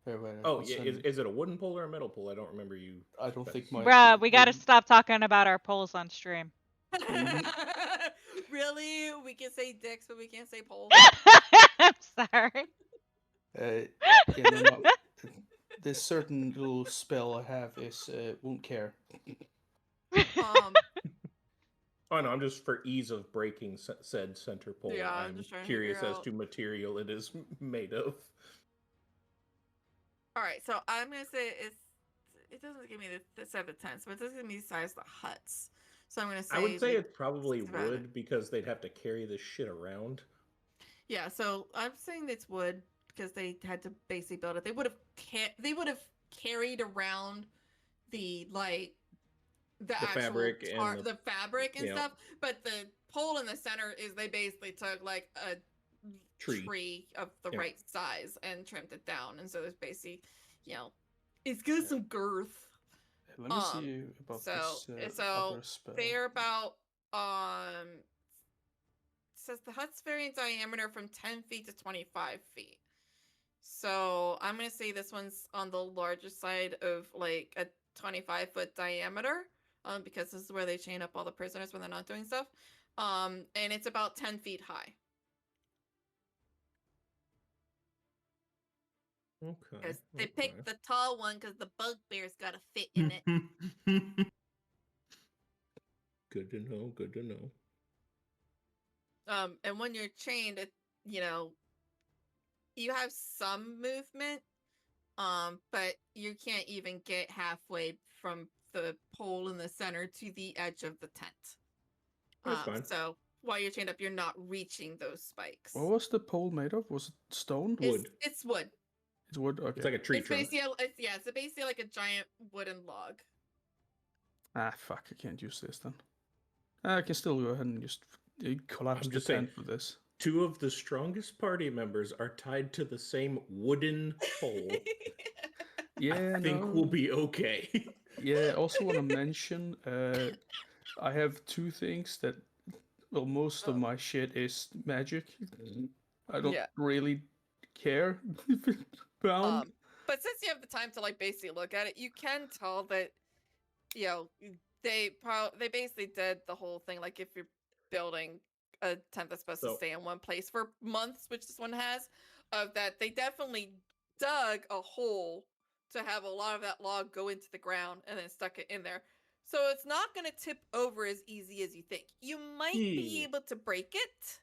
Oh, yeah. Is it a wooden pole or a metal pole? I don't remember you. I don't think my... Bruh, we gotta stop talking about our poles on stream. Really? We can say dicks, but we can't say poles? I'm sorry. This certain little spell I have is won't care. Oh no, I'm just for ease of breaking said center pole. Yeah, I'm just trying to curious figure as to material it is made of. All right, so I'm gonna say it doesn't give me the 7 tenths, but it does give me the size of the huts. So I'm gonna say I would say it's probably wood because they'd have to carry this shit around. Yeah, so I'm saying it's wood because they had to basically build it. They would have carried around the actual fabric and the fabric and stuff, but the pole in the center is they basically took like a tree of the right size and trimmed it down, and so there's basically, it's got some girth. Let me see about this other spell. They're about it says the huts vary in diameter from 10 feet to 25 feet. So I'm gonna say this one's on the larger side of like a 25-foot diameter, because this is where they chain up all the prisoners when they're not doing stuff. And it's about 10 feet high. Okay. Because they okay. picked the tall one because the bugbear's got to fit in it. Good to know. Good to know. And when you're chained, you know, you have some movement, but you can't even get halfway from the pole in the center to the edge of the tent. That's fine. So while you're chained up, you're not reaching those spikes. What was the pole made of? Was it stone? Wood. It's wood. It's wood. Okay. It's like a tree It's trunk. basically it's basically like a giant wooden log. Ah, fuck! I can't use this then. I can still go ahead and just collapse I'm the just saying, tent for this. 2 of the strongest party members are tied to the same wooden pole. Yeah, I think we'll be okay. Yeah, I also want to mention I have 2 things that, well, most of my shit is magic. I don't Yeah. really care if it's bound. But since you have the time to like basically look at it, you can tell that, you know, they basically did the whole thing. Like if you're building a tent that's supposed to So- stay in one place for months, which this one has, of that they definitely dug a hole to have a lot of that log go into the ground and then stuck it in there. So it's not going to tip over as easy as you think. You might be able to break it.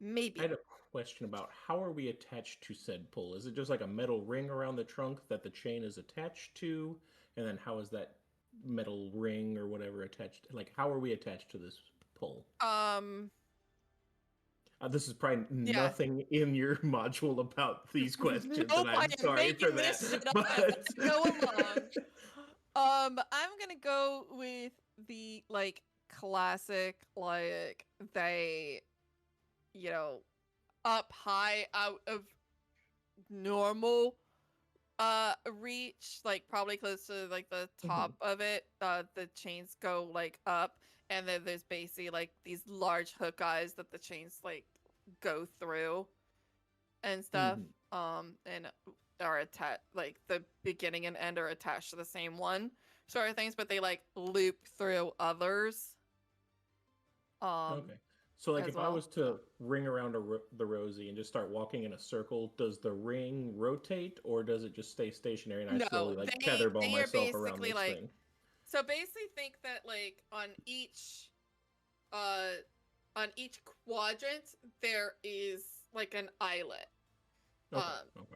Maybe. I had a question about how are we attached to said pole? Is it just like a metal ring around the trunk that the chain is attached to? And then how is that metal ring or whatever attached? Like, how are we attached to this pole? This is probably nothing in your module about these questions, Nope, and I'm sorry for that. Let's go along. I'm gonna go with the like classic, like they, you know, up high out of normal reach, like probably close to like the top of it. The chains go like up, and then there's basically like these large hook eyes that the chains like go through and stuff. And are attached, like the beginning and end are attached to the same one sort of things, but they like loop through others. Okay. So, like, as if I well. was to ring around the Rosie and just start walking in a circle, does the ring rotate or does it just stay stationary and I slowly like tetherball they are myself around basically this like thing? so basically think that like on each quadrant there is like an eyelet.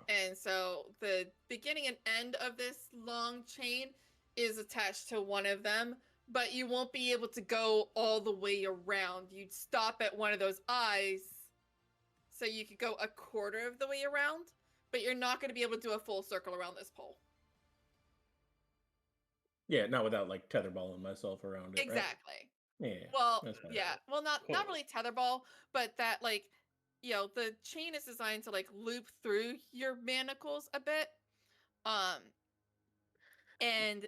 And so the beginning and end of this long chain is attached to one of them, but you won't be able to go all the way around. You'd stop at one of those eyes, so you could go a quarter of the way around, but you're not going to be able to do a full circle around this pole. Yeah, not without like tetherballing myself around it. Exactly. Right? Yeah. Well, yeah. Well, not really tetherball, but that like, you know, the chain is designed to like loop through your manacles a bit, and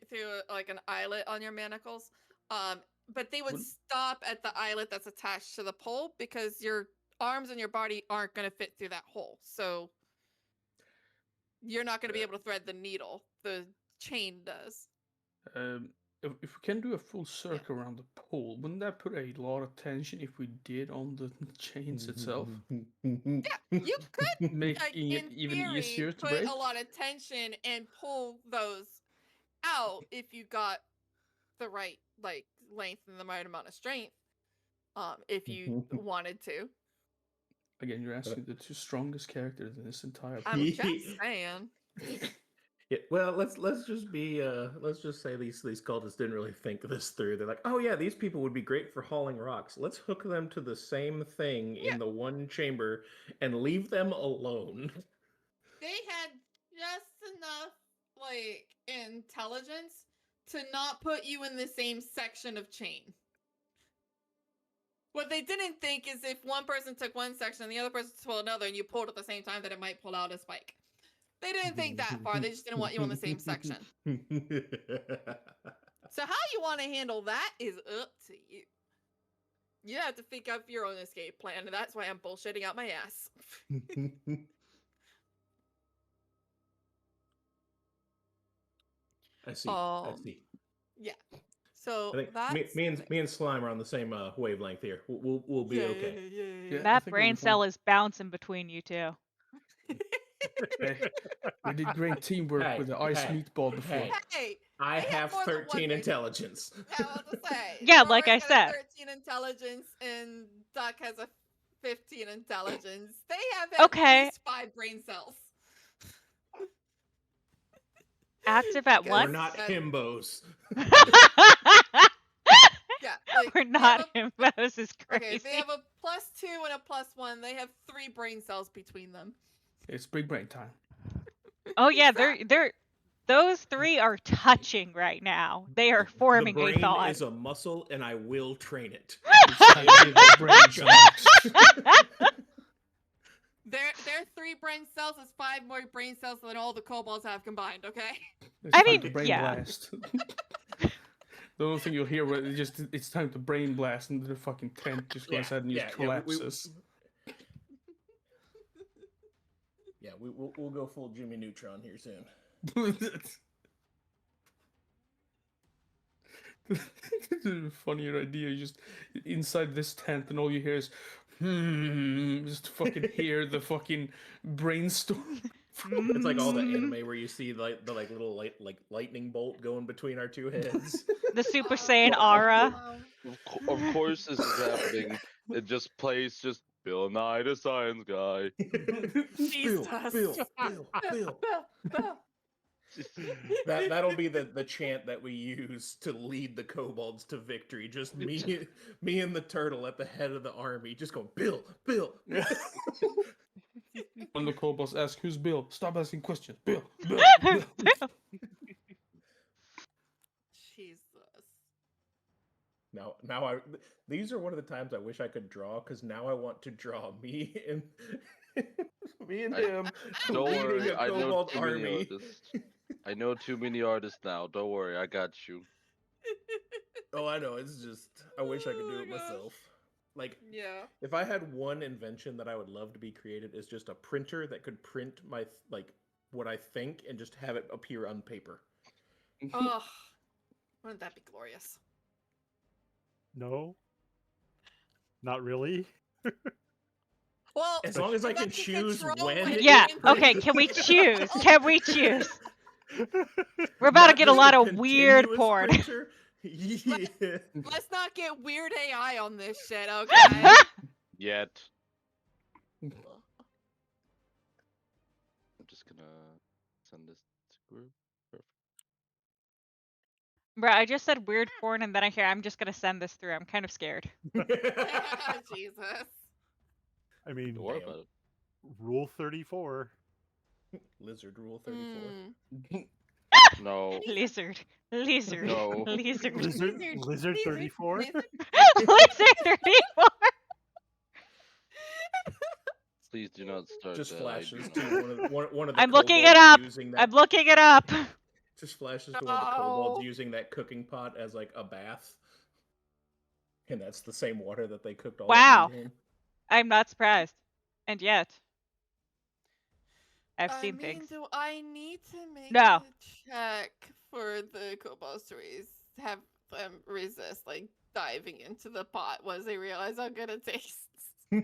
through like an eyelet on your manacles, but they would stop at the eyelet that's attached to the pole because your arms and your body aren't going to fit through that hole, so you're not going to be able to thread the needle. The chain does. If we can do a full circle around the pole, wouldn't that put a lot of tension if we did on the chains itself? Yeah, you could make like, it even easier to break. Put a lot of tension and pull those out if you got the right like length and the right amount of strength. If you wanted to. Again, you're asking the 2 strongest characters in this entire. I'm just saying. Yeah, well, let's just say these cultists didn't really think this through. They're like, oh yeah, these people would be great for hauling rocks. Let's hook them to the same thing in the one chamber and leave them alone. They had just enough like intelligence to not put you in the same section of chain. What they didn't think is if one person took one section and the other person pulled another and you pulled at the same time that it might pull out a spike. They didn't think that far. They just didn't want you on the same section. So how you want to handle that is up to you. You have to think up your own escape plan, and that's why I'm bullshitting out my ass. I see. Yeah. So I think that's me and Slime are on the same wavelength here. We'll be okay. Yeah, That brain cell is bouncing between you two. Hey, we did great teamwork Hey, with the ice hey, meatball before. hey. Hey, I they have more than one 13 brain- intelligence. Yeah, I was to say. Yeah, like I Rory's got a said. 13 intelligence, and Duck has a 15 intelligence. They have at Okay. least 5 brain cells. Active at Because- We're once? not himbos. Yeah, like We're they have not him. This is crazy. Okay, they have a +2 and a +1. They have 3 brain cells between them. It's big brain time. Oh yeah, they're those 3 are touching right now. They are forming The brain a thought. is a muscle, and I will train it. It's time to give the brain chunks. Their 3 brain cells is 5 more brain cells than all the kobolds have combined. Okay. It's I time mean, to brain yeah. blast. The only thing you'll hear is just it's time to brain blast, and the fucking tent just goes ahead and just collapses. We'll go full Jimmy Neutron here soon. This is a funnier idea. You just inside this tent, and all you hear is, just fucking hear the fucking brainstorm. It's like all the anime where you see the little lightning bolt going between our two heads. The Super Saiyan aura. Of course, this is happening. It just plays just Bill Nye the Science Guy. Jesus. Bill. That'll be the chant that we use to lead the kobolds to victory. Just me and the turtle at the head of the army, just going Bill. When the kobolds ask, "Who's Bill?" Stop asking questions. Bill. Jesus. Now these are one of the times I wish I could draw, because now I want to draw me and him Don't leading worry, a I know kobold too many army. artists. I know too many artists now. Don't worry, I got you. Oh, I know. It's just I wish I could do Oh it my gosh. myself. Like, Yeah. if I had one invention that I would love to be created, is just a printer that could print my what I think and just have it appear on paper. Oh, wouldn't that be glorious? No, not really. Well, As long as I if can that's the choose control when when it it Yeah, can okay, print- can we choose? Oh. Can we choose? We're about to Not get a just lot of weird continuous porn. printer. Yeah. Let's not get weird AI on this shit, okay? Yet. I'm just gonna send this to group. Perfect. Bruh, I just said weird porn and then I hear I'm just gonna send this through. I'm kind of scared. Jesus. I mean, Don't worry Damn. about it. Rule 34. Lizard rule 34. Mm. No. Lizard. No. Lizard. Lizard 34? Lizard. Lizard 34. Please do not start Just that. flashes I to do not. one of the I'm looking it kobolds up. using that. I'm looking it up. Just flashes to one of the kobolds No. using that cooking pot as like a bath. And that's the same water that they cooked all Wow. that meat in. I'm not surprised. And yet, I've I seen mean, things. do I need to make No. a check for the kobolds to have them resist, like, diving into the pot once they realize how good it tastes? Yeah.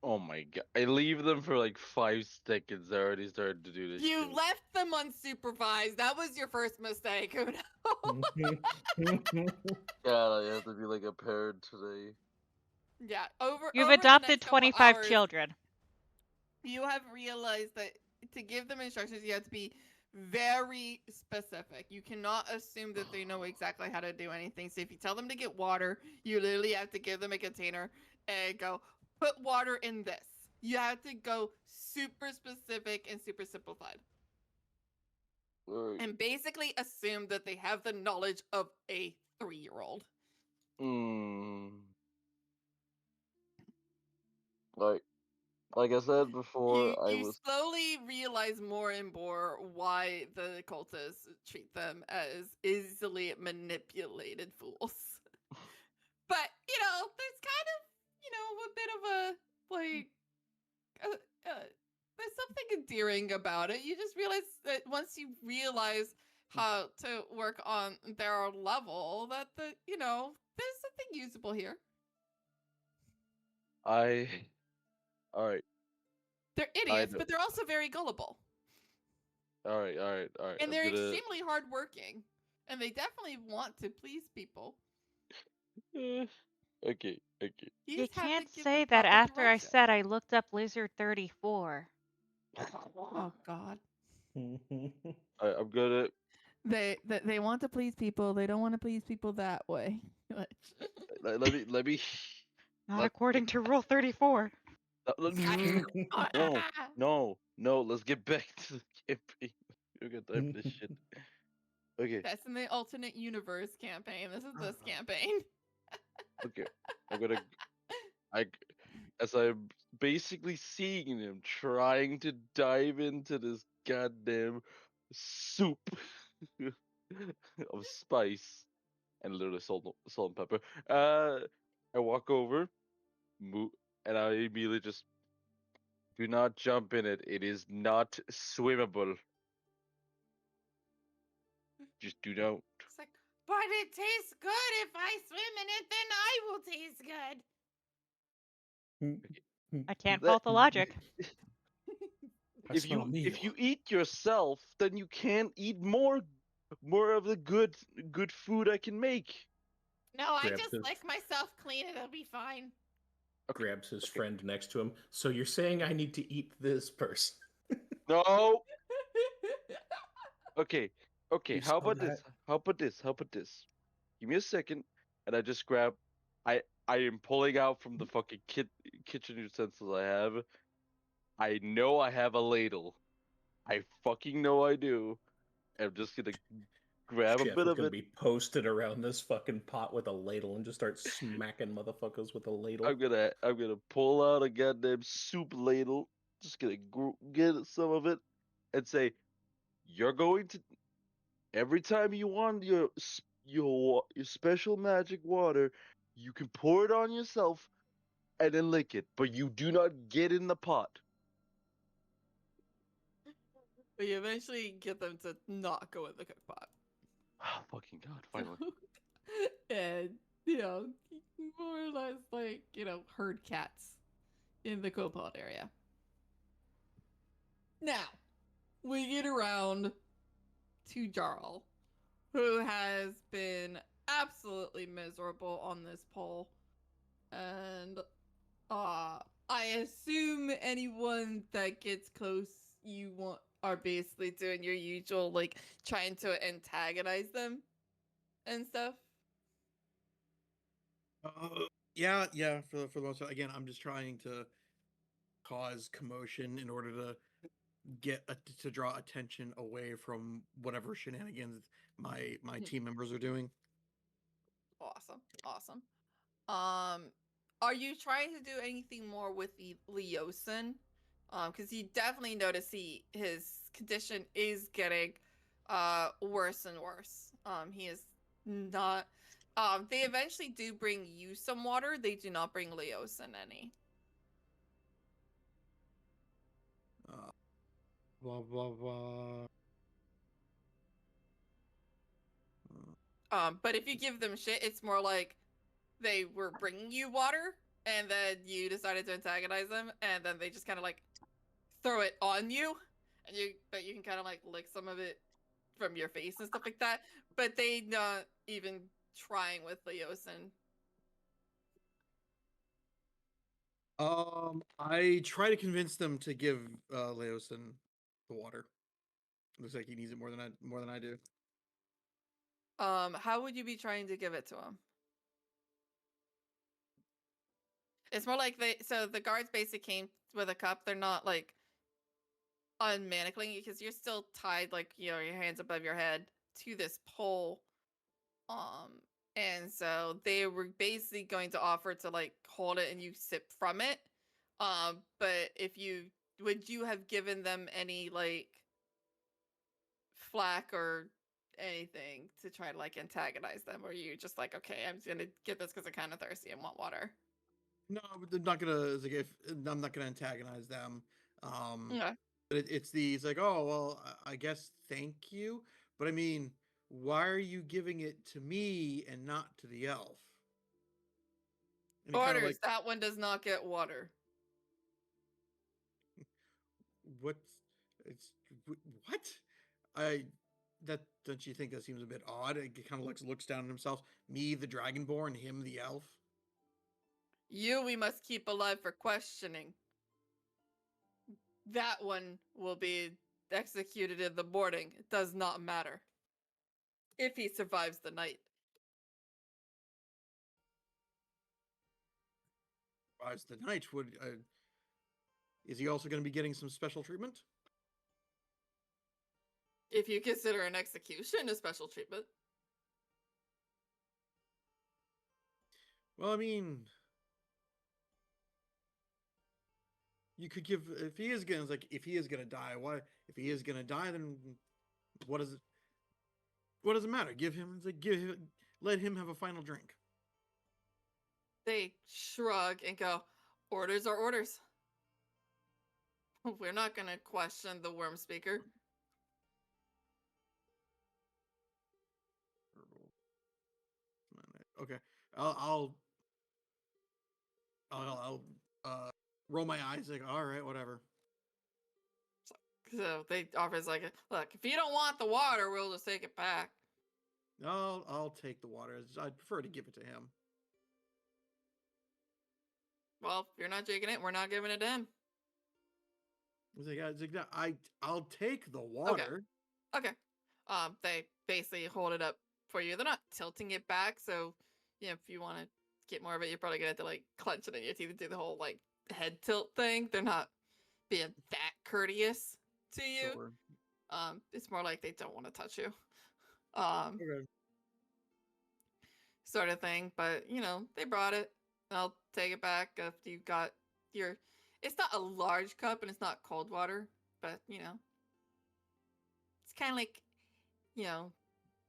Oh my god. I leave them for like 5 seconds. I already started to do this You shit. left them unsupervised. That was your first mistake. Who knows? God, I have to be like a parent today. Yeah, You've over the adopted next couple 25 hours, children. you have realized that to give them instructions, you have to be very specific. You cannot assume that they know exactly how to do anything. So if you tell them to get water, you literally have to give them a container and go, put water in this. You have to go super specific and super simplified. Alright. And basically assume that they have the knowledge of a 3-year-old. Like I said before, You slowly realize more and more why the cultists treat them as easily manipulated fools. But, there's kind of, a bit of a, like, there's something endearing about it. You just realize that once you realize how to work on their level, that there's something usable here. Alright. They're I idiots, know. but they're also very gullible. All right, all right, all right. And I'm they're gonna. extremely hardworking. And they definitely want to please people. Okay, okay. You You just have to can't give say them that proper after I direction. said I looked up Lizard 34. Oh God. I'm gonna. They want to please people. They don't want to please people that way. Let me. Not Let, according to Rule 34. no, no, no. Let's get back to the campaign. We got time for this shit. Okay, That's in the alternate universe campaign. This is this campaign. okay. I'm gonna. I as I'm basically seeing him trying to dive into this goddamn soup of spice and literally salt and pepper. I walk over, move, and I immediately just do not jump in it. It is not swimmable. Just do not. It's like, but it tastes good. If I swim in it, then I will taste good. I can't That fault the logic. I smell a meal. if you eat yourself, then you can't eat more of the good food I can make. No, I Grabs just his- lick myself clean. It'll be fine. Grabs his friend next to him. So you're saying I need to eat this person? No. Okay. Okay. You How smell about this? that? How about this? How about this? Give me a second, and I just grab. I am pulling out from the fucking kitchen utensils I have. I know I have a ladle. I fucking know I do. I'm just gonna grab a Jeff bit is of gonna it. be posted around this fucking pot with a ladle and just start smacking motherfuckers with a ladle. I'm gonna pull out a goddamn soup ladle. Just gonna get some of it, and say, "You're going to every time you want your special magic water, you can pour it on yourself and then lick it, but you do not get in the pot." But you eventually get them to not go in the cook pot. Oh, fucking god! Finally. And, more or less like, herd cats in the co-pod area. Now, we get around to Jarl, who has been absolutely miserable on this pole. And I assume anyone that gets close, are basically doing your usual, like, trying to antagonize them and stuff. Yeah, for the most part. Again, I'm just trying to cause commotion in order to to draw attention away from whatever shenanigans my team members are doing. Awesome. Are you trying to do anything more with the Leosin? Because you definitely notice his condition is getting worse and worse. He is not. They eventually do bring you some water. They do not bring Leosin any. Blah blah blah. But if you give them shit, it's more like they were bringing you water, and then you decided to antagonize them, and then they just kind of like throw it on you, and you can kind of like lick some of it from your face and stuff like that. But they not even trying with Leosin. I try to convince them to give Leosin the water. Looks like he needs it more than I do. How would you be trying to give it to him? It's more like the guards basically came with a cup. They're not like unmanacling you because you're still tied, like, your hands above your head to this pole. And so they were basically going to offer to like hold it and you sip from it. But would you have given them any like flack or anything to try to like antagonize them, or you just like, okay, I'm just gonna get this because I'm kind of thirsty and want water? No, but I'm not gonna. It's like, if I'm not gonna antagonize them. Okay. But it's like, oh well, I guess thank you. But I mean, why are you giving it to me and not to the elf? And he kind of Orders. like, That one does not get water. What's it's what? I that don't you think that seems a bit odd? It kind of looks down at himself. Me, the Dragonborn, him, the elf. You we must keep alive for questioning. That one will be executed in the morning. It does not matter. If he survives the night. As the knight would. Is he also going to be getting some special treatment? If you consider an execution a special treatment. Well, I mean, you could give if he is gonna if he is gonna die. Why? If he is gonna die, then what does it? What does it matter? Give him let him have a final drink. They shrug and go, orders are orders. We're not gonna question the worm speaker. Okay, I'll roll my eyes like, all right, whatever. So they offers like, look, if you don't want the water, we'll just take it back. I'll take the water. I'd prefer to give it to him. Well, if you're not drinking it, we're not giving it to him. I'll take the water. Okay. They basically hold it up for you. They're not tilting it back, so if you want to get more of it, you're probably gonna have to like clench it in your teeth and do the whole like head tilt thing. They're not being that courteous to you. Sure. It's more like they don't want to touch you. Okay. Sort of thing. But they brought it. I'll take it back if you got your. It's not a large cup and it's not cold water, but it's kind of like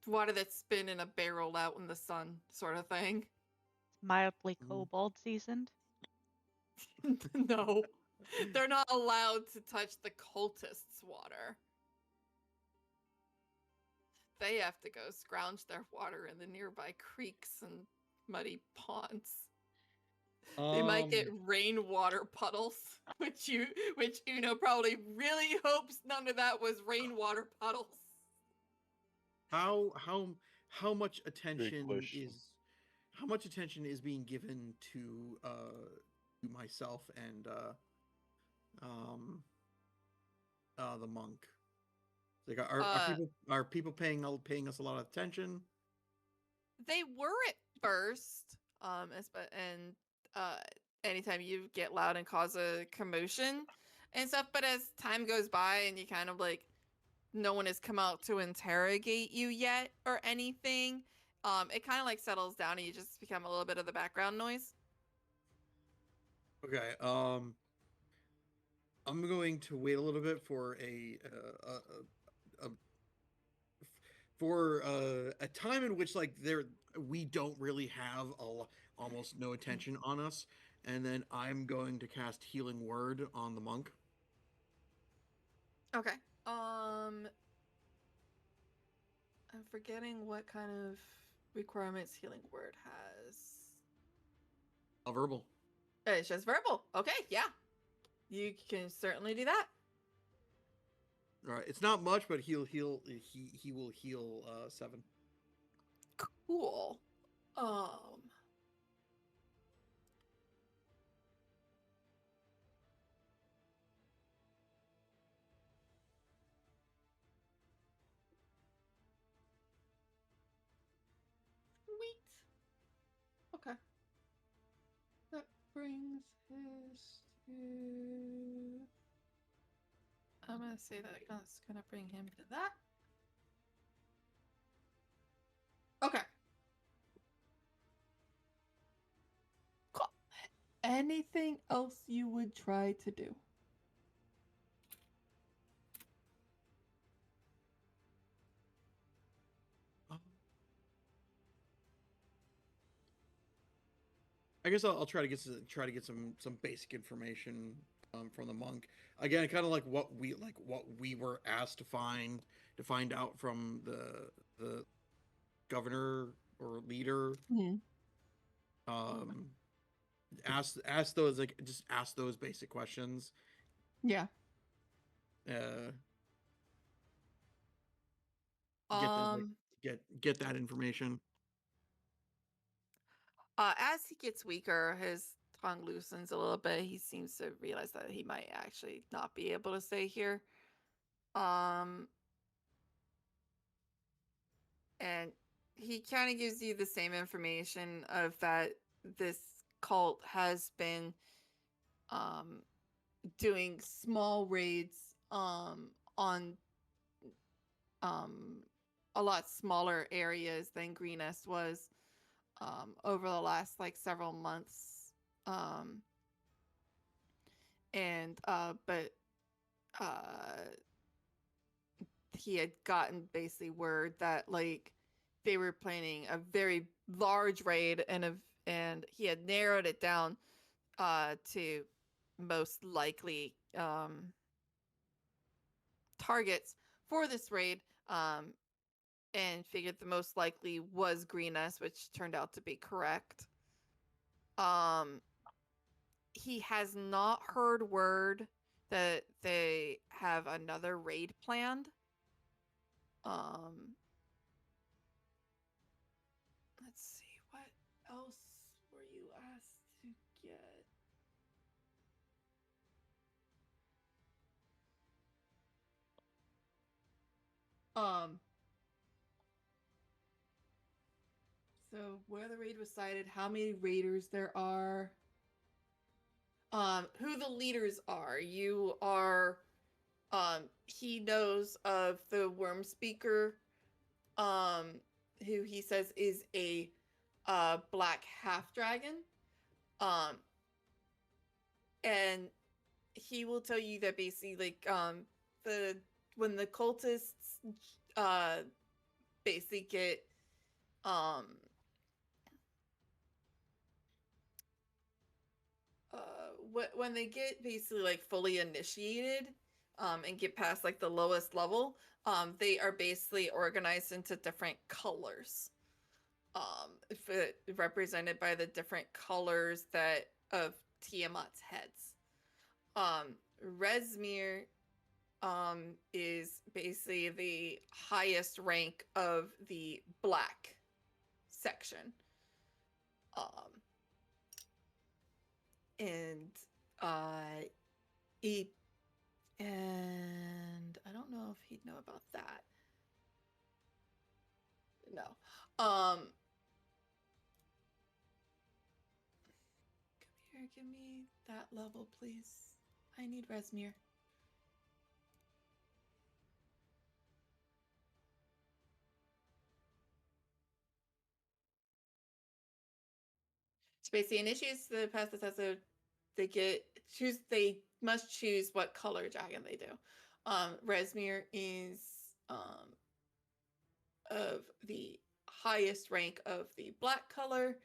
water that's been in a barrel out in the sun, sort of thing. It's mildly kobold seasoned. No, they're not allowed to touch the cultists' water. They have to go scrounge their water in the nearby creeks and muddy ponds. They might get rainwater puddles, which Uno probably really hopes none of that was rainwater puddles. How much attention question. is being given to myself and the monk? Like, are people paying us a lot of attention? They were at first, and anytime you get loud and cause a commotion and stuff, but as time goes by and you kind of like, no one has come out to interrogate you yet or anything, it kind of like settles down and you just become a little bit of the background noise. Okay. I'm going to wait a little bit for a time in which we don't really have almost no attention on us, and then I'm going to cast Healing Word on the monk. Okay. I'm forgetting what kind of requirements Healing Word has. A verbal. It's just verbal. Okay, yeah. You can certainly do that. All right. It's not much, but he will heal 7. Cool. Sweet. Okay. That brings his to. I'm gonna say that's gonna bring him to that. Okay. Cool. Anything else you would try to do? I guess I'll try to get some basic information from the monk. Again, kind of like what we were asked to find out from the governor or leader. Ask those basic questions. Yeah. Get that information. As he gets weaker, his tongue loosens a little bit. He seems to realize that he might actually not be able to stay here. And he kind of gives you the same information of that this cult has been doing small raids on a lot smaller areas than Greenest was over the last like several months. But he had gotten basically word that like they were planning a very large raid, and he had narrowed it down to most likely targets for this raid, and figured the most likely was Greenest, which turned out to be correct. He has not heard word that they have another raid planned. Let's see, what else were you asked to get? So where the raid was sighted, how many raiders there are, who the leaders are. You are, he knows of the Worm Speaker, who he says is a black half dragon, and he will tell you that basically like when the cultists basically get when they get basically like fully initiated and get past like the lowest level, they are basically organized into different colors, represented by the different colors that of Tiamat's heads. Resmir is basically the highest rank of the black section. And I don't know if he'd know about that. No. Come here, give me that level, please. I need Resmir. So basically initiates the path that says they must choose what color dragon they do. Resmir is of the highest rank of the black color.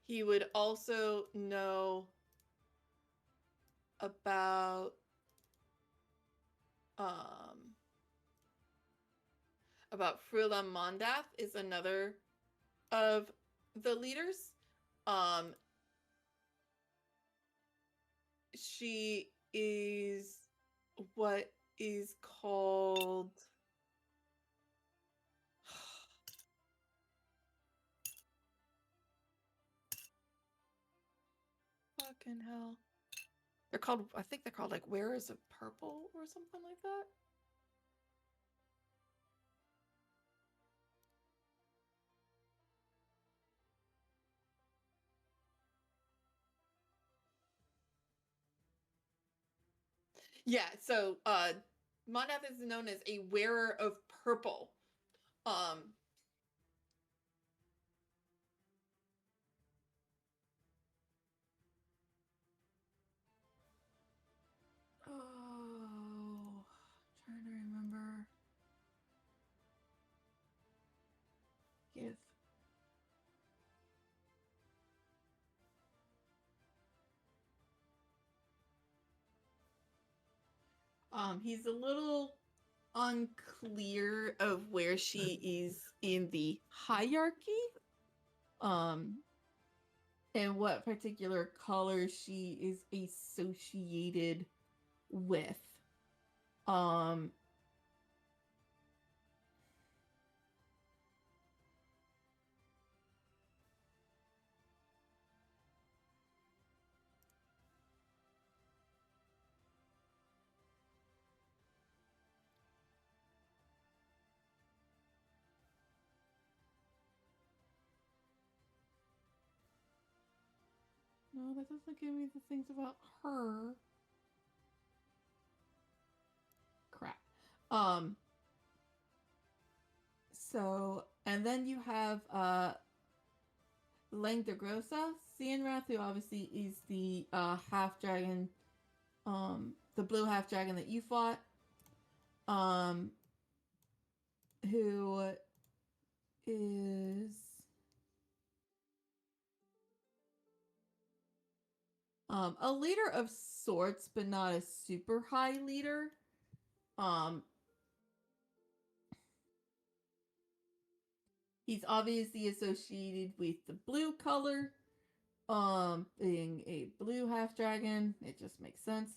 He would also know about Frula Mondath is another of the leaders. She is what is called fucking hell. They're called, I think they're called like Wearers of Purple or something like that. Yeah, so Mondath is known as a Wearer of Purple. Oh, trying to remember. Give. He's a little unclear of where she is in the hierarchy. and what particular color she is associated with. Um, no, that doesn't give me the things about her. Crap. So, and then you have Langdagrosa, Cianrath, who obviously is the half dragon, the blue half dragon that you fought, who is a leader of sorts, but not a super high leader. He's obviously associated with the blue color, being a blue half dragon. It just makes sense.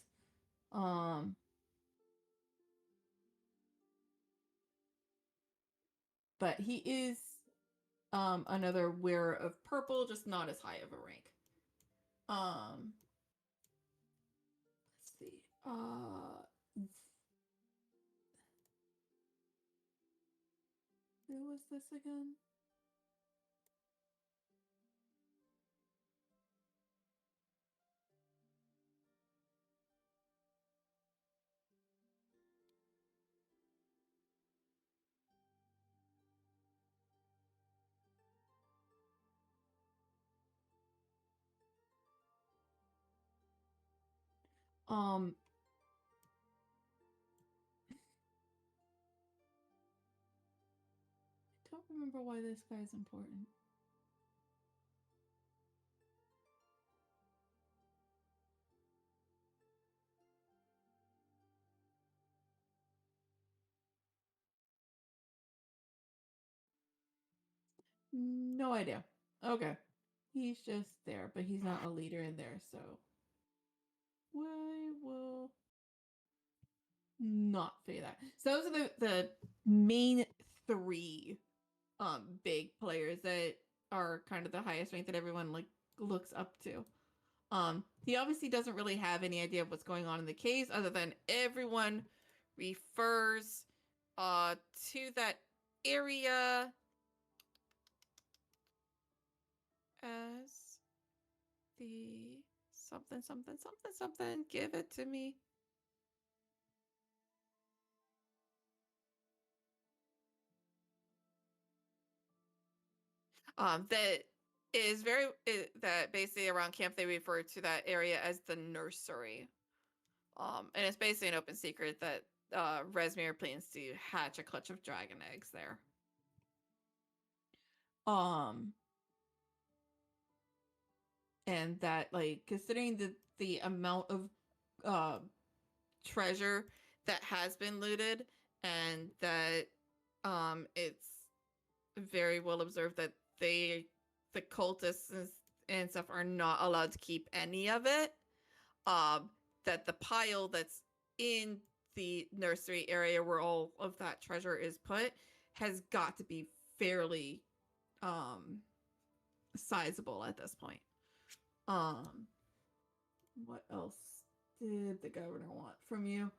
But he is another wearer of purple, just not as high of a rank. Let's see. Who was this again? I don't remember why this guy's important. No idea. Okay. He's just there, but he's not a leader in there, so we will not figure that. So those are the main three big players that are kind of the highest rank that everyone like looks up to. He obviously doesn't really have any idea of what's going on in the caves, other than everyone refers to that area as the something something something something. Give it to me. That is very that basically around camp they refer to that area as the nursery. And it's basically an open secret that Resmir plans to hatch a clutch of dragon eggs there. And that, like, considering the amount of treasure that has been looted, and that it's very well observed that the cultists and stuff are not allowed to keep any of it. That the pile that's in the nursery area where all of that treasure is put has got to be fairly sizable at this point. What else did the governor want from you?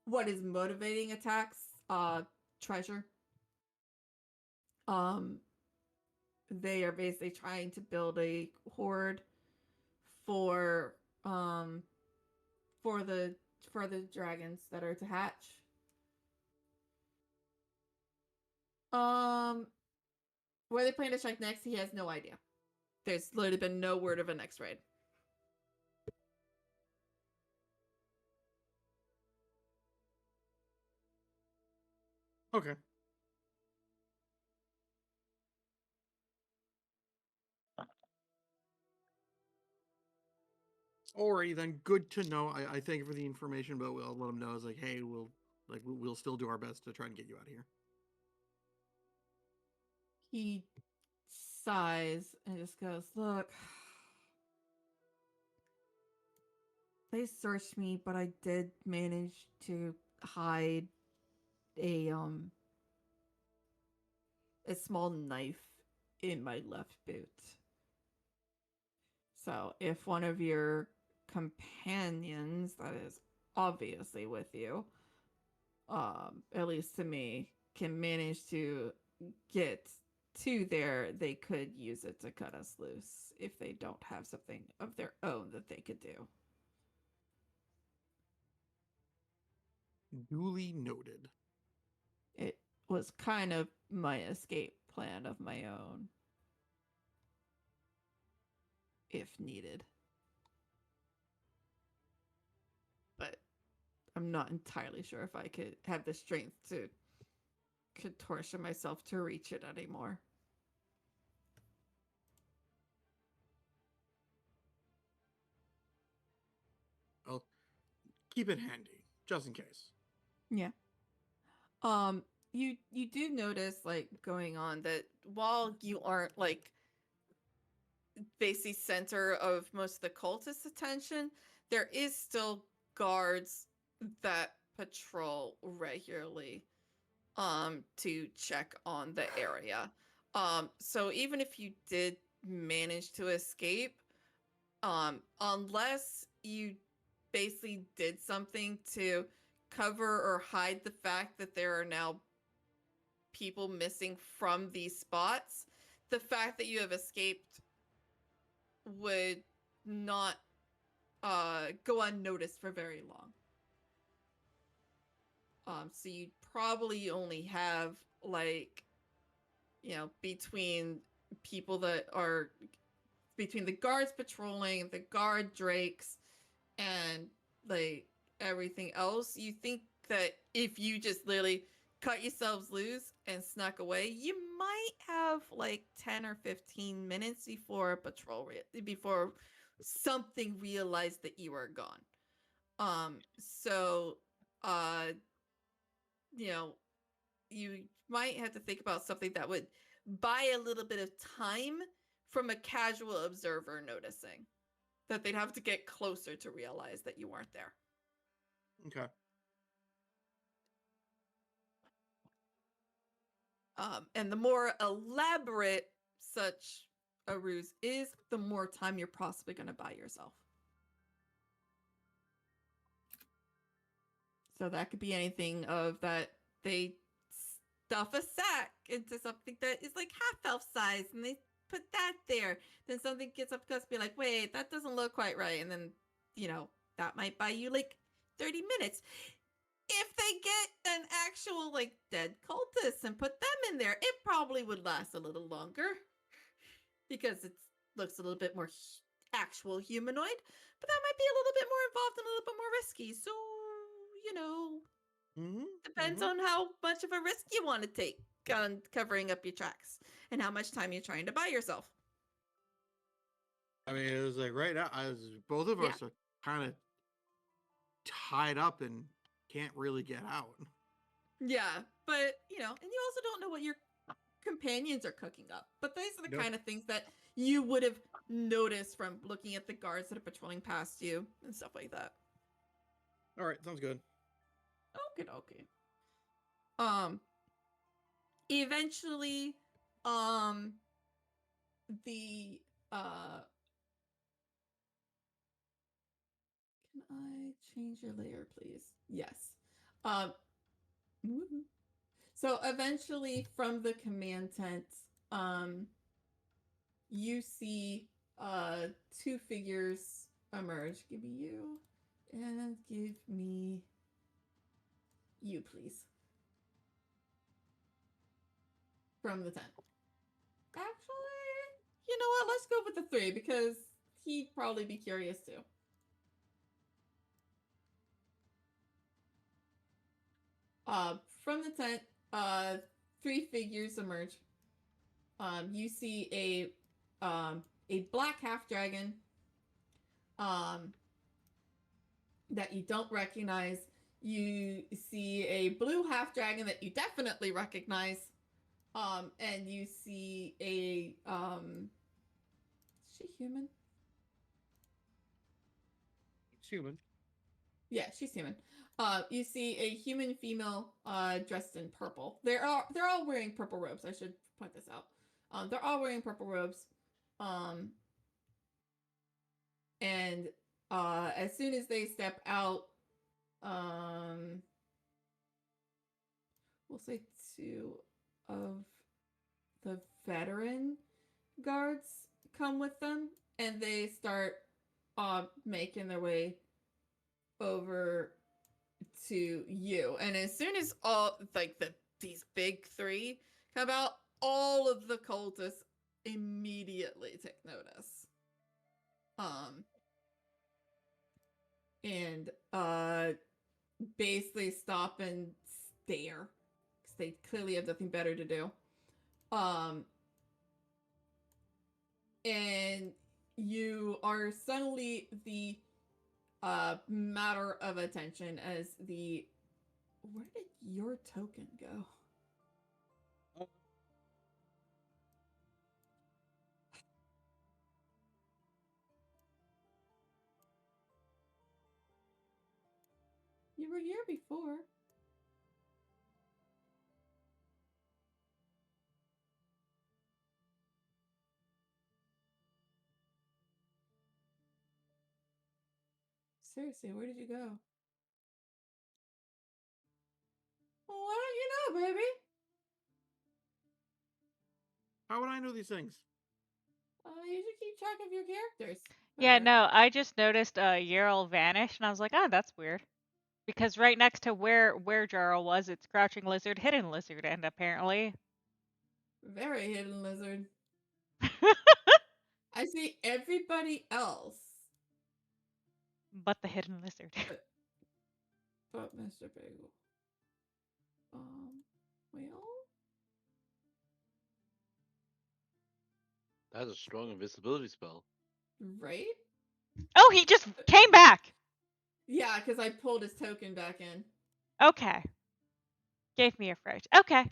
What is motivating attacks? Treasure. They are basically trying to build a horde for the dragons that are to hatch. Where they plan to strike next, he has no idea. There's literally been no word of a next raid. Okay. Alrighty then, good to know. I thank you for the information, but we'll let them know. It's like, hey, we'll still do our best to try and get you out of here. He sighs and just goes, "Look, they searched me, but I did manage to hide a small knife in my left boot. So if one of your companions that is obviously with you, at least to me, can manage to get to there, they could use it to cut us loose if they don't have something of their own that they could do." Duly noted. It was kind of my escape plan of my own, if needed. But I'm not entirely sure if I could have the strength to contortion myself to reach it anymore. I'll keep it handy, just in case. Yeah. You do notice, like, going on that while you aren't like basically center of most of the cultists' attention, there is still guards that patrol regularly to check on the area. So even if you did manage to escape, unless you basically did something to cover or hide the fact that there are now people missing from these spots, the fact that you have escaped would not go unnoticed for very long. So you'd probably only have, like, between people that are between the guards patrolling, the guard drakes, and like everything else, you think that if you just literally cut yourselves loose and snuck away, you might have like 10 or 15 minutes before before something realized that you were gone. So you might have to think about something that would buy a little bit of time from a casual observer noticing that they'd have to get closer to realize that you weren't there. Okay. And the more elaborate such a ruse is, the more time you're possibly going to buy yourself. So that could be anything of that they stuff a sack into something that is like half elf size and they put that there. Then something gets up close, be like, wait, that doesn't look quite right. And then, that might buy you like 30 minutes. If they get an actual like dead cultist and put them in there, it probably would last a little longer because it looks a little bit more actual humanoid, but that might be a little bit more involved and a little bit more risky. So, depends on how much of a risk you want to take on covering up your tracks and how much time you're trying to buy yourself. I mean, it was like right now, both of us are kind of tied up and can't really get out. Yeah, but and you also don't know what your companions are cooking up. But these are the kind of things that you would have noticed from looking at the guards that are patrolling past you and stuff like that. All right, sounds good. Okay. Eventually, the can I change your layer, please? Yes. So eventually, from the command tent, you see two figures emerge. Give me you, and give me you, please. From the tent. Actually, you know what? Let's go with the three because he'd probably be curious too. From the tent, three figures emerge. You see a black half dragon that you don't recognize. You see a blue half dragon that you definitely recognize. And you see a is she human? It's human. Yeah, she's human. You see a human female dressed in purple. They're all wearing purple robes. I should point this out. They're all wearing purple robes. And as soon as they step out, we'll say 2 of the veteran guards come with them, and they start making their way over to you. And as soon as all these big 3 come out, all of the cultists immediately take notice. And basically stop and stare because they clearly have nothing better to do. And you are suddenly the matter of attention as the... Where did your token go? You were here before. Seriously, where did you go? Well, why don't you know, baby? How would I know these things? You should keep track of your characters. Yeah, better. no, I just noticed Yarl vanished, and I was like, oh, that's weird. Because right next to where Jarl was, it's Crouching Lizard, Hidden Lizard, and apparently... Very hidden lizard. I see everybody else. But the Hidden Lizard. But Mr. Bagel. Well... That's a strong invisibility spell. Right? Oh, he just came back! Yeah, because I pulled his token back in. Okay. Gave me a fright. Okay.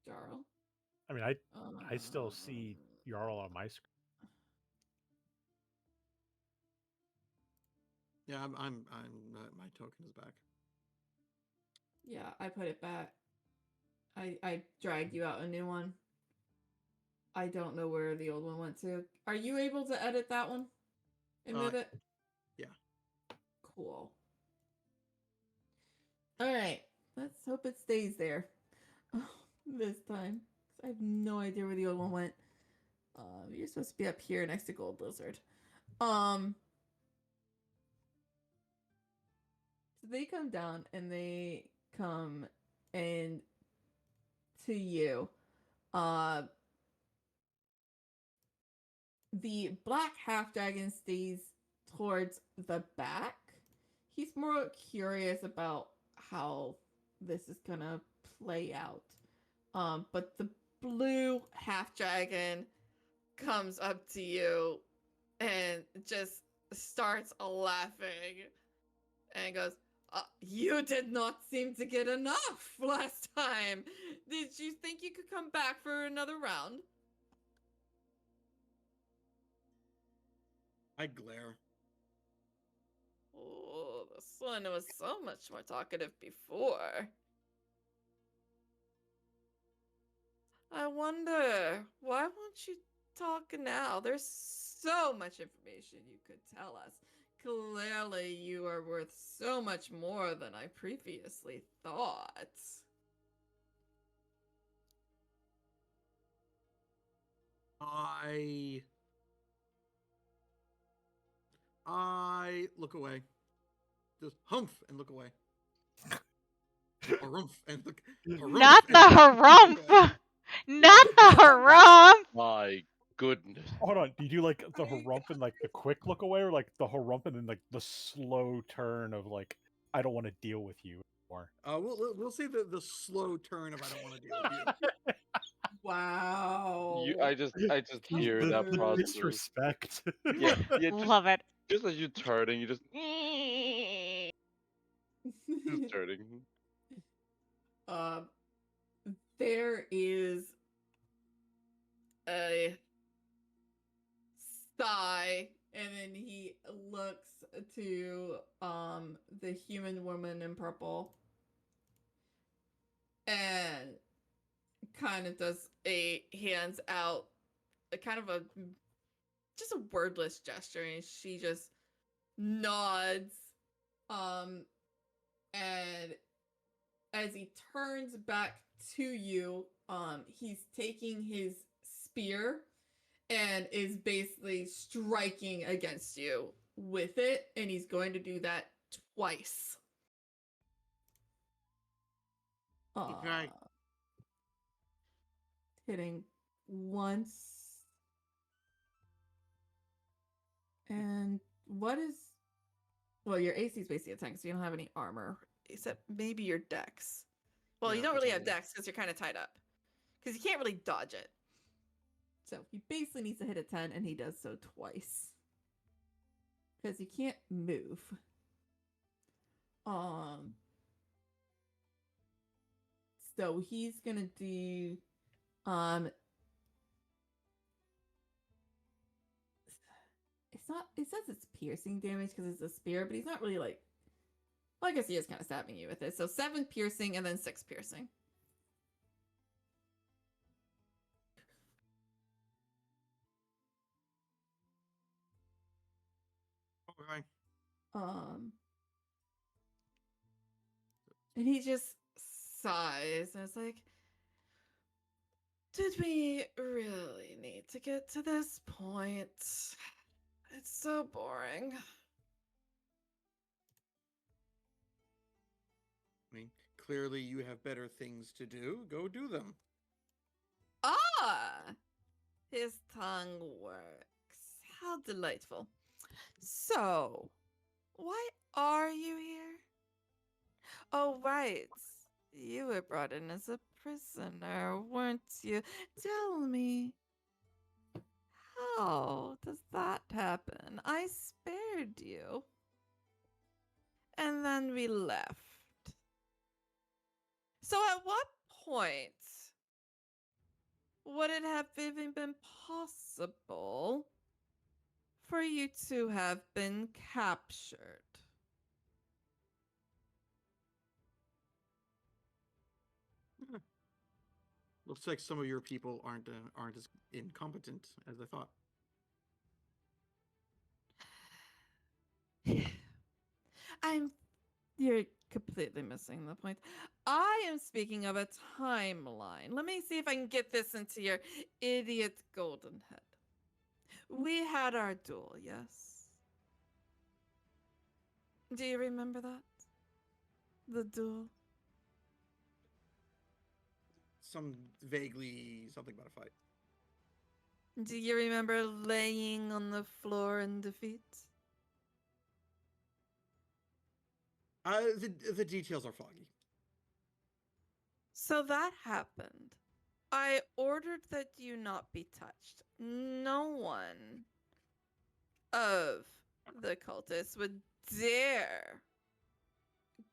Jarl. I mean, I still see Jarl on my screen. Yeah, my token is back. Yeah, I put it back. I dragged you out a new one. I don't know where the old one went to. Are you able to edit that one? And move it? Yeah. Cool. Alright. Let's hope it stays there. This time. I have no idea where the old one went. You're supposed to be up here next to Gold Lizard. So they come down and they come and to you. The black half dragon stays towards the back. He's more curious about how this is gonna play out. But the blue half dragon comes up to you and just starts laughing and goes, you did not seem to get enough last time. Did you think you could come back for another round? I glare. Oh, the sun was so much more talkative before. I wonder, why won't you talk now? There's so much information you could tell us. Clearly, you are worth so much more than I previously thought. I look away. Just humph and look away. Harumph and look. Not the harumph! Not the harumph! My goodness. Hold on, do you do like the harump and like the quick look away, or like the harump and then like the slow turn of like I don't want to deal with you anymore? We'll see the slow turn of I don't want to deal with you. Wow. I just hear that The process. disrespect. Yeah, just, Love it. just as you turning, you just turning. there is a sigh, and then he looks to the human woman in purple and kind of does a hands out, a kind of a just a wordless gesture, and she just nods. And as he turns back to you, he's taking his spear and is basically striking against you with it, and he's going to do that twice. Okay. Hitting once. And what is... Well, your AC is basically a 10, so you don't have any armor, except maybe your dex. Well, Yeah, you don't that's really all have I got. dex because you're kind of tied up. Because you can't really dodge it. So he basically needs to hit a 10, and he does so twice. Because he can't move. So he's gonna do it's not, it says it's piercing damage because it's a spear, but he's not really like, well, I guess he is kind of stabbing you with it. So 7 piercing and then 6 piercing. Okay. And he just sighs and it's like, did we really need to get to this point? It's so boring. I mean, clearly you have better things to do. Go do them. Ah! His tongue works. How delightful. So, why are you here? Oh, right. You were brought in as a prisoner, weren't you? Tell me. How does that happen? I spared you. And then we left. So at what point would it have even been possible for you to have been captured? Looks like some of your people aren't as incompetent as I thought. You're completely missing the point. I am speaking of a timeline. Let me see if I can get this into your idiot golden head. We had our duel, yes? Do you remember that? The duel? Vaguely something about a fight. Do you remember laying on the floor in defeat? The details are foggy. So that happened. I ordered that you not be touched. No one of the cultists would dare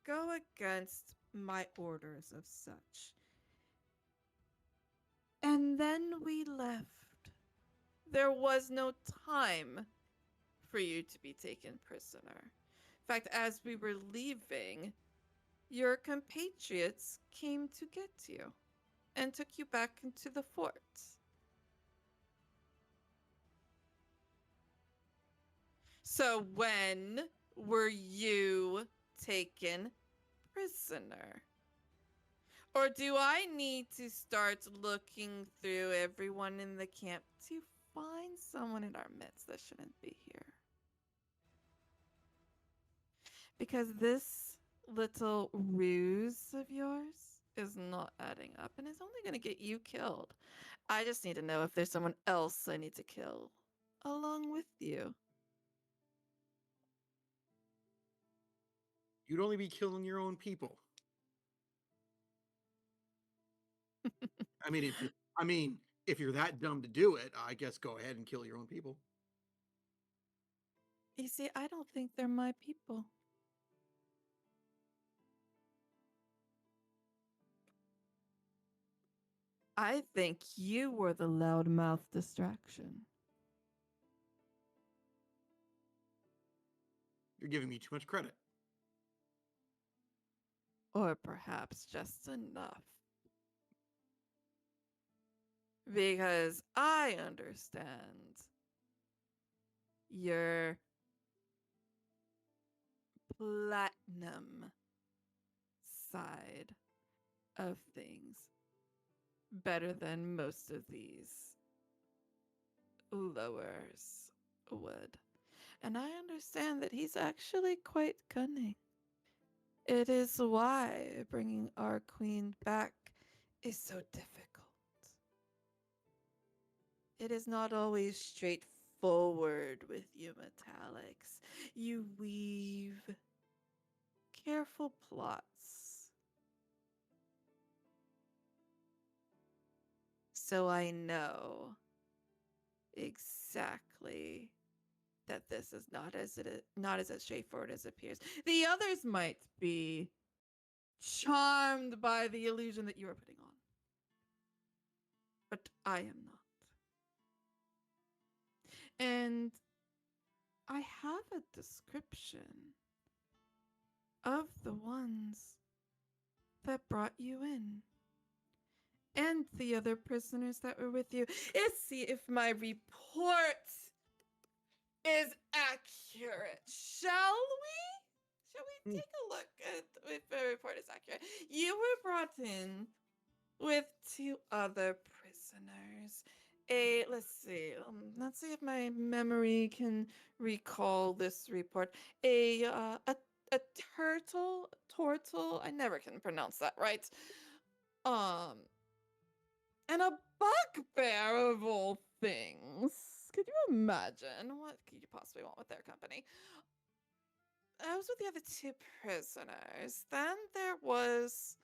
go against my orders of such. And then we left. There was no time for you to be taken prisoner. In fact, as we were leaving, your compatriots came to get you and took you back into the fort. So when were you taken prisoner? Or do I need to start looking through everyone in the camp to find someone in our midst that shouldn't be here? Because this little ruse of yours is not adding up and is only going to get you killed. I just need to know if there's someone else I need to kill along with you. You'd only be killing your own people. I mean, if you're that dumb to do it, I guess go ahead and kill your own people. You see, I don't think they're my people. I think you were the loudmouth distraction. You're giving me too much credit. Or perhaps just enough. Because I understand your platinum side of things better than most of these lowers would. And I understand that he's actually quite cunning. It is why bringing our queen back is so difficult. It is not always straightforward with you, Metallics. You weave careful plots. So I know exactly that this is not as straightforward as it appears. The others might be charmed by the illusion that you are putting on, but I am not. And I have a description of the ones that brought you in. And the other prisoners that were with you. Let's see if my report is accurate. Shall we? Shall we take a look at if the report is accurate? You were brought in with 2 other prisoners. Let's see if my memory can recall this report. A tortle. I never can pronounce that right. And a bugbear of all things. Could you imagine? What could you possibly want with their company? I was with the other 2 prisoners. Then there was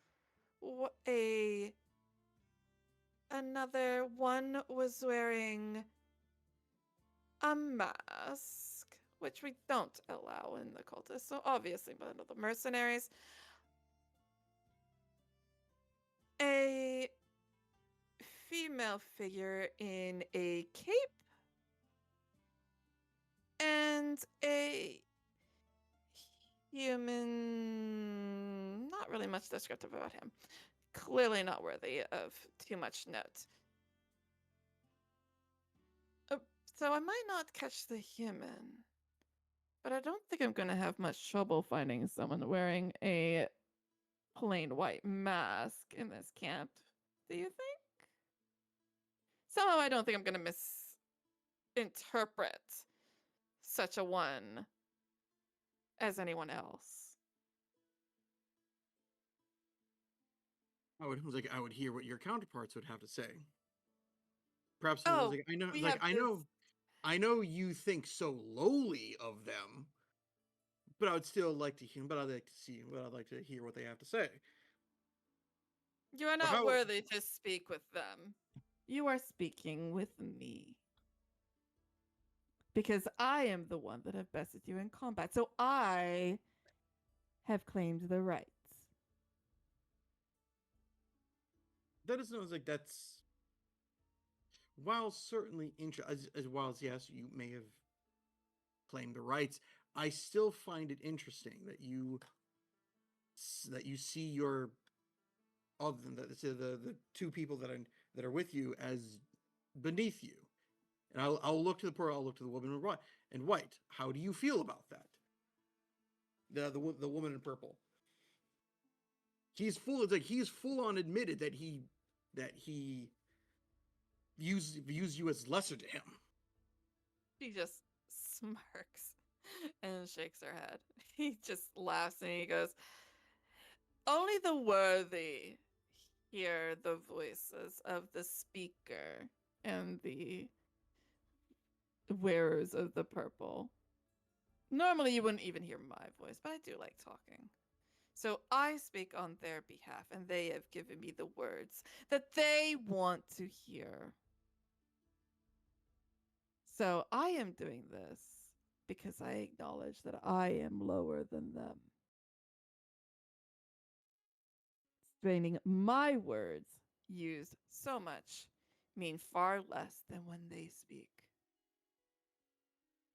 another one was wearing a mask, which we don't allow in the cultists, so obviously one of the mercenaries. A female figure in a cape and a human, not really much descriptive about him. Clearly not worthy of too much note. So I might not catch the human, but I don't think I'm going to have much trouble finding someone wearing a plain white mask in this camp. Do you think? Somehow I don't think I'm going to misinterpret such a one as anyone else. I would hear what your counterparts would have to say. Perhaps Oh, like, we have this- I know you think so lowly of them, but I would still like to hear. But I'd like to hear what they have to say. You are Or not how- worthy to speak with them. You are speaking with me. Because I am the one that have bested you in combat. So I have claimed the rights. That is like that's. While certainly as well as yes, you may have claimed the rights. I still find it interesting that you see your of them the 2 people that are with you as beneath you. And I'll look to the woman in white. How do you feel about that? The woman in purple. He's full on admitted that he views you as lesser to him. She just smirks and shakes her head. He just laughs and he goes, only the worthy hear the voices of the speaker and the wearers of the purple. Normally you wouldn't even hear my voice, but I do like talking. So I speak on their behalf, and they have given me the words that they want to hear. So I am doing this because I acknowledge that I am lower than them. Straining my words use so much mean far less than when they speak.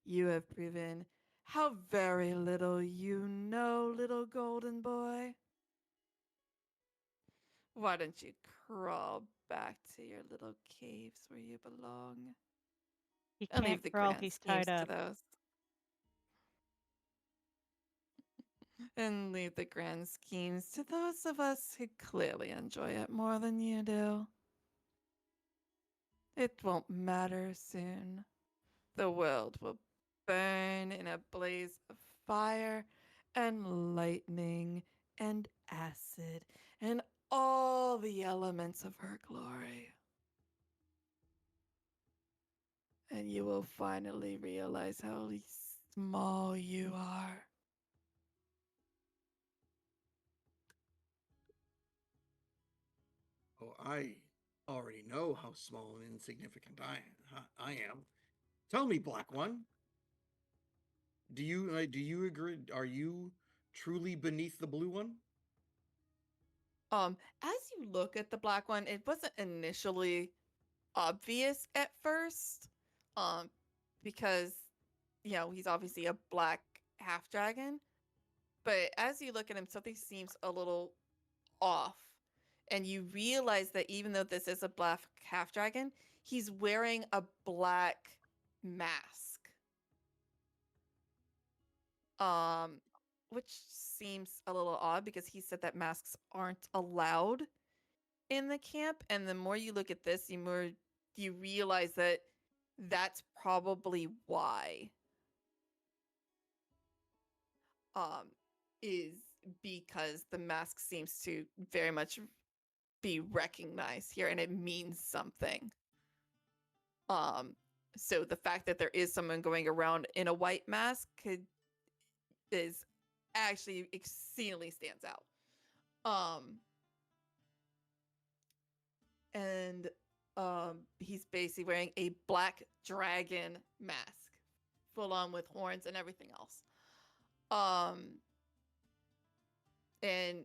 You have proven how very little you know, little golden boy. Why don't you crawl back to your little caves where you belong? He And can't leave the crawl, grand he's schemes tied to up. those. And leave the grand schemes to those of us who clearly enjoy it more than you do. It won't matter soon. The world will burn in a blaze of fire and lightning and acid and all the elements of her glory. And you will finally realize how small you are. Oh, I already know how small and insignificant I am. Tell me, Black One, do you agree? Are you truly beneath the Blue One? As you look at the black one, it wasn't initially obvious at first, um, because he's obviously a black half dragon. But as you look at him, something seems a little off, and you realize that even though this is a black half dragon, he's wearing a black mask. Which seems a little odd because he said that masks aren't allowed in the camp, and the more you look at this, the more you realize that that's probably why. Is because the mask seems to very much be recognized here, and it means something. So the fact that there is someone going around in a white mask is actually exceedingly stands out. And he's basically wearing a black dragon mask, full on with horns and everything else. And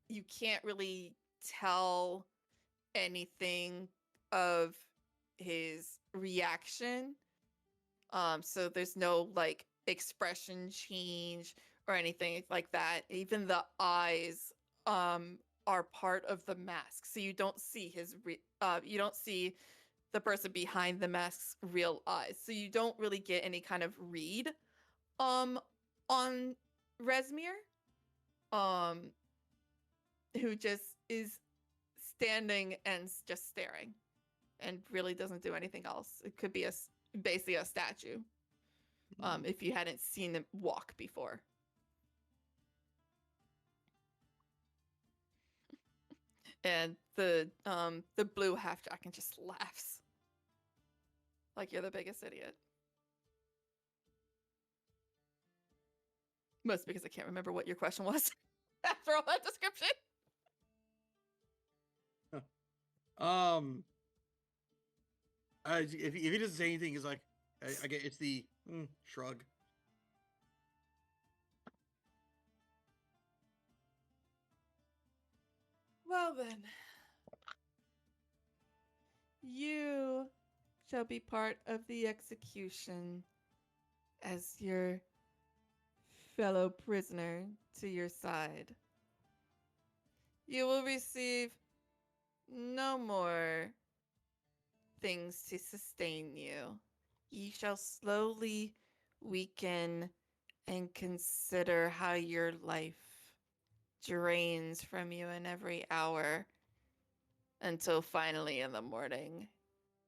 you can't really tell anything of his reaction. So there's no like expression change or anything like that. Even the eyes are part of the mask, so you don't see you don't see the person behind the mask's real eyes, so you don't really get any kind of read on Resmir, who just is standing and just staring and really doesn't do anything else. It could be basically a statue, if you hadn't seen him walk before. And the blue half dragon just laughs like you're the biggest idiot. Mostly because I can't remember what your question was after all that description. If he doesn't say anything, he's like, I get it's the shrug. Well then, you shall be part of the execution as your fellow prisoner to your side. You will receive no more things to sustain you. You shall slowly weaken and consider how your life drains from you in every hour until finally in the morning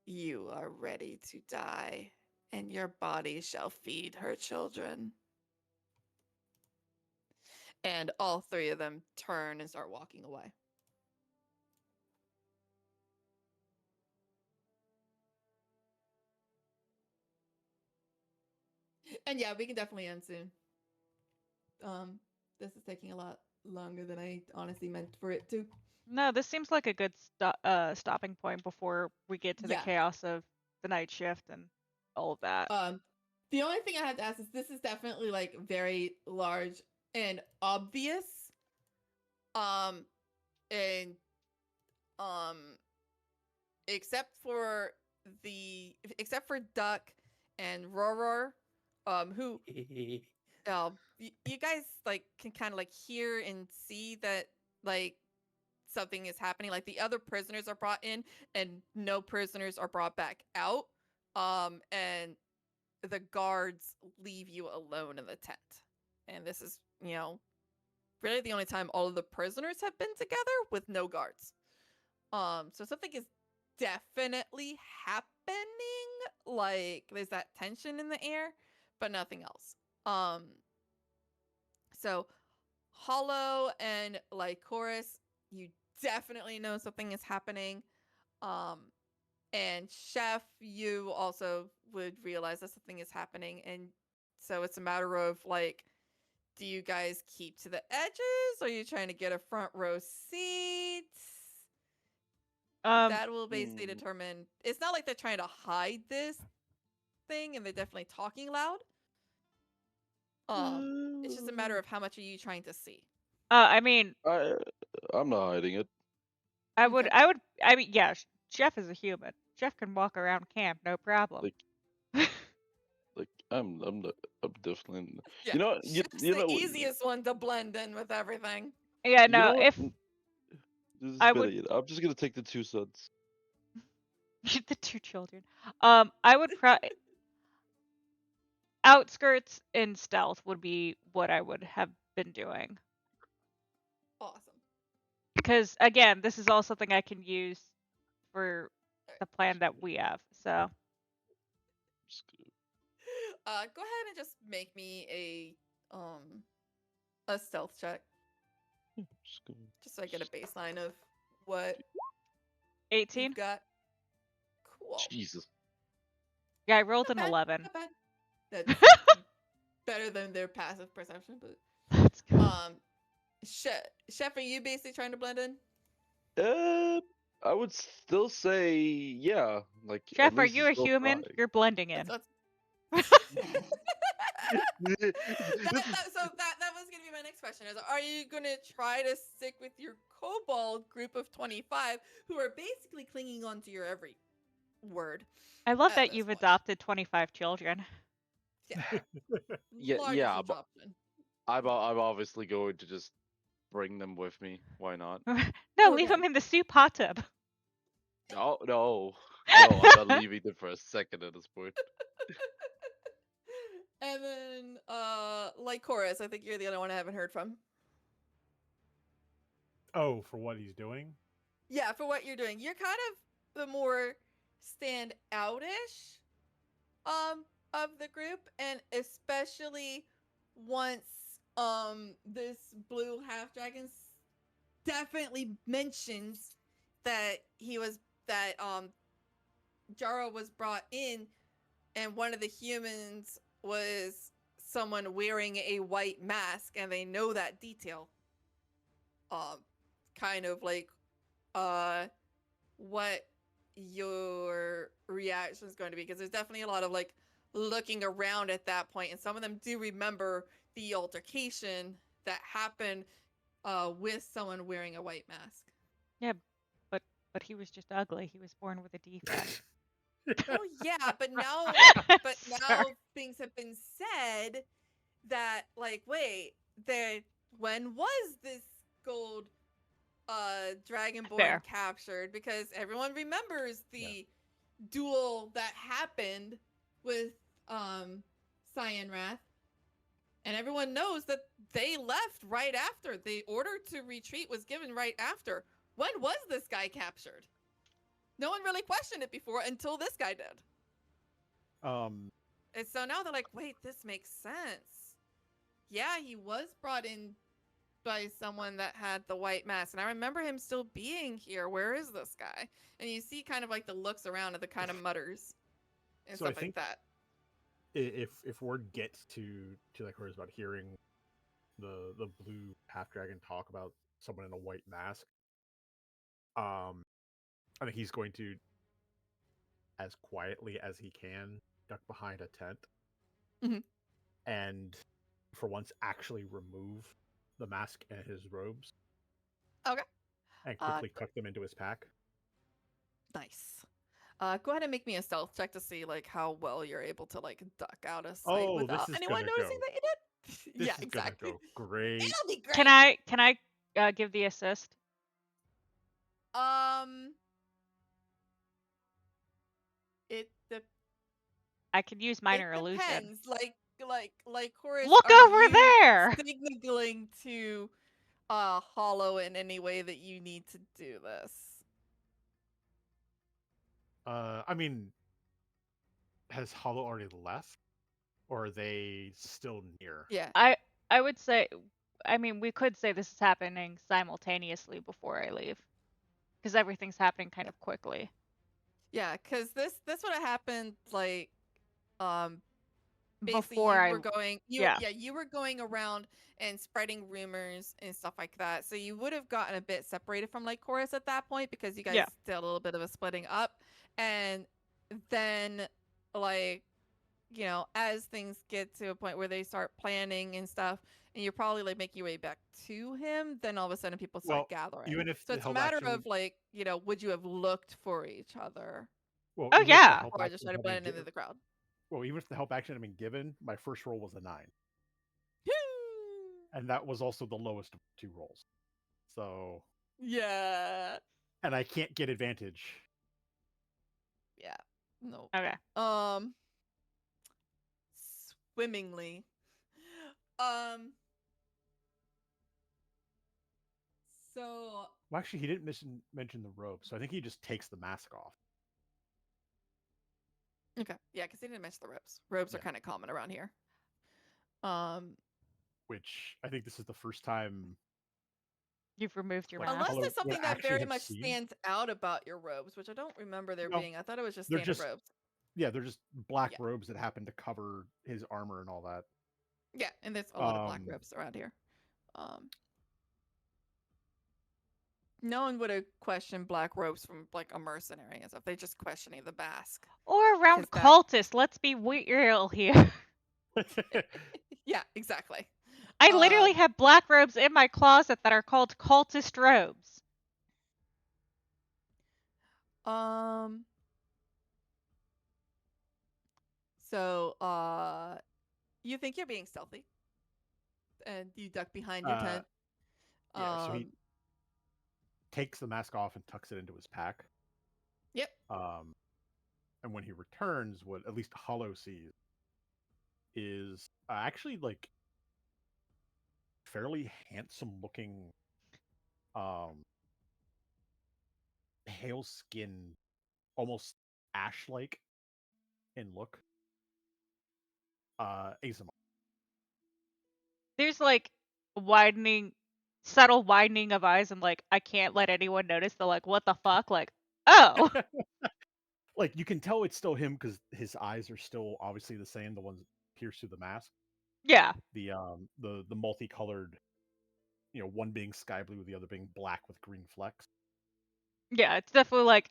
you are ready to die and your body shall feed her children. And all three of them turn and start walking away. And yeah, we can definitely end soon. This is taking a lot longer than I honestly meant for it to. No, this seems like a good stopping point before we get to the Yeah. chaos of the night shift and all of that. The only thing I have to ask is this is definitely like very large and obvious. And um, except for Duck and Roror, who you guys like can kind of like hear and see that like something is happening. Like the other prisoners are brought in, and no prisoners are brought back out. And the guards leave you alone in the tent. And this is, really the only time all of the prisoners have been together with no guards. So something is definitely happening. Like there's that tension in the air, but nothing else. So Hollow and Lycoris, you definitely know something is happening. And Chef, you also would realize that something is happening, and so it's a matter of like, do you guys keep to the edges? Are you trying to get a front row seat? That will basically determine. It's not like they're trying to hide this thing, and they're definitely talking loud. It's just a matter of how much are you trying to see. I mean, I'm not hiding it. Okay. I mean, yeah, Jeff is a human. Jeff can walk around camp, no problem. Like I'm definitely. Yeah, You know, Chef's you the know, easiest one to blend in with everything. Yeah, you know no, what? if This is I a better would idea. I'm just gonna take the 2 sons. the 2 children. I would outskirts and stealth would be what I would have been doing. Awesome. Because again, this is all something I can use for the plan that we have. So Just gonna- Go ahead and just make me a stealth check, just gonna- just so I get a baseline of what 18. you've got. Cool. Jesus. Yeah, I rolled Not an bad, 11. Not bad. That's better than their passive perception, but That's good. Chef, are you basically trying to blend in? I would still say yeah. Like Chef, at are least you he's a still human? trying. You're blending in. That was gonna be my next question. Is are you gonna try to stick with your kobold group of 25 who are basically clinging on to your every word? I love at that this you've point? adopted 25 children. Yeah. Largest yeah, but adoption. I'm obviously going to just bring them with me. Why not? No, leave Okay. them in the soup hot tub. No, I'm not leaving them for a second at this point. And then, Lycoris, I think you're the only one I haven't heard from. Oh, for what he's doing? Yeah, for what you're doing. You're kind of the more stand outish of the group, and especially once this blue half dragon definitely mentions that Jara was brought in, and one of the humans was someone wearing a white mask, and they know that detail. Kind of like what your reaction is going to be, because there's definitely a lot of like looking around at that point, and some of them do remember the altercation that happened with someone wearing a white mask. Yeah, but he was just ugly. He was born with a defect. Oh yeah, but now Sorry. things have been said that like, wait, when was this gold dragonborn Fair. captured? Because everyone remembers the duel that happened with Cyan Wrath, and everyone knows that they left right after. The order to retreat was given right after. When was this guy captured? No one really questioned it before until this guy did. And so now they're like, wait, this makes sense. Yeah, he was brought in by someone that had the white mask, and I remember him still being here. Where is this guy? And you see kind of like the looks around and the kind of mutters and So I stuff like think that. if word gets to like where it's about hearing the blue half dragon talk about someone in a white mask, I think he's going to, as quietly as he can, duck behind a tent, Mhm. and for once actually remove the mask and his robes. Okay. And quickly tuck them into his pack. Nice. Go ahead and make me a stealth check to see like how well you're able to like duck out of sight Oh, without this is anyone gonna noticing go. that you did. This Yeah, is exactly. gonna go great. It'll be great. Can I give the assist? It I could use minor illusion. depends. Like Horace, Look are over you there! signaling to Hollow in any way that you need to do this? I mean, has Hollow already left, or are they still near? Yeah. I would say, I mean, we could say this is happening simultaneously before I leave, because everything's happening kind of quickly. Yeah, because this would have happened like basically Before you I were going you were going around and spreading rumors and stuff like that, so you would have gotten a bit separated from like Chorus at that point because you guys Yeah. did a little bit of a splitting up, and then like as things get to a point where they start planning and stuff and you're probably like making your way back to him, then all of a sudden people start gathering. Even if so the it's a help matter action, of like would you have looked for each other well, Oh even if the yeah. help or action just try to had been blend into given- the crowd? Well, even if the help action had been given, my first roll was a 9, and that was also the lowest of 2 rolls. So Yeah. and I can't get advantage. Yeah. No. Okay. Swimmingly. So Well, actually, he didn't mention the robe, so I think he just takes the mask off. okay, yeah, because they didn't mention the robes. Robes are Yeah. kind of common around here. Which I think this is the first time. You've removed your Like, mask. Unless Hollow there's something would that actually very have much seen. stands out about your robes, which I don't remember there No, being. I thought it was just they're standard just- robes. Yeah, they're just black Yeah. robes that happen to cover his armor and all that. Yeah, and there's a lot of black Um, robes around here. No one would have questioned black robes from like a mercenary and stuff. They just questioning the mask. Or around 'Cause that- cultists. Let's be real here. Yeah, exactly. I literally have black robes in my closet that are called cultist robes. So, you think you're being stealthy, and you duck behind your tent. Yeah, so he takes the mask off and tucks it into his pack. Yep. And when he returns, what at least Hollow sees is actually like fairly handsome looking, pale skin, almost ash-like in look. Azamar. There's like subtle widening of eyes, and like I can't let anyone notice the like what the fuck, like oh. Like you can tell it's still him because his eyes are still obviously the same, the ones that pierce through the mask. Yeah. The multicolored, one being sky blue, the other being black with green flecks. Yeah, it's definitely like.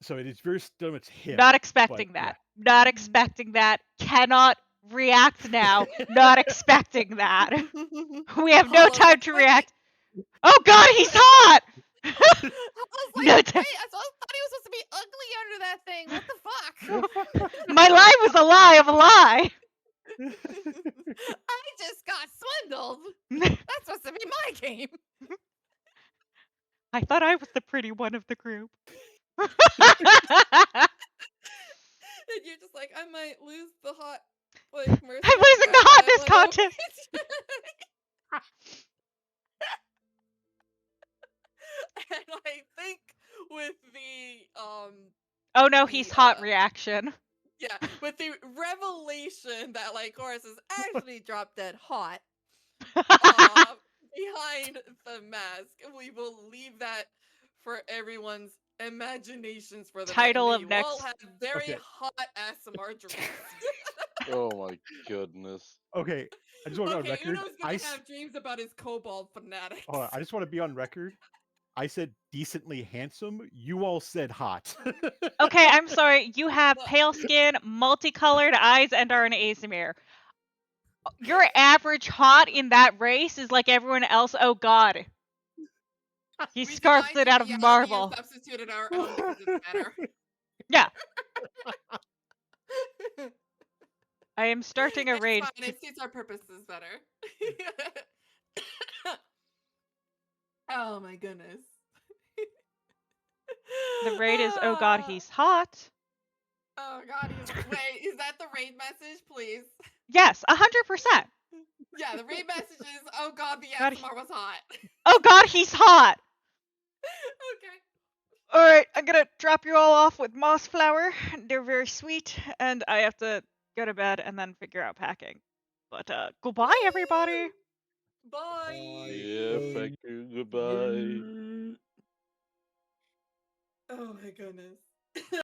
So it is very still it's him. Not expecting that. Yeah. Not expecting that. Cannot react now. Not expecting that. We have no time to react. Oh god, he's hot! I was like, No wait, time. I thought he was supposed to be ugly under that thing. What the fuck? My lie was a lie of a lie. I just got swindled. That's supposed to be my game. I thought I was the pretty one of the group. And you're just like, I might lose the hot, like, mercenary. I'm losing the hotness contest. And I think with the Oh no, he's the, hot reaction. yeah, with the revelation that like Horace is actually drop dead hot behind the mask, we will leave that for everyone's imaginations for the Title night. of You next. all have very Okay. hot ASMR dreams. Oh my goodness. Okay, I just want to be on Okay, record. Uno's gonna have dreams about his kobold fanatics. Hold on, I just want to be on record. I said decently handsome. You all said hot. Okay, I'm sorry. You have pale skin, multicolored eyes, and are an Azamir. Your average hot in that race is like everyone else. Oh god. He We scarfed designed it out of reality marble. and substituted our own because it's better. Yeah, I am starting a It's raid. fine. It suits our purposes better. Oh my goodness. The raid is, oh god, he's hot. Oh god, wait, is that the raid message, please? Yes, 100%. Yeah, the raid message is, oh god, the God, ASMR was hot. Oh god, he's hot. Okay. All right, I'm gonna drop you all off with moss flower. They're very sweet, and I have to go to bed and then figure out packing. But goodbye, everybody. Bye. Yeah, thank you. Goodbye. Oh my goodness.